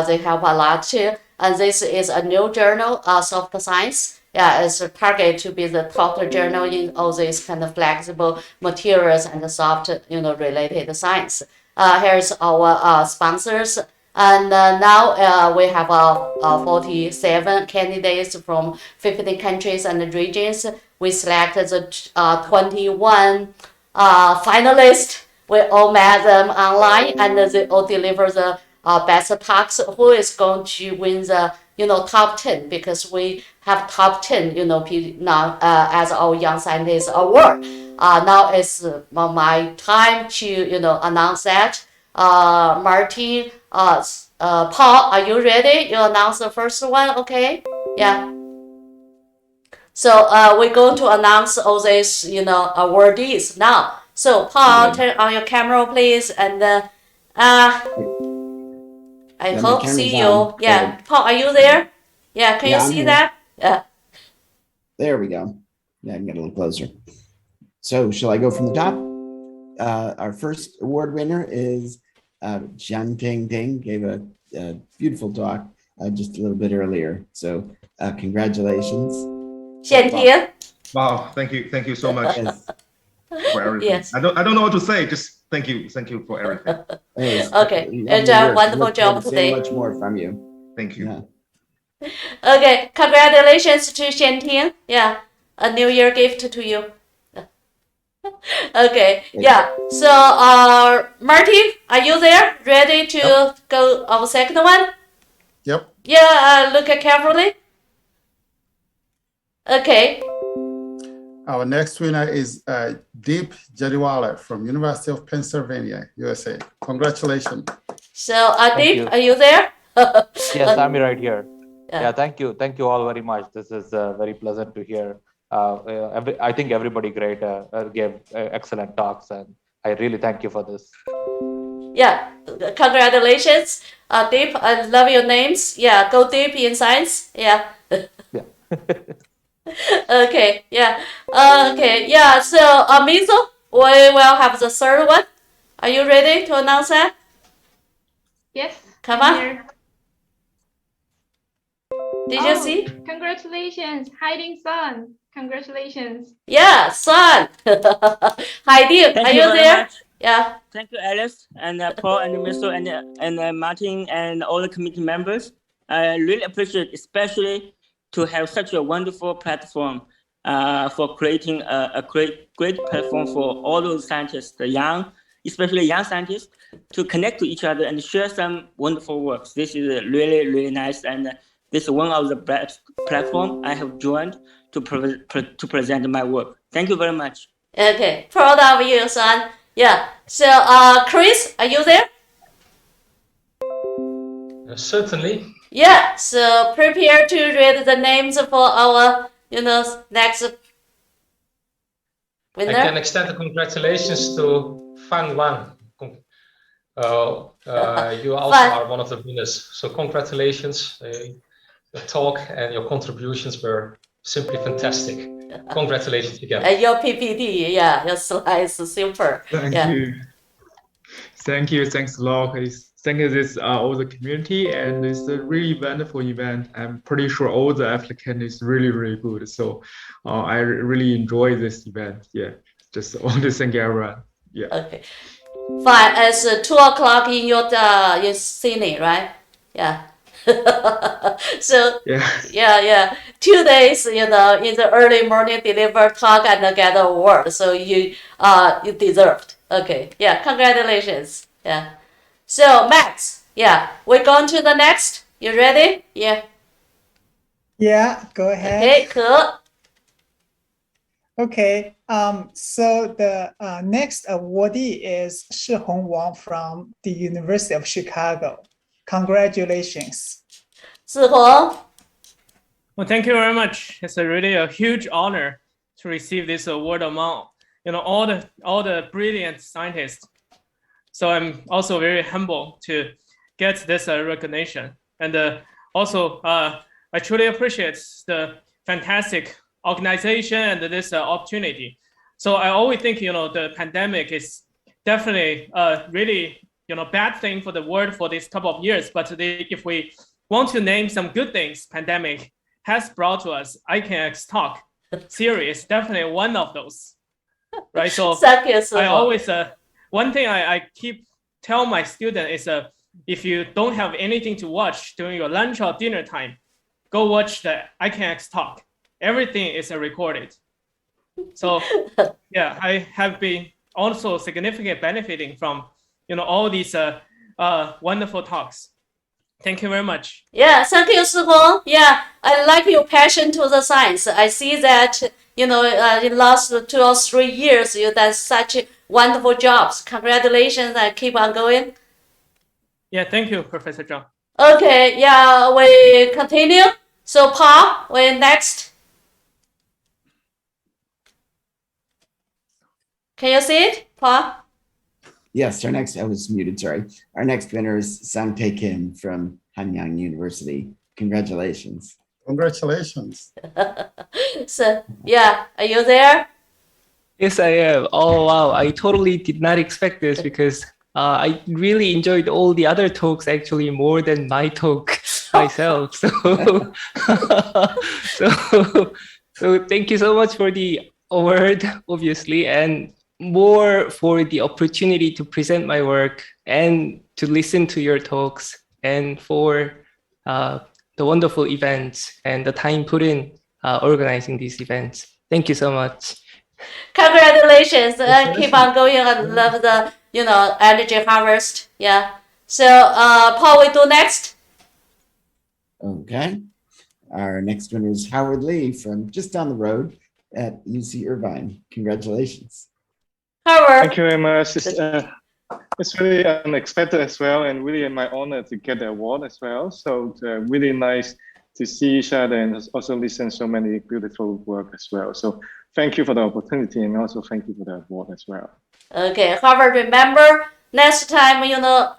They help a lot too. And this is a new journal, Soft Science. Yeah, it's a target to be the top journal in all these kind of flexible materials and the soft, you know, related science. Here's our sponsors. And now we have 47 candidates from 15 countries and regions. We selected the 21 finalists. We all met them online, and they all deliver the best talks. Who is going to win the, you know, top 10? Because we have top 10, you know, now as our Young Scientist Award. Now it's my time to, you know, announce that. Martin, Paul, are you ready? You announce the first one, okay? Yeah. So we're going to announce all these, you know, awardees now. So Paul, turn on your camera, please, and I hope see you. Yeah, Paul, are you there? Yeah, can you see that? Yeah. There we go. Yeah, I can get a little closer. So shall I go from the top? Our first award winner is Jung gave a beautiful talk just a little bit earlier. So congratulations. Wow, thank you so much for everything. Yes. I don't know what to say. Just thank you for everything. Okay, it's a wonderful job today. Much more from you. Thank you. Yeah. Okay, congratulations to Xianting. Yeah, a New Year gift to you. Okay, yeah. So, Martin, are you there? Ready to go our second one? Yep. Yeah, look carefully. Okay. Our next winner is Deep Jariwala from University of Pennsylvania, USA. Congratulations. So, Deep, are you there? Yes, I'm right here. Yeah, thank you all very much. This is very pleasant to hear. I think everybody gave excellent talks, and I really thank you for this. Yeah, congratulations. Deep, I love your names. Yeah, go deep in science. Yeah. Okay, yeah. Okay, yeah. So, Mizo, we will have the third one. Are you ready to announce that? Yes. Come I'm on. here. Did you see? Congratulations, hiding son. Congratulations. Yeah, son. Heidi, Thank are you you very there? much. Yeah. Thank you, Alice, and Paul, and Miso, and Martin, and all the committee members. I really appreciate, especially to have such a wonderful platform for creating a great platform for all those scientists, the young, especially young scientists, to connect to each other and share some wonderful works. This is really, really nice, and this is one of the best platform I have joined to present my work. Thank you very much. Okay, proud of you, son. Yeah. So, Chris, are you there? Certainly. Yeah. So prepare to read the names for our, next winner. I can extend the congratulations to Fan Wang. You also are one of the winners. So congratulations. Your talk and your contributions were simply fantastic. Congratulations again. Your PPT, yeah, your slides, super. Thank you. Thank you. Thanks a lot. Thank you this all the community, and it's a really wonderful event. I'm pretty sure all the applicant is really, really good. So I really enjoy this event. Yeah, just want to thank everyone. Yeah. Okay. Fine. It's 2 o'clock in your in Sydney, right? Yeah. So yeah. 2 days, in the early morning, deliver talk and get an award. So you deserved. Okay. Yeah. Congratulations. Yeah. So Max, yeah, we're going to the next. You ready? Yeah. Yeah, go ahead. Okay, cool. Okay, so the next awardee is Shihong Wang from the University of Chicago. Congratulations. Shihong. Well, thank you very much. It's really a huge honor to receive this award among all the brilliant scientists. So I'm also very humble to get this recognition, and also I truly appreciate the fantastic organization and this opportunity. So I always think the pandemic is definitely a really bad thing for the world for this couple of years. But if we want to name some good things pandemic has brought to us, iCANX talk series definitely one of those, right? So I always one thing I keep tell my student is if you don't have anything to watch during your lunch or dinner time, go watch the iCANX talk. Everything is recorded. So yeah, I have been also significantly benefiting from all these wonderful talks. Thank you very much. Yeah, thank you, Shihong. Yeah, I like your passion to the science. I see that in last 2 or 3 years you've done such wonderful jobs. Congratulations and keep on going. Yeah, thank you, Professor Zhang. Okay, yeah, we continue. So Paul, we're next. Can you see it, Paul? Yes, our next, I was muted, sorry. Our next winner is Sang-Tae Kim from Hanyang University. Congratulations. Congratulations. So, yeah, are you there? Yes, I am. Oh, wow. I totally did not expect this because I really enjoyed all the other talks actually more than my talk myself. So thank you so much for the award, obviously, and more for the opportunity to present my work and to listen to your talks and for the wonderful events and the time put in organizing these events. Thank you so much. Congratulations. Keep on going. I love the, energy harvest. Yeah. So, Paul, we do next. Okay. Our next winner is Howard Lee from just down the road at UC Irvine. Congratulations. Howard. Thank you very much. It's really unexpected as well, and really my honor to get the award as well. So really nice to see each other and also listen so many beautiful work as well. So thank you for the opportunity and also thank you for the award as well. Okay, Howard, remember next time,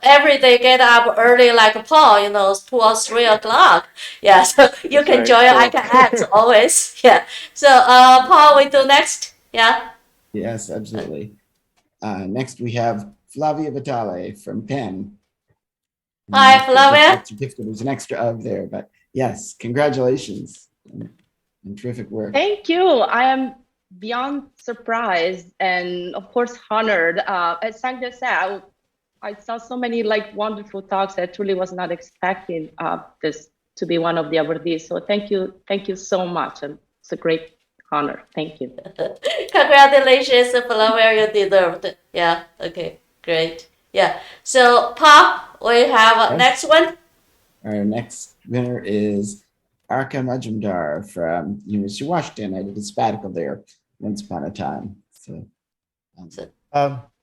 every day get up early like Paul, 2 or 3 o'clock. Yeah, so you can That's join right, cool. iCANX always. Yeah. So Paul, we do next. Yeah. Yes, absolutely. Next, we have Flavia Vitale from Penn. Hi, Flavia. That certificate was an extra of there, but yes, congratulations and terrific work. Thank you. I am beyond surprised and of course honored. As Sangha said, I saw so many wonderful talks. I truly was not expecting this to be one of the awardees. So thank you so much. And it's a great honor. Thank you. Congratulations, Flavia, you deserved. Yeah. Okay. Great. Yeah. So Paul, we have next one. Our next winner is Akka Majumdar from University of Washington. I did a sabbatical there once upon a time. So,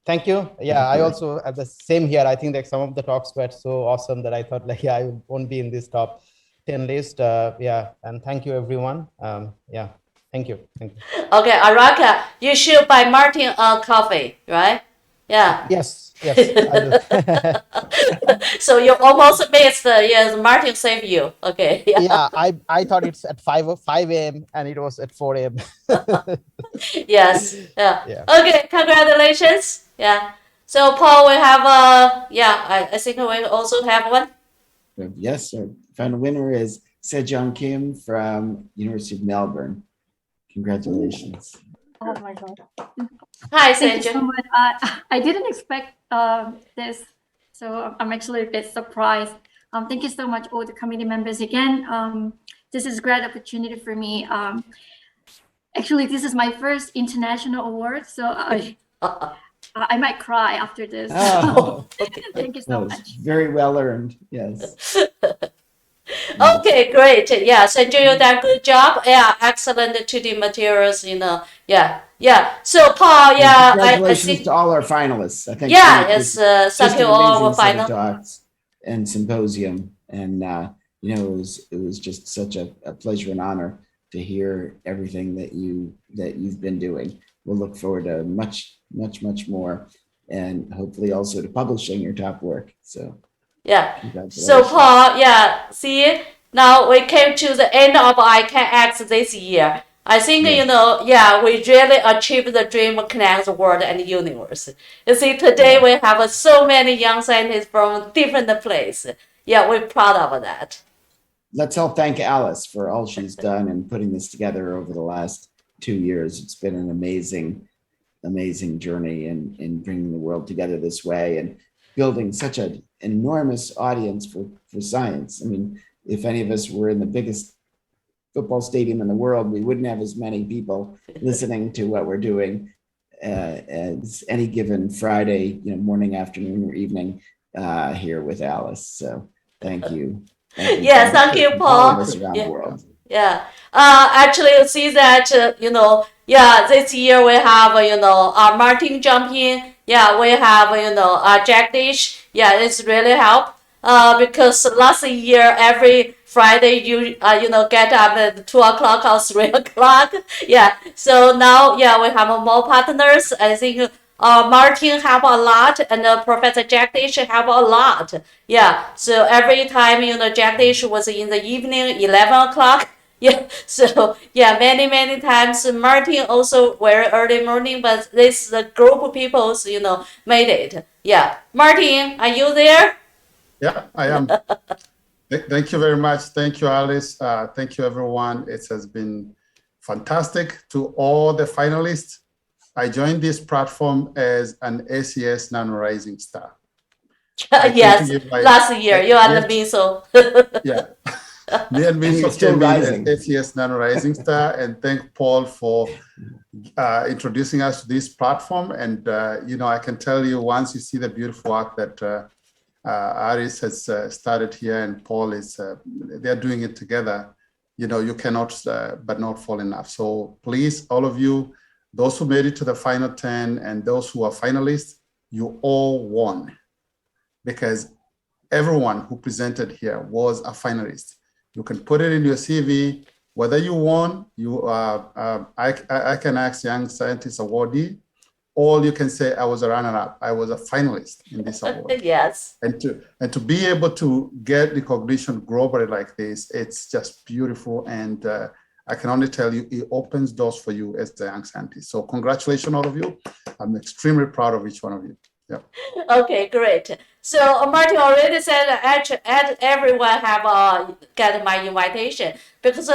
thank you. Yeah, I also have the same here. I think that some of the talks were so awesome that I thought yeah, I won't be in this top 10 list. Yeah, and thank you everyone. Yeah, thank you. Thank you. Okay, Araka, you should buy Martin a coffee, right? Yeah. Yes, yes, I do. So you almost missed, yes, Martin saved you. Okay. Yeah, I thought it's at 5 a.m. and it was at 4 a.m. Yes. Yeah. Yeah. Okay, congratulations. Yeah. So Paul, we have I think we also have one. Yes, our final winner is Sejong Kim from University of Melbourne. Congratulations. Oh my God. Hi, Thank you Sejong. so much. I didn't expect this, so I'm actually a bit surprised. Thank you so much, all the committee members again. This is a great opportunity for me. Actually, this is my first international award, so I might cry after this. Oh. Thank you so No, much. it's very well earned. Yes. Okay, great. Yeah, Sanjay, you done good job. Yeah, excellent 2D materials, Yeah, yeah. So Paul, yeah, Congratulations I think, to all our finalists. I think yeah, it yes, was thank just you an all amazing for set of final. talks and symposium, and it was just such a pleasure and honor to hear everything that you've been doing. We'll look forward to much more, and hopefully also to publishing your top work. So Yeah. congratulations. So Paul, yeah, see, now we came to the end of iCANX this year. I think, we really achieved the dream of connect the world and the universe. You see, today we have so many young scientists from different places. Yeah, we're proud of that. Let's all thank Alice for all she's done in putting this together over the last 2 years. It's been an amazing journey in bringing the world together this way and building such an enormous audience for science. I mean, if any of us were in the biggest football stadium in the world, we wouldn't have as many people listening to what we're doing as any given Friday, morning, afternoon, or evening here with Alice. So thank you. Yeah, thank you, Paul. All of us around the world. Yeah. Actually, you see that, this year we have, Martin jump in. Yeah, we have, Jack Dish. Yeah, it's really helped. Because last year, every Friday, you get up at 2 o'clock or 3 o'clock. Yeah. So now, we have more partners. I think Martin help a lot, and Professor Jack Dish help a lot. Yeah. So every time, Jack Dish was in the evening, 11 o'clock. Yeah, so many times Martin also very early morning, but this the group of people, made it. Yeah, Martin, are you there? Yeah, I am. Thank you very much. Thank you, Alice. Thank you, everyone. It has been fantastic. To all the finalists, I joined this platform as an ACS Non-Rising Star. Yes, last year you and me, so. Yeah. Me and Minso came in as ACS Non-Rising Star, and thank Paul for introducing us to this platform. And, I can tell you, once you see the beautiful work that Aris has started here and Paul is, they're doing it together, you cannot but not fall in love. So please, all of you, those who made it to the final 10 and those who are finalists, you all won, because everyone who presented here was a finalist. You can put it in your CV, whether you won, you are iCANX Young Scientist Awardee, all you can say, I was a runner-up. I was a finalist in this award. Yes. And to be able to get recognition globally like this, it's just beautiful. And I can only tell you, it opens doors for you as a young scientist. So congratulations, all of you. I'm extremely proud of each one of you. Yeah. Okay, great. So Martin already said everyone have got my invitation because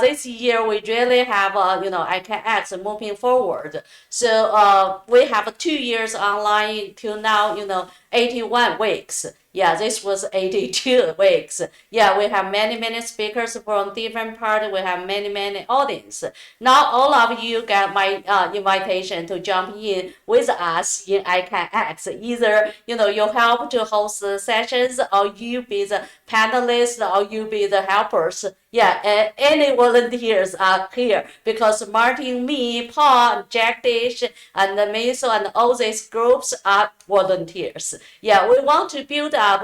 this year we really have iCANX moving forward. So we have 2 years online till now, 81 weeks. Yeah, this was 82 weeks. Yeah, we have many speakers from different parts. We have many audience. Not all of you got my invitation to jump in with us in iCANX. Either you help to host the sessions, or you be the panelists, or you be the helpers. Yeah, any volunteers are here because Martin, me, Paul, Jack Dish, and Meso, and all these groups are volunteers. Yeah, we want to build up,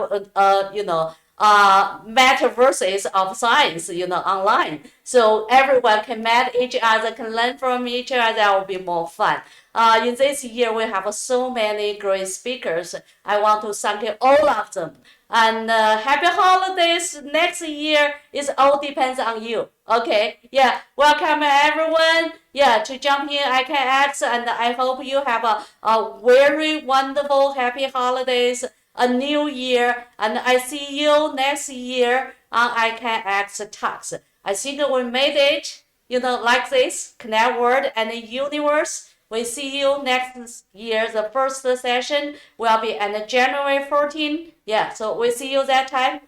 metaverses of science, online. So everyone can meet each other, can learn from each other. That will be more fun. In this year, we have so many great speakers. I want to thank all of them. And happy holidays next year. It all depends on you. Okay. Yeah. Welcome everyone. Yeah, to jump in iCANX, and I hope you have a very wonderful, happy holidays, a new year, and I see you next year on iCANX Talks. I think we made it, like this, Connect World and the Universe. We see you next year. The first session will be on January 14. Yeah, so we see you that time.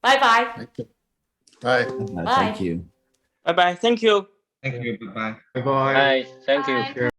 Bye-bye. Thank you. Bye. Bye. Thank you. Bye-bye. Thank you. Thank you. Bye-bye. Bye-bye. Bye. Thank you. Bye.